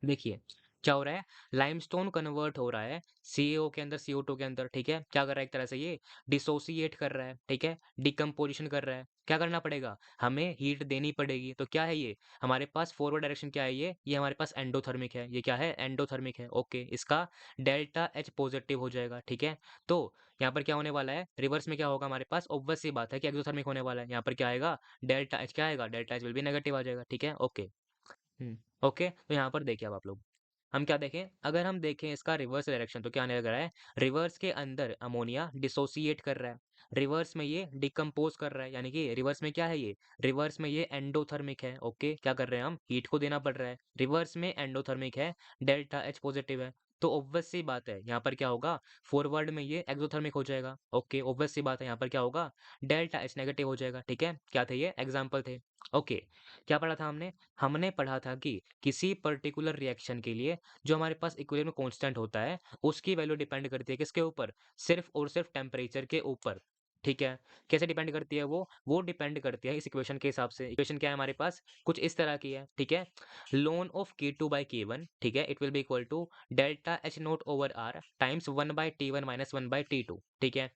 देखिए, क्या हो रहा है? लाइमस्टोन कन्वर्ट हो रहा है सीएओ के अंदर, सीओ2 के अंदर, ठीक है? क्या कर रहा है एक तरह से ये? डिसोसिएट कर रहा है, ठीक है? डिकम्पोज़िशन कर रहा है। क्या करना पड़ेगा? हमें हीट देनी पड़ेगी। तो क्या है ये? हमारे पास फॉरवर्ड डायरेक्शन क्या है ये? ये हमारे पास एंडोथर्मिक है। ये क्या है? एंडोथर्मिक है, ओके। इसका डेल्टा H पॉज़िटिव हो जाएगा, ठीक है? तो यहाँ पर क्या होने वाला है? रिवर्स में क्या होगा हमारे पास? ऑब्वियस सी बात है कि एक्ज़ोथर्मिक होने वाला है। यहाँ पर क्या आएगा? डेल्टा H क्या आएगा? Delta H will be negative आ जाएगा, ठीक है? ओके। हुँ, ओके, तो यहाँ पर देखिए अब आप लोग, हम क्या देखें, अगर हम देखें इसका रिवर्स डायरेक्शन तो क्या आने लग रहा है, रिवर्स के अंदर अमोनिया डिसोसिएट कर रहा है, रिवर्स में ये डिकम्पोज़ कर रहा है, यानी कि रिवर्स में क्या है ये, रिवर्स में ये एंडोथर्मिक है, ओके, क्या कर रहे हैं हम, हीट को देना पड़ रहा है, रिवर्स में एंडोथर्मिक है, डेल्टा H पॉजिटिव है, तो ऑब्वियस सी बात है, यहाँ पर क्या होगा, फॉरवर्ड में ये एक्सोथर्मिक हो जाएगा, ओके, ऑब्वियस सी बात है, यहाँ पर क्या होगा, डेल्टा H नेगेटिव हो जाएगा, ठीक है, क्या थे ये, एग्जाम्पल थे, ओके, क्या पढ़ा था हमने? हमने पढ़ा था कि किसी पर्टिकुलर रिएक्शन के लिए जो हमारे पास इक्विलिब्रियम कांस्टेंट होता है, उसकी वैल्यू डिपेंड करती है किसके ऊपर? सिर्फ़ और सिर्फ़ टेम्परेचर के ऊपर, ठीक है? कैसे डिपेंड करती है वो? वो डिपेंड करती है इस इक्वेशन के हिसाब से। इक्वेशन क्या है हमारे पास? कुछ इस तरह की है, ठीक है? ln ऑफ K2/K1, ठीक है? It will be equal to delta H not over R times 1/T1 minus 1/T2, ठीक है?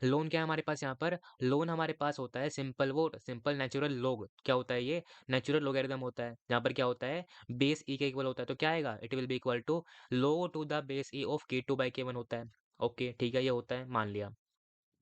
लोन क्या है हमारे पास यहाँ पर? लोन हमारे पास होता है simple vote, simple natural log. क्या होता है ये? नेचुरल लॉगरिथम होता है। यहाँ पर क्या होता है? बेस ई के इक्वल होता है। तो क्या आएगा? It will be equal to log to the base E of K2/K1 होता है। ओके, ठीक है, ये होता है, मान लिया।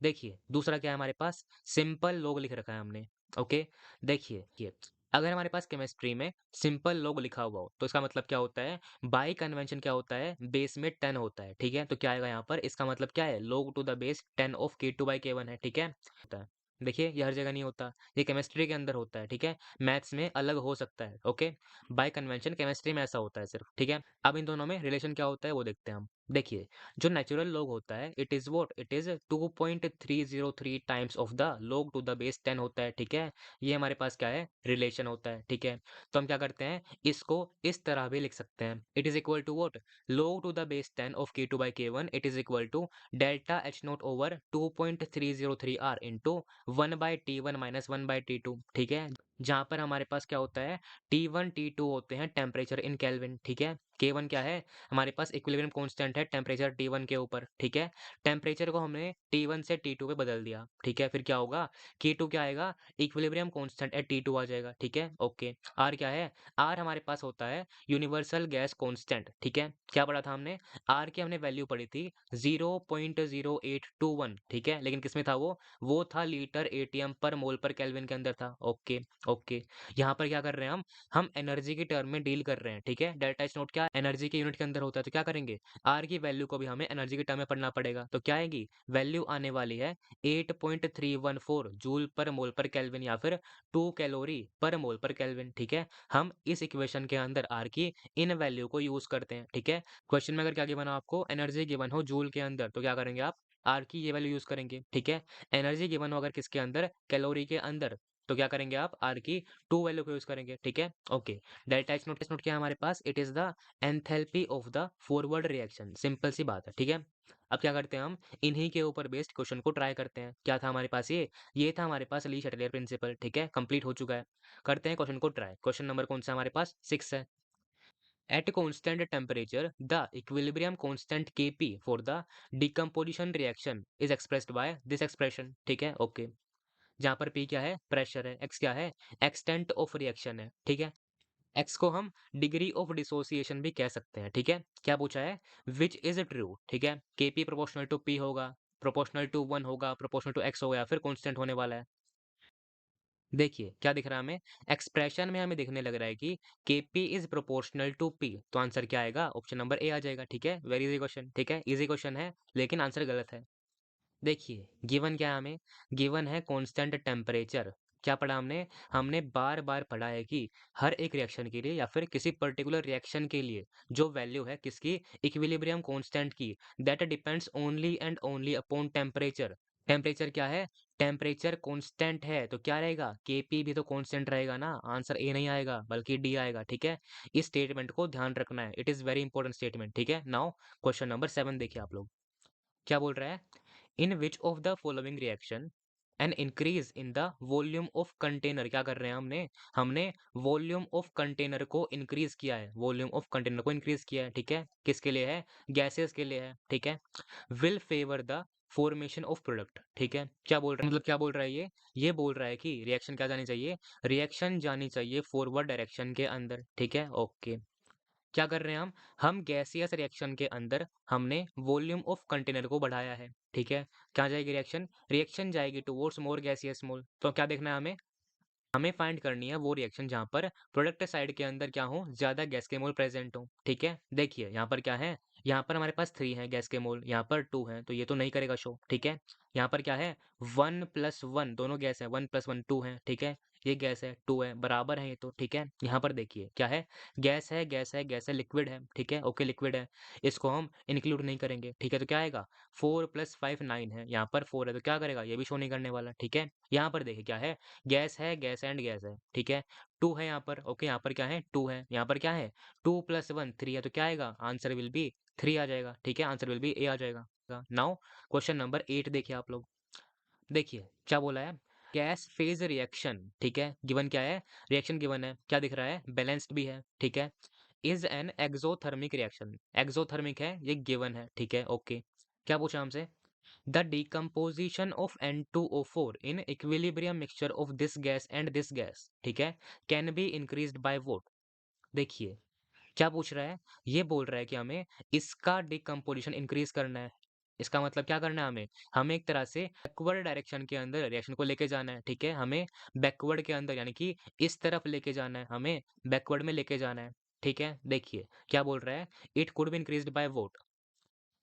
देखिए, दूसरा क्या है हमारे पास? सिंपल लॉग लिख रखा है हमने, ओके? देखिए, ये अगर हमारे पास केमिस्ट्री में सिंपल लॉग लिखा हुआ हो, तो इसका मतलब क्या होता है? बाय कन्वेंशन क्या होता है? बेस में 10 होता है, ठीक है? तो क्या आएगा यहाँ पर? इसका मतलब क्या है? log to the base 10 of K2/K1 है, ठीक है? होता है। देखिए, ये हर जगह नहीं होता, ये केमिस्ट्री के अंदर होता है, ठीक है? मैथ्स में अलग हो सकता है, ओके? बाय कन्वेंशन केमिस्ट्री में ऐसा होता है सिर्फ, ठीक है? अब इन दोनों में रिलेशन क्या होता है, वो देखते हैं हम। देखिए, जो नेचुरल लॉग होता है, it is what? It is 2.303 times of the log to the base 10 होता है, ठीक है? ये हमारे पास क्या है? रिलेशन होता है, ठीक है? तो हम क्या करते हैं? इसको इस तरह भी लिख सकते हैं। It is equal to what? log to the base 10 of K2/K1 it is equal to delta H not over 2.303 R into 1/T1 minus 1/T2, ठीक है? जहाँ पर हमारे पास क्या होता है? T1, T2 होते हैं टेम्परेचर इन केल्विन, ठीक है? K1 क्या है? हमारे पास इक्विलिब्रियम कांस्टेंट है टेम्परेचर T1 के ऊपर, ठीक है? टेम्परेचर को हमने T1 से T2 पे बदल दिया, ठीक है? फिर क्या होगा? K2 क्या आएगा? इक्विलिब्रियम कांस्टेंट एट T2 आ जाएगा, ठीक है? ओके। R क्या है? R हमारे पास होता है यूनिवर्सल गैस कांस्टेंट, ठीक है? क्या पढ़ा था हमने? R की हमने वैल्यू पढ़ी थी 0.0821, ठीक है? लेकिन किसमें था वो? वो था लीटर एटीएम पर मोल पर केल्विन के अंदर था। Okay, okay. यहाँ पर क्या कर रहे हैं हम एनर्जी की टर्म में डील कर रहे हैं, ठीक है? डेल्टा एच नोट क्या एनर्जी के यूनिट के अंदर होता है, तो क्या करेंगे? आर की वैल्यू को भी हमें एनर्जी के टर्म में पढ़ना पड़ेगा। तो क्या आएगी? वैल्यू आने वाली है 8.314 जूल पर मोल पर केल्विन या फिर 2 कैलोरी पर मोल पर केल्विन, ठीक है? हम इस इक्वेशन के अंदर आर की इन वैल्यू को यूज करते हैं, ठीक है? क्वेश्चन में अगर क्या गिवन हो आपको एनर्जी गिवन हो जूल के अंदर, तो क्या करेंगे आप? आर की ये वैल्यू यूज करेंगे, ठीक है? एनर्जी गिवन हो अगर किसके अंदर? कैलोरी के अंदर, तो क्या करेंगे आप आर की टू वैल्यू को यूज करेंगे, ठीक है। ओके, डेल्टा एच नोट क्या है हमारे पास, it is the enthalpy of the forward reaction, simple सी बात है, ठीक है। अब क्या करते हैं हम इन्हीं के ऊपर बेस्ड क्वेश्चन को ट्राई करते हैं। क्या था हमारे पास, ये था हमारे पास ली शटलियर प्रिंसिपल, ठीक है, कंप्लीट हो चुका है। करते हैं क्वेश्चन को ट्राई। क्वेश्चन नंबर कौन सा हमारे पास, 6 है। At constant temperature, the equilibrium constant Kp for the decomposition reaction is expressed by this expression, ठीक है, ओके। जहाँ पर P क्या है, प्रेशर है, X क्या है, एक्सटेंट ऑफ रिएक्शन है, ठीक है। X को हम डिग्री ऑफ डिसोसिएशन भी कह सकते हैं, ठीक है। क्या पूछा है, विच इज ट्रू, ठीक है। Kp प्रोपोर्शनल टू P होगा, प्रोपोर्शनल टू 1 होगा, प्रोपोर्शनल टू X होगा, या फिर कॉन्स्टेंट होने वाला है। देखिए क्या दिख रहा है हमें, एक्सप्रेशन में हमें दिखने लग रहा है कि Kp is proportional to P, तो आंसर क्या आएगा, ऑप्शन नंबर ए आ जाएगा, ठीक है। वेरी इजी क्वेश्चन, ठीक है, इजी क्वेश्चन है, लेकिन आंसर गलत है। देखिए गिवन क्या है हमें, गिवन है कांस्टेंट टेम्परेचर। क्या पढ़ा हमने, हमने बार बार पढ़ा है कि हर एक रिएक्शन के लिए या फिर किसी पर्टिकुलर रिएक्शन के लिए जो वैल्यू है किसकी, इक्विलिब्रियम कांस्टेंट की, that depends only and only upon temperature. Temperature क्या है, टेम्परेचर कांस्टेंट है, तो क्या रहेगा, केपी भी तो कांस्टेंट रहेगा ना, आंसर ए नहीं आएगा बल्कि डी आएगा, ठीक है। इस स्टेटमेंट को ध्यान रखना है, it is very important statement, ठीक है। नाउ क्वेश्चन नंबर 7 देखिए आप लोग, क्या बोल रहा है, in which of the following reaction an increase in the volume of container, क्या कर रहे हैं हमने, हमने वॉल्यूम ऑफ कंटेनर को इंक्रीज किया है, वॉल्यूम ऑफ कंटेनर को इंक्रीज किया है, ठीक है। किसके लिए है, गैसेस के लिए है, ठीक है। Will favour the formation of product, ठीक है। क्या बोल रहा है, मतलब क्या बोल रहा है ये बोल रहा है कि रिएक्शन क्या जानी चाहिए, रिएक्शन जानी चाहिए फॉरवर्ड डायरेक्शन के अंदर, ठीक है, ओके। क्या कर रहे हैं हम गैसियस रिएक्शन के अंदर हमने वॉल्यूम ऑफ कंटेनर को बढ़ाया है, ठीक है। क्या जाएगी रिएक्शन, रिएक्शन जाएगी टुवर्ड्स मोर गैसियस मोल, तो क्या देखना है हमें फाइंड करनी है वो रिएक्शन जहां पर प्रोडक्ट साइड के अंदर क्या हो, ज्यादा गैस के मोल प्रेजेंट हो, ठीक है। देखिए यहाँ पर क्या है, यहाँ पर हमारे पास 3 है गैस के मोल, यहाँ पर 2 है, तो ये तो नहीं करेगा शो, ठीक है। यहाँ पर क्या है, 1+1 दोनों गैस है, 1+1 2 है, ठीक है। ये गैस है, 2 है, बराबर है ये तो, ठीक है। यहाँ पर देखिए क्या है, गैस है, गैस है, गैस है, लिक्विड है, ठीक है, ओके लिक्विड है, इसको हम इंक्लूड नहीं करेंगे, ठीक है। तो क्या आएगा, 4+5 9 है, यहाँ पर 4 है, तो क्या करेगा, ये भी शो नहीं करने वाला, ठीक है। यहाँ पर देखिए क्या है, गैस है, गैस एंड गैस है, ठीक है। 2 है यहाँ पर, ओके, यहाँ पर क्या है, 2 है, यहाँ पर क्या है, 2+1 3 है, तो क्या आएगा, आंसर विल बी 3 आ जाएगा, ठीक है, आंसर विल बी ए आ जाएगा। नाउ क्वेश्चन नंबर 8 देखिए आप लोग, देखिए क्या बोला है, गैस फेज रिएक्शन, ठीक है, गिवन क्या है, रिएक्शन गिवन है, क्या दिख रहा है, बैलेंस्ड भी है, ठीक है। Is an exothermic reaction, exothermic है, ये गिवन है, ठीक है, ओके। क्या पूछा हमसे, the decomposition of N2O4 in equilibrium mixture of this gas and this gas, ठीक है, can be increased by what। देखिए क्या पूछ रहा है, ये बोल रहा है कि हमें इसका डिकम्पोजिशन इंक्रीज करना है। इसका मतलब क्या करना है हमें एक तरह से बैकवर्ड डायरेक्शन के अंदर रिएक्शन को लेके जाना है, ठीक है। हमें बैकवर्ड के अंदर यानी कि इस तरफ लेके जाना है, हमें बैकवर्ड में लेके जाना है, ठीक है। देखिए क्या बोल रहा है, it could be increased by vote.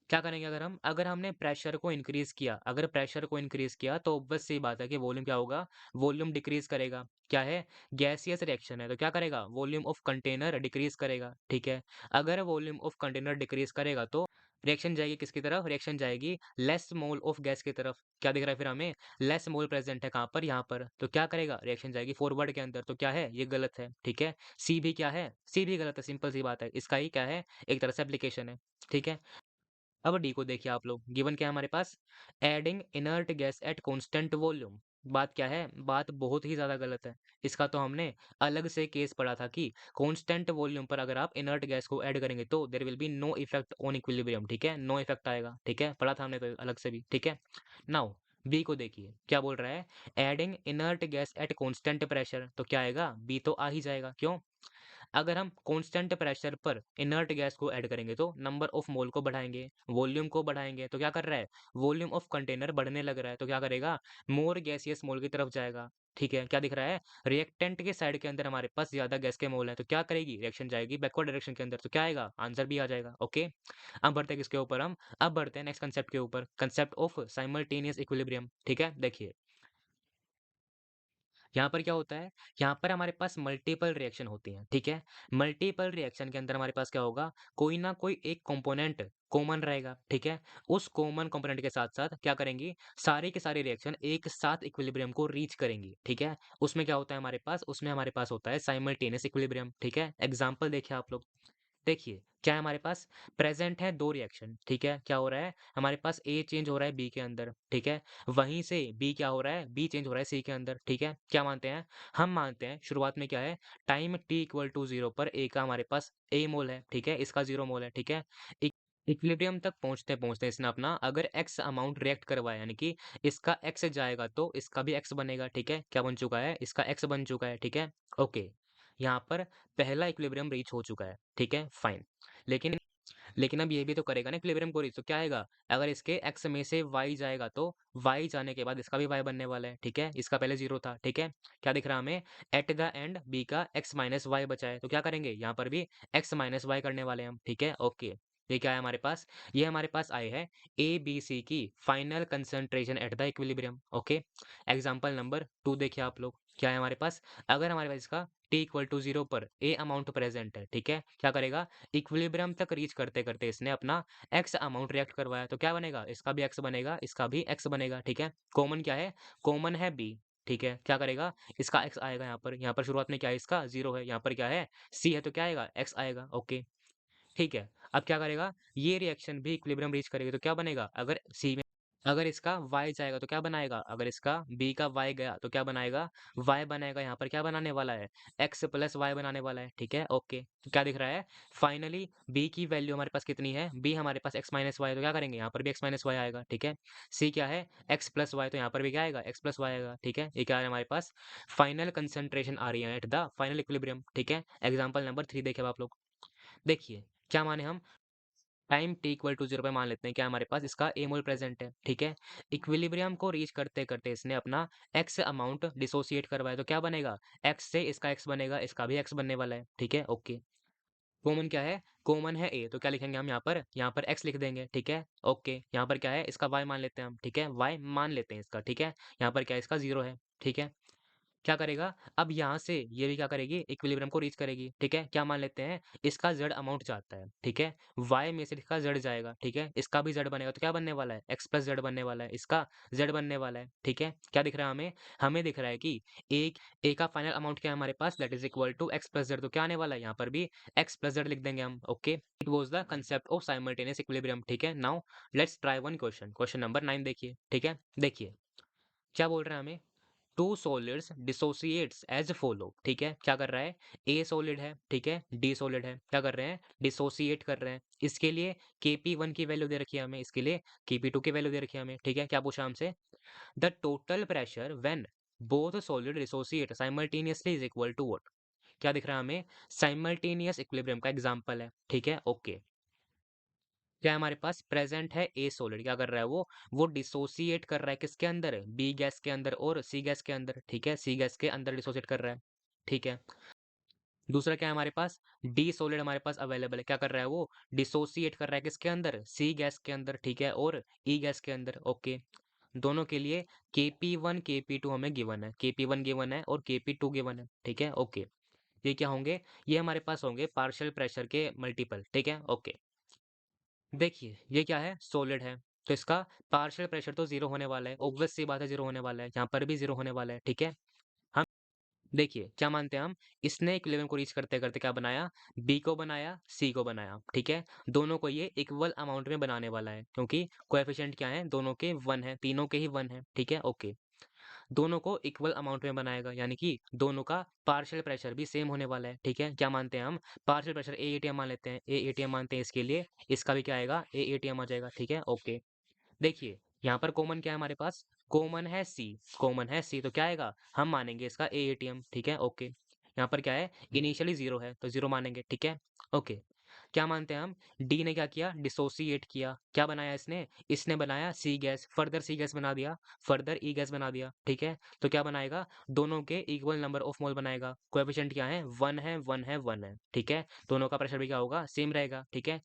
क्या करेंगे अगर हमने प्रेशर को इंक्रीज किया, अगर प्रेशर को इंक्रीज किया तो ऑब्वियस सी बात है कि वॉल्यूम क्या होगा, वॉल्यूम डिक्रीज करेगा। क्या है, गैसियस रिएक्शन है, तो क्या करेगा, वॉल्यूम ऑफ कंटेनर डिक्रीज करेगा, ठीक है। अगर वॉल्यूम ऑफ कंटेनर डिक्रीज करेगा तो रिएक्शन जाएगी किसकी तरफ, रिएक्शन जाएगी लेस मोल ऑफ गैस की तरफ। क्या दिख रहा है फिर हमें, लेस मोल प्रेजेंट है कहाँ पर, यहाँ पर, तो क्या करेगा, रिएक्शन जाएगी फॉरवर्ड के अंदर, तो क्या है, ये गलत है, ठीक है। सी भी क्या है, सी भी गलत है, सिंपल सी बात है, इसका ही क्या है, एक तरह से एप्लीकेशन है, ठीक है। अब डी को देखिए आप लोग, गिवन क्या है हमारे पास, adding inert gas at constant volume. बात क्या है, बात बहुत ही ज्यादा गलत है। इसका तो हमने अलग से केस पढ़ा था कि कांस्टेंट वॉल्यूम पर अगर आप इनर्ट गैस को ऐड करेंगे तो there will be no effect on equilibrium, ठीक है, नो इफेक्ट आएगा, ठीक है, पढ़ा था हमने तो अलग से भी, ठीक है। नाउ बी को देखिए क्या बोल रहा है, adding inert gas at constant pressure, तो क्या आएगा, बी तो आ ही जाएगा, क्यों, अगर हम कांस्टेंट प्रेशर पर इनर्ट गैस को ऐड करेंगे तो नंबर ऑफ मोल को बढ़ाएंगे, वॉल्यूम को बढ़ाएंगे, तो क्या कर रहा है, वॉल्यूम ऑफ कंटेनर बढ़ने लग रहा है, तो क्या करेगा, मोर गैसियस मोल की तरफ जाएगा, ठीक है। क्या दिख रहा है, रिएक्टेंट के साइड के अंदर हमारे पास ज्यादा गैस के मोल है, तो क्या करेगी, रिएक्शन जाएगी बैकवर्ड डायरेक्शन के अंदर, तो क्या आएगा, आंसर भी आ जाएगा, ओके। अब बढ़ते हैं किसके ऊपर अब बढ़ते हैं नेक्स्ट कंसेप्ट के ऊपर, कंसेप्ट ऑफ साइमल्टेनियस इक्विलिब्रियम, ठीक है। देखिए यहाँ पर क्या होता है, यहाँ पर हमारे पास मल्टीपल रिएक्शन होती हैं, ठीक है। मल्टीपल रिएक्शन के अंदर हमारे पास क्या होगा, कोई ना कोई एक कंपोनेंट कॉमन रहेगा, ठीक है? उस कॉमन कंपोनेंट के साथ-साथ क्या करेंगी, सारी की सारी रिएक्शन एक साथ इक्विलिब्रियम को रीच करेंगी, ठीक है? उसमें क्या होता है हमारे पास? उसमें हमारे पास होता है साइमल्टेनियस इक्विलिब्रियम, ठीक है? एग्ज़ाम्पल देखिए आप लोग। देखिए, क्या है हमारे पास? प्रेज़ेंट है 2 रिएक्शन, ठीक है? क्या हो रहा है? हमारे पास ए चेंज हो रहा है बी के अंदर, ठीक है? वहीं से बी क्या हो रहा है? बी चेंज हो रहा है सी के अंदर, ठीक है? क्या मानते हैं? हम मानते हैं शुरुआत में क्या है? टाइम t इक्वल टू 0 पर ए का हमारे पास ए मोल है, ठीक है? इसका 0 मोल है, ठीक है? इक इक्विलिब्रियम तक पहुँचते-पहुँचते इसने अपना अगर x अमाउंट रिएक्ट करवाया यानी कि इसका x जाएगा तो इसका भी x बनेगा, ठीक है? क्या बन चुका है? इसका x बन चुका है, ठीक है? ओके। यहाँ पर पहला इक्विलिब्रियम रीच हो चुका है, ठीक है? फाइन। लेकिन लेकिन अब ये भी तो करेगा ना इक्विलिब्रियम को रीच, तो क्या आएगा? अगर इसके x में से y जाएगा तो y जाने के बाद इसका भी y बनने वाला है, ठीक है? इसका पहले 0 था, ठीक है? क्या दिख रहा है हमें? एट द एंड b का x माइनस y बचा है, तो क्या करेंगे? यहाँ पर भी x माइनस y करने वाले हैं हम, ठीक है? ओके। ये क्या है हमारे पास? ये हमारे पास आए है ABC की final concentration at the equilibrium, okay? Example number 2 देखिए आप लोग। क्या है हमारे पास? अगर हमारे पास इसका t इक्वल टू 0 पर a अमाउंट प्रेजेंट है, ठीक है? क्या करेगा? इक्विलिब्रियम तक रीच करते-करते इसने अपना x अमाउंट रिएक्ट करवाया, तो क्या बनेगा? इसका भी x बनेगा, इसका भी x बनेगा, ठीक है? कॉमन क्या है? कॉमन है b, ठीक है? क्या करेगा? इसका x आएगा यहाँ पर शुरुआत में क्या है इसका? 0 है, यहाँ पर क्या है? c है तो क्या आएगा? x आएगा, ओके। ठीक है। अब क्या करेगा? ये रिएक्शन भी इक्विलिब्रियम रीच करेगी तो क्या बनेगा? अगर C में अगर इसका Y जाएगा तो क्या बनाएगा? अगर इसका B का Y गया तो क्या बनाएगा? Y बनाएगा यहाँ पर क्या बनाने वाला है? X प्लस Y बनाने वाला है, ठीक है? ओके। तो क्या दिख रहा है? फाइनली B की वैल्यू हमारे पास कितनी है? B हमारे पास X माइनस Y है तो क्या करेंगे? यहाँ पर भी X माइनस Y आएगा, ठीक है? C क्या है? X प्लस Y तो यहाँ पर भी क्या आएगा? X प्लस Y आएगा, ठीक है? ये क्या है हमारे पास? फाइनल कंसंट्रेशन आ रही है एट द फाइनल इक्विलिब्रियम, ठीक है? एग्जांपल नंबर 3 देखें अब आप लोग। देखिए, क्या माने हम? टाइम t इक्वल टू 0 पे मान लेते हैं क्या हमारे पास इसका a मोल प्रेजेंट है, ठीक है? इक्विलिब्रियम को रीच करते-करते इसने अपना x अमाउंट डिसोसिएट करवाया तो क्या बनेगा? x से इसका x बनेगा, इसका भी x बनने वाला है, ठीक है? ओके। कॉमन क्या है? कॉमन है a तो क्या लिखेंगे हम यहाँ पर? यहाँ पर x लिख देंगे, ठीक है? ओके। यहाँ पर क्या है? इसका y मान लेते हैं हम, ठीक है? y मान लेते हैं इसका, ठीक है? यहाँ पर क्या है? इसका 0 है, ठीक है? क्या करेगा? अब यहाँ से ये भी क्या करेगी? इक्विलिब्रियम को रीच करेगी, ठीक है? क्या मान लेते हैं? इसका z अमाउंट जाता है, ठीक है? y में से इसका z जाएगा, ठीक है? इसका भी z बनेगा तो क्या बनने वाला है? x प्लस z बनने वाला है, इसका z बनने वाला है, ठीक है? क्या दिख रहा है हमें? हमें दिख रहा है कि a का फाइनल अमाउंट क्या है हमारे पास? That is equal to x plus z तो क्या आने वाला है? यहाँ पर भी x प्लस z लिख देंगे हम, okay? It was the concept of simultaneous equilibrium, ठीक है? Now let's try one question. Question number 9 देखिए, ठीक है? देखिए, क्या बोल रहा है हमें? Two solids dissociates as follow, ठीक है? क्या कर रहा है? ए सॉलिड है, ठीक है? डी सॉलिड है, क्या कर रहे हैं? डिसोसिएट कर रहे हैं। इसके लिए Kp1 की वैल्यू दे रखी है हमें, इसके लिए Kp2 की वैल्यू दे रखी है हमें, ठीक है? क्या पूछा हमसे? The total pressure when both solid dissociate simultaneously is equal to what? क्या दिख रहा है हमें? साइमल्टेनियस इक्विलिब्रियम का एग्जांपल है, ठीक है? ओके। क्या है हमारे पास? प्रेजेंट है ए सॉलिड, क्या कर रहा है वो डिसोसिएट कर रहा है किसके अंदर? बी गैस के अंदर और सी गैस के अंदर, ठीक है? सी गैस के अंदर डिसोसिएट कर रहा है, ठीक है? दूसरा क्या है हमारे पास? डी सॉलिड हमारे पास अवेलेबल है, क्या कर रहा है वो? डिसोसिएट कर रहा है किसके अंदर? सी गैस के अंदर, ठीक है? और ई गैस के अंदर, ओके। दोनों के लिए Kp1 Kp2 हमें गिवन है, Kp1 गिवन है और Kp2 गिवन है, ठीक है? ओके। ये क्या होंगे? ये हमारे पास होंगे पार्शियल प्रेशर के मल्टीपल, ठीक है? ओके। देखिए, ये क्या है? सॉलिड है, तो इसका पार्शियल प्रेशर तो 0 होने वाला है, ऑब्वियस सी बात है 0 होने वाला है, यहाँ पर भी 0 होने वाला है, ठीक है? हम देखिए, क्या मानते हैं हम? इसने इक्विलिब्रियम को रीच करते-करते क्या बनाया? B को बनाया, C को बनाया, ठीक है? दोनों को ये इक्वल अमाउंट में बनाने वाला है, क्योंकि कोएफ़िशिएंट क्या है? दोनों के 1 हैं, तीनों के ही 1 हैं, ठीक है? ओके। दोनों को इक्वल अमाउंट में बनाएगा, यानी कि दोनों का पार्शियल प्रेशर भी सेम होने वाला है, ठीक है? क्या मानते हैं हम? पार्शियल प्रेशर AATM मान लेते हैं, AATM मानते हैं इसके लिए, इसका भी क्या आएगा? AATM आ जाएगा, ठीक है? ओके। देखिए, यहाँ पर कॉमन क्या है हमारे पास? कॉमन है C, कॉमन है C तो क्या आएगा? हम मानेंगे इसका AATM, ठीक है? ओके। यहाँ पर क्या है? इनिशियली 0 है, तो 0 मानेंगे, ठीक है? ओके। क्या मानते हैं हम? D ने क्या किया? डिसोसिएट किया। क्या बनाया इसने? इसने बनाया C gas, further C gas बना दिया, फर्दर E गैस बना दिया, ठीक है? तो क्या बनाएगा? दोनों के इक्वल नंबर ऑफ मोल बनाएगा। कोएफ़िशिएंट क्या है? 1 है, 1 है, 1 है, ठीक है? दोनों का प्रेशर भी क्या होगा? सेम रहेगा, ठीक है?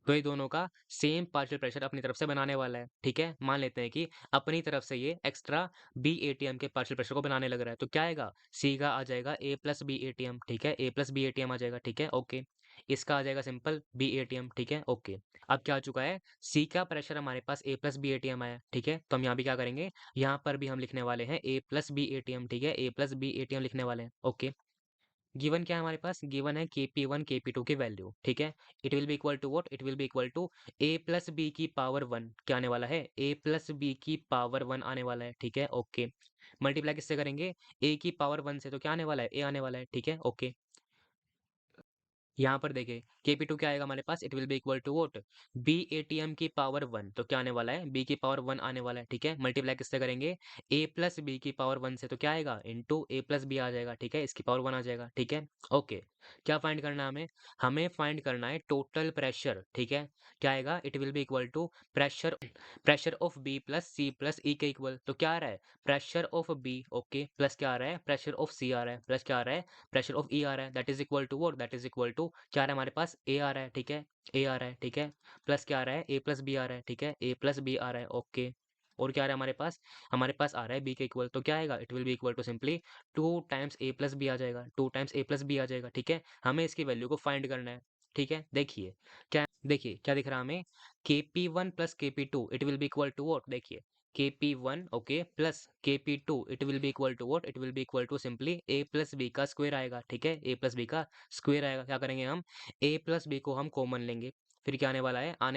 तो ये दोनों का सेम पार्शियल प्रेशर अपनी तरफ से बनाने वाला है, ठीक है? मान लेते हैं कि अपनी तरफ से ये एक्स्ट्रा BATM के पार्शियल प्रेशर को बनाने लग रहा है, तो क्या आएगा? C का आ जाएगा A प्लस BATM, ठीक है? A प्लस BATM आ जाएगा, ठीक है? ओके। इसका आ जाएगा सिंपल बी एटीएम, ठीक है ओके। अब क्या आ चुका है, सी का प्रेशर हमारे पास ए प्लस बी एटीएम आया, ठीक है। तो हम यहाँ भी क्या करेंगे, यहाँ पर भी हम लिखने वाले हैं ए प्लस बी एटीएम, ठीक है, ए प्लस बी एटीएम लिखने वाले हैं ओके। गिवन क्या है हमारे पास, गिवन है Kp1 Kp2 की वैल्यू, ठीक है। It will be equal to what, it will be equal to a plus B की पावर 1 क्या आने वाला है, a प्लस बी की पावर 1 आने वाला है, ठीक है ओके। मल्टीप्लाई किससे करेंगे, a की पावर 1 से, तो क्या आने वाला है, a आने वाला है, ठीक है ओके। यहाँ पर देखिए Kp2 क्या आएगा हमारे पास, it will be equal to what, B ATM की पावर 1, तो क्या आने वाला है, b की पावर 1 आने वाला है, ठीक है। मल्टीप्लाई किससे करेंगे, a प्लस बी की पावर 1 से, तो क्या आएगा, इंटू a प्लस बी आ जाएगा, ठीक है, इसकी पावर 1 आ जाएगा, ठीक है ओके। क्या फाइंड करना है हमें, हमें फाइंड करना है टोटल प्रेशर, ठीक है। क्या आएगा, it will be equal to pressure, pressure of B plus C plus E K equal, तो क्या आ रहा है, pressure of B okay plus क्या आ रहा है, प्रेशर ऑफ सी आ रहा है, प्लस क्या आ रहा है, प्रेशर ऑफ ई आ रहा है, that is equal to what, that is equal to क्या आ रहा है हमारे पास, ए आ रहा है, ठीक है, ए आ रहा है, ठीक है, प्लस क्या आ रहा है, ए प्लस बी आ रहा है, ठीक है, ए प्लस बी आ रहा है ओके। और क्या आ रहा है हमारे पास आ रहा है बी के इक्वल, तो क्या आएगा, it will be equal to simply 2 times A plus B आ जाएगा, 2 टाइम्स ए प्लस बी आ जाएगा, ठीक है। हमें इसकी वैल्यू को फाइंड करना है, ठीक है। देखिए क्या दिख रहा है हमें, Kp1 plus Kp2 it will be equal to what, देखिए Kp1 okay plus Kp2 it will be equal to what, it will be equal to simply a plus B का स्क्वायर आएगा, ठीक है, a प्लस बी का square आएगा। क्या करेंगे हम, a प्लस बी को हम कॉमन लेंगे, फिर क्या आने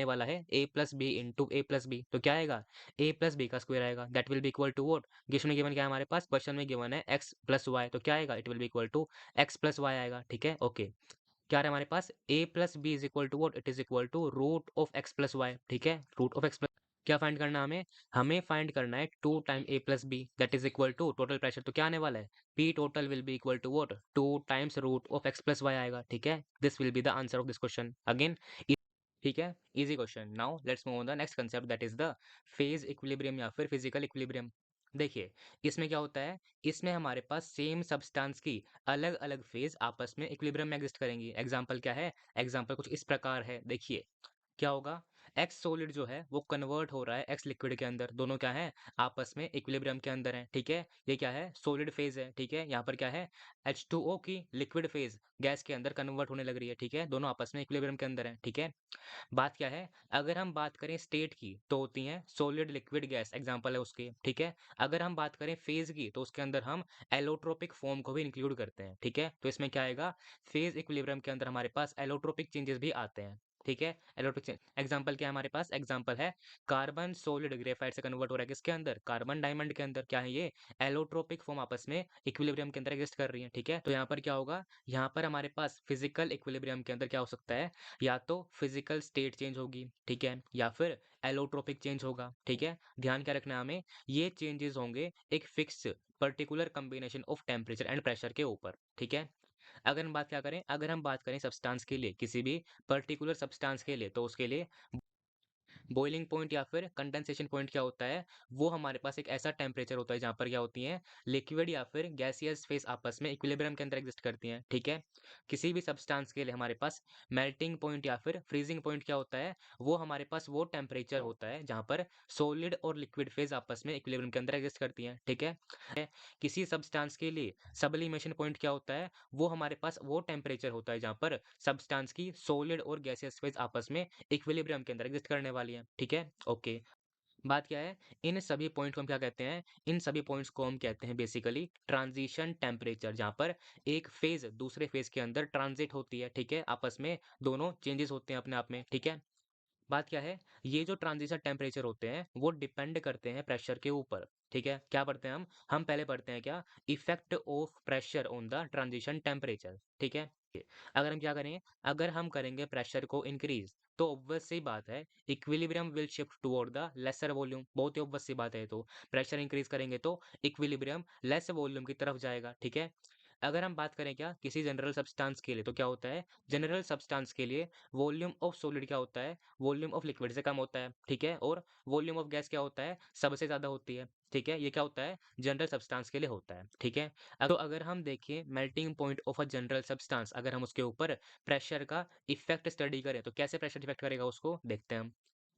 वाला है a plus B into A plus B, तो क्या आएगा, a प्लस बी का स्क्वायर आएगा, that will be equal to what, question में गिवन क्या है हमारे पास, क्वेश्चन में गिवन है x प्लस वाई, तो क्या आएगा, it will be equal to x plus Y आएगा, ठीक है ओके। क्या आ रहा है हमारे पास, a plus B is equal to what, it is equal to root of X plus Y, ठीक है, रूट ऑफ एक्स प्लस। क्या फाइंड करना है हमें, हमें फाइंड करना है 2 time a plus B that is equal to total pressure, तो क्या आने वाला है, p total will be equal to what, 2 times root of X plus Y आएगा, ठीक है। This will be the answer of this question again, ठीक है, easy question. Now let's move on the next concept that is the phase equilibrium या फिर physical equilibrium. देखिए इसमें क्या होता है, इसमें हमारे पास सेम सब्सटेंस की अलग अलग फेज आपस में इक्विलिब्रियम में एग्जिस्ट करेंगी। एग्जांपल क्या है, एग्जांपल कुछ इस प्रकार है, देखिए क्या होगा, एक्स सॉलिड जो है वो कन्वर्ट हो रहा है एक्स लिक्विड के अंदर, दोनों क्या है, आपस में इक्विलिब्रियम के अंदर है, ठीक है। ये क्या है, सॉलिड फेज है, ठीक है। यहाँ पर क्या है, H2O की लिक्विड फेज गैस के अंदर कन्वर्ट होने लग रही है, ठीक है, दोनों आपस में इक्विलिब्रियम के अंदर है, ठीक है। बात क्या है, अगर हम बात करें स्टेट की तो होती हैं सॉलिड लिक्विड गैस, एग्जांपल है उसके, ठीक है। अगर हम बात करें फेज की तो उसके अंदर हम एलोट्रोपिक फॉर्म को भी इंक्लूड करते हैं, ठीक है। तो इसमें क्या आएगा, फेज इक्विलिब्रियम के अंदर हमारे पास एलोट्रोपिक चेंजेस भी आते हैं, ठीक है। एलोट्रोपिक एग्जांपल क्या है हमारे पास, एग्जांपल है कार्बन सॉलिड ग्रेफाइट से कन्वर्ट हो रहा है किसके अंदर, कार्बन डायमंड के अंदर, क्या है ये, एलोट्रोपिक फॉर्म आपस में इक्विलिब्रियम के अंदर एग्जिस्ट कर रही है, ठीक है। तो यहाँ पर क्या होगा, यहाँ पर हमारे पास फिजिकल इक्विलिब्रियम के अंदर क्या हो सकता है, या तो फिजिकल स्टेट चेंज होगी, ठीक है, या फिर एलोट्रोपिक चेंज होगा, ठीक है। ध्यान क्या रखना है हमें, ये चेंजेस होंगे एक fix particular combination of temperature and pressure के ऊपर, ठीक है। अगर हम बात करें सब्सटेंस के लिए, किसी भी पर्टिकुलर सब्सटेंस के लिए, तो उसके लिए बॉइलिंग पॉइंट या फिर कंडेंसेशन पॉइंट क्या होता है, वो हमारे पास एक ऐसा टेम्परेचर होता है जहाँ पर क्या होती है, लिक्विड या फिर गैसियस फेस आपस में इक्विलिब्रियम के अंदर एग्जिस्ट करती हैं, ठीक है। किसी भी सब्सटेंस के लिए हमारे पास मेल्टिंग पॉइंट या फिर फ्रीजिंग पॉइंट क्या होता है, वो हमारे पास वो टेम्परेचर होता है जहाँ पर सॉलिड और लिक्विड फेज आपस में इक्विलिब्रियम के अंदर एग्जिस्ट करती हैं, ठीक है। किसी सब्सटेंस के लिए सब्लिमेशन पॉइंट क्या होता है, वो हमारे पास वो टेम्परेचर होता है जहाँ पर सब्सटेंस की सॉलिड और गैसियस फेज आपस में इक्विलिब्रियम के अंदर एग्जिस्ट करने वाली है, ठीक है ओके। बात क्या है, इन सभी पॉइंट को हम क्या कहते हैं, इन सभी पॉइंट्स को हम कहते हैं बेसिकली ट्रांजिशन टेम्परेचर, जहाँ पर एक फेज दूसरे फेज के अंदर ट्रांजिट होती है, ठीक है, आपस में दोनों चेंजेस होते हैं अपने आप में, ठीक है। बात क्या है, ये जो ट्रांजिशन टेम्परेचर होते हैं वो डिपेंड करते हैं प्रेशर के ऊपर, ठीक है। क्या पढ़ते हैं हम पहले पढ़ते हैं क्या, effect of pressure on the transition temperature, ठीक है। अगर हम क्या करें, अगर हम करेंगे प्रेशर को इंक्रीज, तो ऑब्वियस सी बात है equilibrium will shift toward the lesser volume, बहुत ही ऑब्वियस सी बात है। तो प्रेशर इंक्रीज करेंगे तो इक्विलिब्रियम लेस वॉल्यूम की तरफ जाएगा, ठीक है। अगर हम बात करें क्या किसी जनरल सब्सटेंस के लिए, तो क्या होता है, जनरल सब्सटेंस के लिए वॉल्यूम ऑफ सॉलिड क्या होता है, वॉल्यूम ऑफ लिक्विड से कम होता है, ठीक है। और वॉल्यूम ऑफ गैस क्या होता है, सबसे ज्यादा होती है, ठीक है। ये क्या होता है, जनरल सब्सटेंस के लिए होता है, ठीक है। तो अगर हम देखें melting point of a general substance, अगर हम उसके ऊपर प्रेशर का इफेक्ट स्टडी करें तो कैसे प्रेशर इफेक्ट करेगा उसको देखते हैं हम।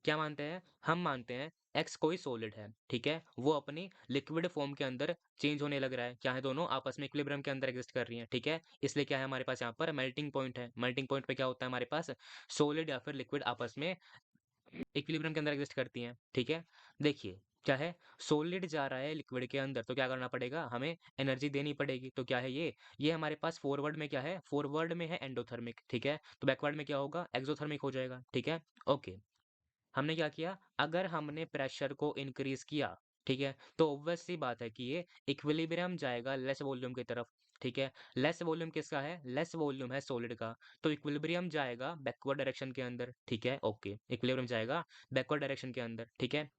क्या मानते हैं? हम मानते हैं x कोई सॉलिड है, ठीक है? वो अपनी लिक्विड फॉर्म के अंदर चेंज होने लग रहा है। क्या है दोनों आपस में इक्विलिब्रियम के अंदर एग्ज़िस्ट कर रही हैं, ठीक है? इसलिए क्या है हमारे पास यहाँ पर मेल्टिंग पॉइंट है। मेल्टिंग पॉइंट पे क्या होता है हमारे पास? सॉलिड या फिर लिक्विड आपस में इक्विलिब्रियम के अंदर एग्ज़िस्ट करती हैं, ठीक है? देखिए, क्या है सॉलिड जा रहा है लिक्विड के अंदर तो क्या करना पड़ेगा? हमें एनर्जी देनी पड़ेगी। तो क्या है ये? ये हमारे पास फॉरवर्ड में क्या है? फॉरवर्ड में है एंडोथर्मिक, ठीक है? तो बैकवर्ड में क्या होगा? एक्ज़ोथर्मिक हो जाएगा, ठीक है? ओके। हमने क्या किया? अगर हमने प्रेशर को इंक्रीज़ किया, ठीक है? तो ऑब्वियस सी बात है कि ये इक्विलिब्रियम जाएगा लेस वॉल्यूम की तरफ, ठीक है? लेस वॉल्यूम किसका है? लेस वॉल्यूम है सॉलिड का, तो इक्विलिब्रियम जाएगा बैकवर्ड डायरेक्शन के अंदर, ठीक है? ओके, इक्विलिब्रियम जाएगा बैकवर्ड डायरेक्शन के अंदर, ठीक है?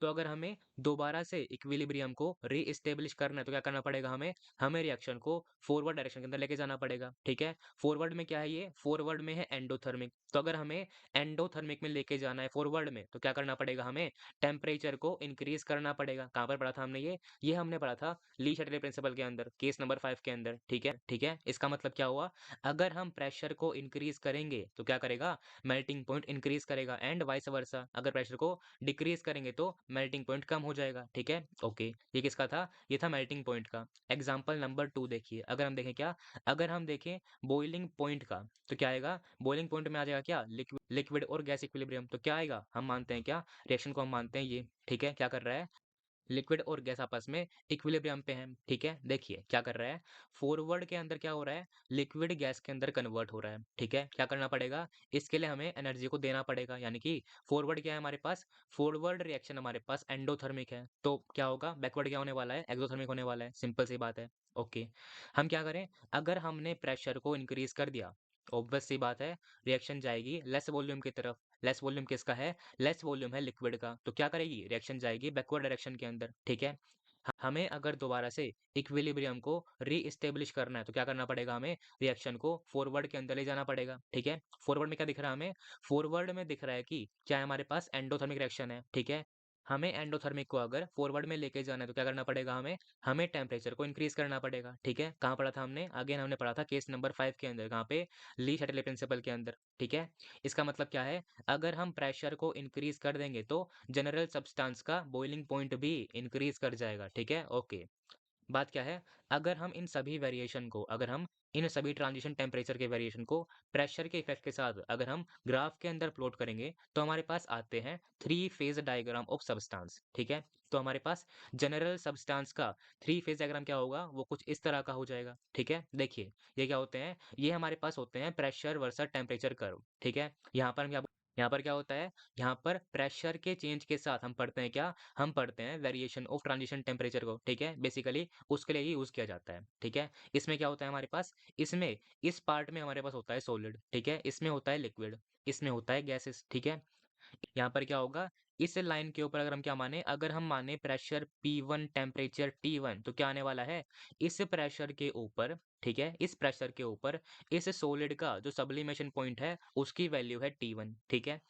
तो अगर हमें दोबारा से इक्विलिब्रियम को रीएस्टेब्लिश करना है तो क्या करना पड़ेगा हमें? हमें रिएक्शन को फॉरवर्ड डायरेक्शन के अंदर लेके जाना पड़ेगा, ठीक है? फॉरवर्ड में क्या है ये? फॉरवर्ड में है एंडोथर्मिक। तो अगर हमें एंडोथर्मिक में लेके जाना है फॉरवर्ड में, तो क्या करना पड़ेगा हमें? टेम्परेचर को इंक्रीज़ करना पड़ेगा। कहाँ पर पढ़ा था हमने ये? ये हमने पढ़ा था ली शटले प्रिंसिपल के अंदर, केस नंबर 5 के अंदर, ठीक है? ठीक है? इसका मतलब क्या हुआ? अगर हम प्रेशर को इंक्रीज़ करेंगे, तो क्या करेगा? मेल्टिंग पॉइंट इंक्रीज़ करेगा एंड वाइस वर्सा। अगर प्रेशर को डिक्रीज़ करेंगे तो मेल्टिंग पॉइंट कम हो जाएगा, ठीक है? ओके, ये किसका था? ये था मेल्टिंग पॉइंट का। एग्ज़ाम्पल नंबर 2 देखिए, अगर हम देखें क्या? अगर हम देखें बॉइलिंग पॉइंट का, तो क्या आएगा? बॉइलिंग पॉइंट में आ जाएगा क्या? लिक्विड और गैस इक्विलिब्रियम। तो क्या आएगा? हम मानते हैं क्या? रिएक्शन को हम मानते हैं ये, ठीक है? क्या कर रहा है? लिक्विड और गैस आपस में इक्विलिब्रियम पे हैं, ठीक है? देखिए क्या कर रहा है, फॉरवर्ड के अंदर क्या हो रहा है, लिक्विड गैस के अंदर कन्वर्ट हो रहा है, ठीक है? क्या करना पड़ेगा, इसके लिए हमें एनर्जी को देना पड़ेगा, यानी कि फॉरवर्ड क्या है हमारे पास, फॉरवर्ड रिएक्शन हमारे पास एंडोथर्मिक है, तो क्या होगा, बैकवर्ड क्या होने वाला है, एक्सोथर्मिक होने वाला है, सिंपल सी बात है। ओके, हम क्या करें, अगर हमने प्रेशर को इंक्रीज कर दिया, ऑब्वियस सी बात है, रिएक्शन जाएगी लेस वॉल्यूम की तरफ। लेस वॉल्यूम किसका है, लेस वॉल्यूम है लिक्विड का, तो क्या करेगी, रिएक्शन जाएगी बैकवर्ड डायरेक्शन के अंदर, ठीक है? हमें अगर दोबारा से इक्विलिब्रियम को री-एस्टेब्लिश करना है, तो क्या करना पड़ेगा हमें, रिएक्शन को फॉरवर्ड के अंदर ले जाना पड़ेगा, ठीक है? फॉरवर्ड में क्या दिख रहा है हमें? फॉरवर्ड में दिख रहा है कि क्या है हमारे पास एंडोथर्मिक रिएक्शन है, ठीक है? हमें एंडोथर्मिक को अगर फॉरवर्ड में लेके जाना है, तो क्या करना पड़ेगा हमें? हमें टेम्परेचर को इंक्रीज़ करना पड़ेगा, ठीक है? कहाँ पढ़ा था हमने? अगेन हमने पढ़ा था केस नंबर 5 के अंदर, कहाँ पे? ली शटले प्रिंसिपल के अंदर, ठीक है? इसका मतलब क्या है? अगर हम प्रेशर को इंक्रीज़ कर देंगे, तो जनरल सब्सटेंस का बॉइलिंग पॉइंट भी इंक्रीज़ कर जाएगा, ठीक है? ओके। बात क्या है, अगर हम इन सभी वेरिएशन को, अगर हम इन सभी ट्रांजिशन टेम्परेचर के वेरिएशन को प्रेशर के इफेक्ट के साथ अगर हम ग्राफ के अंदर प्लॉट करेंगे, तो हमारे पास आते हैं 3 फेज डायग्राम ऑफ सब्सटेंस, ठीक है? तो हमारे पास जनरल सब्सटेंस का 3 फेज डायग्राम क्या होगा, वो कुछ इस तरह का हो जाएगा, ठीक है? देखिए, ये क्या होते हैं, ये हमारे पास होते हैं प्रेशर वर्सेस टेम्परेचर कर्व, ठीक है? यहाँ पर क्या होता है, यहाँ पर प्रेशर के चेंज के साथ हम पढ़ते हैं क्या, हम पढ़ते हैं वेरिएशन ऑफ ट्रांजिशन टेम्परेचर को, ठीक है? बेसिकली उसके लिए ही यूज़ किया जाता है, ठीक है? इसमें क्या होता है हमारे पास, इसमें इस पार्ट में हमारे पास होता है सॉलिड, ठीक है? इसमें होता है लिक्विड, इसमें होता है गैसेस, ठीक है? यहाँ पर क्या होगा, इस लाइन के ऊपर अगर हम क्या माने, अगर हम माने प्रेशर P1 टेम्परेचर T1, तो क्या आने वाला है, इस प्रेशर के ऊपर, ठीक है, इस प्रेशर के ऊपर इस सॉलिड का जो सब्लिमेशन पॉइंट है उसकी वैल्यू है T1, ठीक है?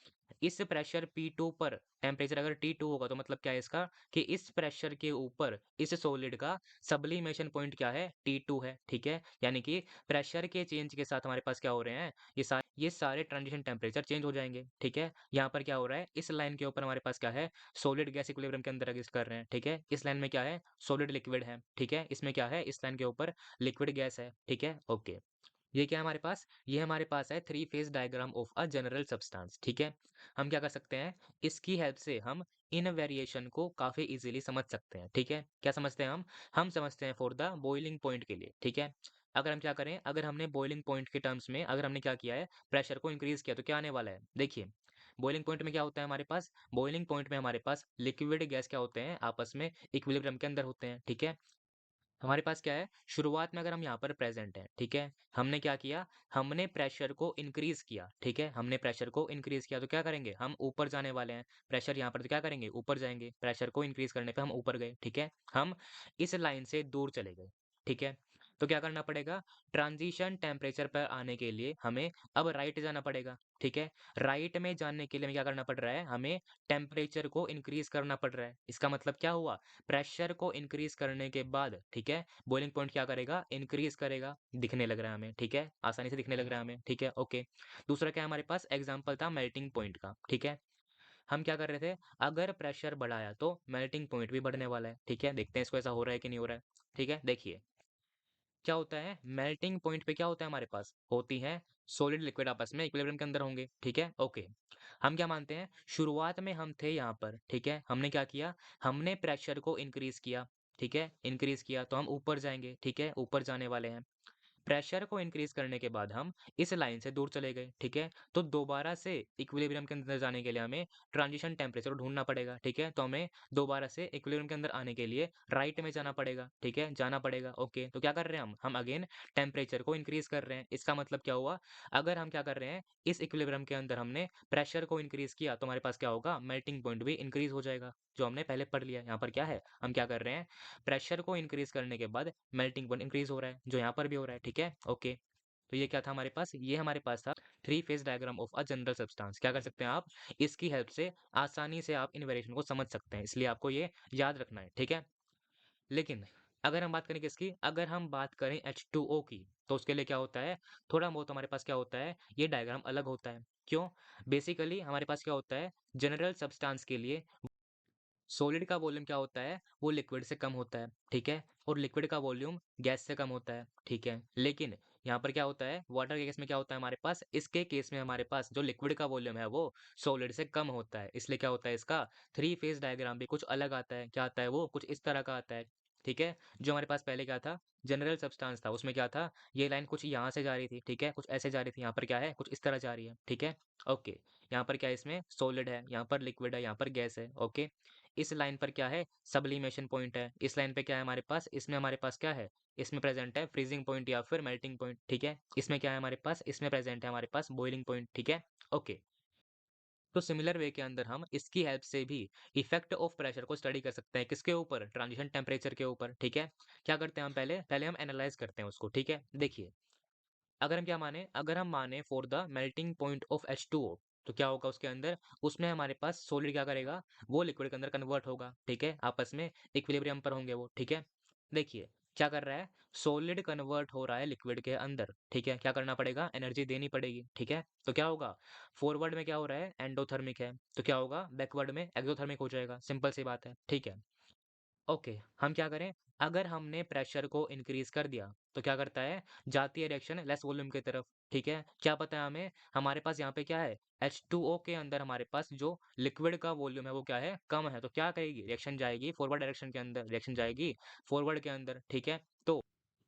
इस प्रेशर P2 पर टेम्परेचर अगर T2 होगा तो मतलब क्या है इसका, कि इस प्रेशर के ऊपर इस सॉलिड का सब्लिमेशन पॉइंट क्या है, T2 है, ठीक है? यानी कि प्रेशर के चेंज के साथ हमारे पास क्या हो रहे हैं, ये सारे ट्रांजिशन टेम्परेचर चेंज हो जाएंगे, ठीक है? यहाँ पर क्या हो रहा है, इस लाइन के ऊपर हमारे पास क्या है, सॉलिड गैस इक्विलिब्रियम के अंदर एग्जिस्ट कर रहे हैं, ठीक है? इस लाइन में क्या है, सॉलिड लिक्विड है, ठीक है? इसमें क्या है, इस लाइन के ऊपर लिक्विड गैस है, ठीक है? ओके। ये क्या है हमारे पास, ये हमारे पास है 3 phase diagram of a general substance, ठीक है? हम क्या कर सकते हैं, इसकी हेल्प से हम इन वेरिएशन को काफी इजीली समझ सकते हैं, ठीक है? क्या समझते हैं हम समझते हैं फॉर द बॉइलिंग पॉइंट के लिए, ठीक है? अगर हम क्या करें, अगर हमने बॉइलिंग पॉइंट के टर्म्स में अगर हमने क्या किया है, प्रेशर को इंक्रीज किया, तो क्या आने वाला है, देखिए, बॉइलिंग पॉइंट में क्या होता है हमारे पास, बॉइलिंग पॉइंट में हमारे पास लिक्विड गैस क्या होते हैं, आपस में इक्विलिब्रियम के अंदर होते हैं, ठीक है? हमारे पास क्या है, शुरुआत में अगर हम यहाँ पर प्रेजेंट हैं, ठीक है? हमने क्या किया, हमने प्रेशर को इंक्रीज किया, ठीक है? हमने प्रेशर को इंक्रीज किया, तो क्या करेंगे, हम ऊपर जाने वाले हैं, प्रेशर यहाँ पर, तो क्या करेंगे, ऊपर जाएंगे, प्रेशर को इंक्रीज करने पे हम ऊपर गए, ठीक है? हम इस लाइन से दूर चले गए, ठीक है? तो क्या करना पड़ेगा, ट्रांजिशन टेम्परेचर पर आने के लिए हमें अब राइट जाना पड़ेगा, ठीक है? राइट में जाने के लिए हमें क्या करना पड़ रहा है, हमें टेम्परेचर को इंक्रीज करना पड़ रहा है। इसका मतलब क्या हुआ, प्रेशर को इंक्रीज करने के बाद, ठीक है, बॉइलिंग पॉइंट क्या करेगा, इंक्रीज करेगा, दिखने लग रहा है हमें, ठीक है, आसानी से दिखने लग रहा है हमें, ठीक है, ओके। दूसरा क्या है हमारे पास, एग्जांपल था मेल्टिंग पॉइंट का, ठीक है? हम क्या कर रहे थे, अगर प्रेशर बढ़ाया तो मेल्टिंग पॉइंट भी बढ़ने वाला है, ठीक है? देखते हैं इसको ऐसा हो रहा है कि नहीं हो रहा है, ठीक है? देखिए, क्या होता है मेल्टिंग पॉइंट पे क्या होता है हमारे पास? होती है सॉलिड लिक्विड आपस में इक्विलिब्रियम के अंदर होंगे, ठीक है? ओके। हम क्या मानते हैं, शुरुआत में हम थे यहाँ पर, ठीक है? हमने क्या किया, हमने प्रेशर को इंक्रीज़ किया, ठीक है? इंक्रीज़ किया तो हम ऊपर जाएँगे, ठीक है? ऊपर जाने वाले हैं। प्रेशर को इंक्रीज़ करने के बाद हम इस लाइन से दूर चले गए, ठीक है? तो दोबारा से इक्विलिब्रियम के अंदर जाने के लिए हमें ट्रांजिशन टेम्परेचर ढूँढना पड़ेगा, ठीक है? तो हमें दोबारा से इक्विलिब्रियम के अंदर आने के लिए राइट में जाना पड़ेगा, ठीक है? जाना पड़ेगा, ओके। तो क्या कर रहे हैं हम अगेन टेम्परेचर को इंक्रीज़ कर रहे हैं। इसका मतलब क्या हुआ? अगर हम क्या कर रहे हैं, इस इक्विलिब्रियम के अंदर हमने प्रेशर को इंक्रीज़ किया तो हमारे पास क्या होगा? मेल्टिंग पॉइंट भी इंक्रीज़ हो जाएगा, जो हमने पहले पढ़ लिया है। यहाँ पर क्या है, हम क्या कर रहे हैं, प्रेशर को इंक्रीज़ करने के बाद मेल्टिंग पॉइंट इंक्रीज़ हो रहा है, जो यहाँ पर भी हो रहा है, ठीक है? ओके। तो ये क्या था हमारे पास? ये हमारे पास था three phase diagram of a general substance. क्या कर सकते हैं आप? इसकी हेल्प से आसानी से आप इन वेरिएशन को समझ सकते हैं, इसलिए आपको ये याद रखना है, ठीक है? लेकिन अगर हम बात करें किसकी? अगर हम बात करें H2O की, तो उसके लिए क्या होता है? थोड़ा बहुत हमारे पास क्या होता है? ये डायग्राम अलग होता है। क्यों? बेसिकली हमारे पास क्या होता है? जनरल सब्सटेंस के लिए सॉलिड का वॉल्यूम क्या होता है? वो लिक्विड से कम होता है, ठीक है? और लिक्विड का वॉल्यूम गैस से कम होता है, ठीक है? लेकिन यहाँ पर क्या होता है? वाटर के केस में क्या होता है हमारे पास? इसके केस में हमारे पास जो लिक्विड का वॉल्यूम है वो सॉलिड से कम होता है। इसलिए क्या होता है इसका थ्री फेज डायग्राम भी कुछ अलग आता है। क्या आता है वो? कुछ इस तरह का आता है, ठीक है? जो हमारे पास पहले क्या था? जनरल सब्सटेंस था, उसमें क्या था? ये लाइन कुछ यहाँ से जा रही थी, ठीक है? कुछ ऐसे जा रही थी, यहाँ पर क्या है? कुछ इस तरह जा रही है, ठीक है? ओके। यहाँ पर क्या है इसमें? सॉलिड है, यहाँ पर लिक्विड है, यहाँ पर गैस है, ओके? इस लाइन पर क्या है? सब्लिमेशन पॉइंट है। इस लाइन पे क्या है हमारे पास? इसमें हमारे पास क्या है? इसमें प्रेजेंट है फ्रीजिंग पॉइंट या फिर मेल्टिंग पॉइंट, ठीक है? इसमें क्या है हमारे पास? इसमें प्रेजेंट है हमारे पास बॉइलिंग पॉइंट, ठीक है? ओके। तो सिमिलर वे के अंदर हम इसकी हेल्प से भी इफेक्ट ऑफ प्रेशर को स्टडी कर सकते हैं। किसके ऊपर? ट्रांजिशन टेम्परेचर के ऊपर, ठीक है? क्या करते हैं हम पहले हम एनालाइज करते हैं उसको, ठीक है? देखिए, अगर हम क्या माने, अगर हम माने for the melting point of H2O, तो क्या होगा उसके अंदर? उसमें हमारे पास सॉलिड क्या करेगा? वो लिक्विड के अंदर कन्वर्ट होगा, ठीक है? आपस में इक्विलिब्रियम पर होंगे वो, ठीक है? देखिए, क्या कर रहा है? सॉलिड कन्वर्ट हो रहा है लिक्विड के अंदर, ठीक है? क्या करना पड़ेगा? एनर्जी देनी पड़ेगी, ठीक है? तो क्या होगा? फॉरवर्ड में क्या हो रहा है? एंडोथर्मिक है, तो क्या होगा? बैकवर्ड में एक्सोथर्मिक हो जाएगा, सिंपल सी बात है, ठीक है? ओके, हम क्या करें? अगर हमने प्रेशर को इंक्रीज़ कर दिया, तो क्या करता है? जाती है रिएक्शन लेस वॉल्यूम की तरफ, ठीक है? क्या पता है हमें? हमारे पास यहाँ पे क्या है? H2O के अंदर हमारे पास जो लिक्विड का वॉल्यूम है वो क्या है? कम है, तो क्या करेगी? रिएक्शन जाएगी फॉरवर्ड डायरेक्शन के अंदर, रिएक्शन जाएगी फॉरवर्ड के अंदर, ठीक है?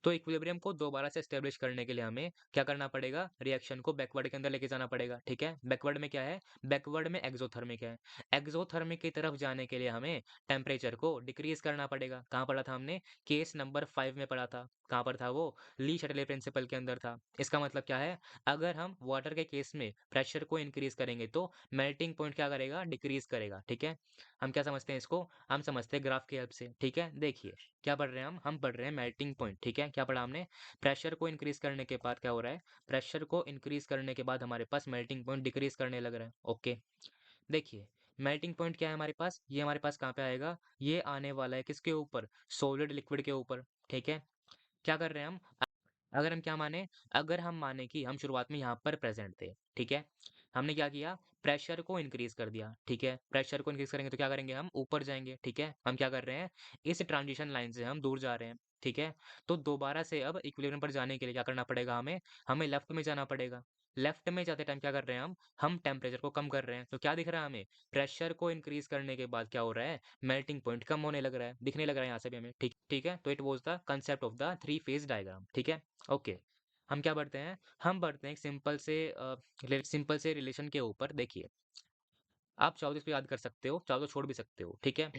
तो इक्विलिब्रियम को दोबारा से एस्टेब्लिश करने के लिए हमें क्या करना पड़ेगा? रिएक्शन को बैकवर्ड के अंदर लेके जाना पड़ेगा, ठीक है? बैकवर्ड में क्या है? बैकवर्ड में एक्सोथर्मिक है। एक्सोथर्मिक की तरफ जाने के लिए हमें टेम्परेचर को डिक्रीज़ करना पड़ेगा। कहाँ पढ़ा था हमने? केस नंबर 5 में पढ़ा था। कहाँ पर था वो? ली शटले प्रिंसिपल के अंदर था। इसका मतलब क्या है? अगर हम वाटर के केस में प्रेशर को इंक्रीज़ करेंगे तो मेल्टिंग पॉइंट क्या करेगा? डिक्रीज़ करेगा, ठीक है? हम क्या समझते हैं इसको? हम समझते हैं ग्राफ की हेल्प से, ठीक है? देखिए, क्या पढ़ रहे हैं हम पढ़ रहे हैं मेल्टिंग पॉइंट, ठीक है? क्या पढ़ा हमने? प्रेशर को इंक्रीज़ करने के बाद क्या हो रहा है? प्रेशर को इंक्रीज़ करने के बाद हमारे पास मेल्टिंग पॉइंट डिक्रीज़ करने लग रहा है, ओके। देखिए, मेल्टिंग पॉइंट क्या है हमारे पास? ये हमारे पास कहाँ पे आएगा? ये आने वाला है किसके ऊपर? सॉलिड लिक्विड के ऊपर, ठीक है? क्या कर रहे हैं हम? अगर हम क्या माने, अगर हम माने कि हम शुरुआत में यहाँ पर प्रेजेंट थे, ठीक है? हमने क्या किया? प्रेशर को इंक्रीज़ कर दिया, ठीक है? प्रेशर को इंक्रीज़ करेंगे तो क्या करेंगे हम? ऊपर जाएँगे, ठीक है? हम क्या कर रहे हैं? इस ट्रांजिशन लाइन से हम दूर जा रहे हैं, ठीक है? तो दोबारा से अब इक्विलिब्रियम पर जाने के लिए क्या करना पड़ेगा हमें? हमें लेफ्ट में जाना पड़ेगा। लेफ्ट में जाते टाइम क्या कर रहे हैं हम? हम टेम्परेचर को कम कर रहे हैं। तो क्या दिख रहा है हमें? प्रेशर को इंक्रीज़ करने के बाद क्या हो रहा है? मेल्टिंग पॉइंट कम होने लग रहा है, दिखने लग रहा है यहाँ से भी हमें, ठीक है? तो it was the concept of the three phase diagram, ठीक है? ओके। हम क्या बढ़ते हैं? हम बढ़ते हैं एक सिंपल से रिलेशन के ऊपर। देखिए, आप चाहो तो इसको याद कर सकते हो, चाहो तो छोड़ भी सकते हो, ठीक है?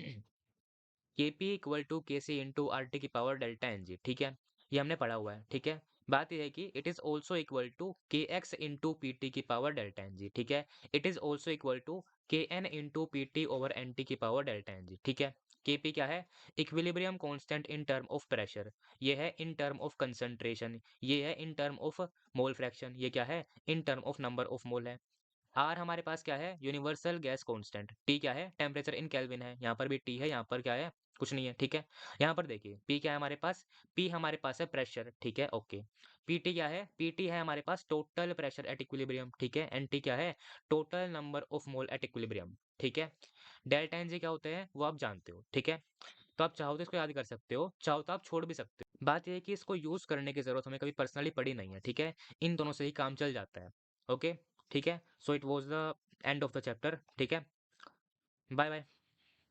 Kp इक्वल टू के सी इंटू आर टी की पावर डेल्टा एन जी, ठीक है? ये हमने पढ़ा हुआ है, ठीक है? बात ये है कि it is also equal to K X into P T की पावर डेल्टा एन जी, ठीक है? It is also equal to K N into P T over N T की पावर डेल्टा एन जी, ठीक है? Kp क्या है? Equilibrium constant in term of pressure. ये है इन टर्म ऑफ कंसंट्रेशन। ये है in term of mole fraction. ये क्या है? In term of number of मोल है। आर हमारे पास क्या है, यूनिवर्सल गैस कांस्टेंट। टी क्या है, टेम्परेचर इन केल्विन है। यहाँ पर भी टी है, यहाँ पर क्या है, कुछ नहीं है, ठीक है। यहाँ पर देखिए पी क्या है हमारे पास, पी हमारे पास है प्रेशर, ठीक है, ओके। पीटी क्या है, पीटी है हमारे पास टोटल प्रेशर एट इक्विलिब्रियम, ठीक है। एंड टी क्या है, total number of mole at equilibrium, ठीक है। डेल्टा एन जी क्या होते हैं वो आप जानते हो, ठीक है। तो आप चाहो तो इसको याद कर सकते हो, चाहो तो आप छोड़ भी सकते हो। बात यह है कि इसको यूज करने की जरूरत हमें कभी पर्सनली पड़ी नहीं है, ठीक है। इन दोनों से ही काम चल जाता है, ओके, ठीक है। So it was the end of the chapter, ठीक है। Bye bye.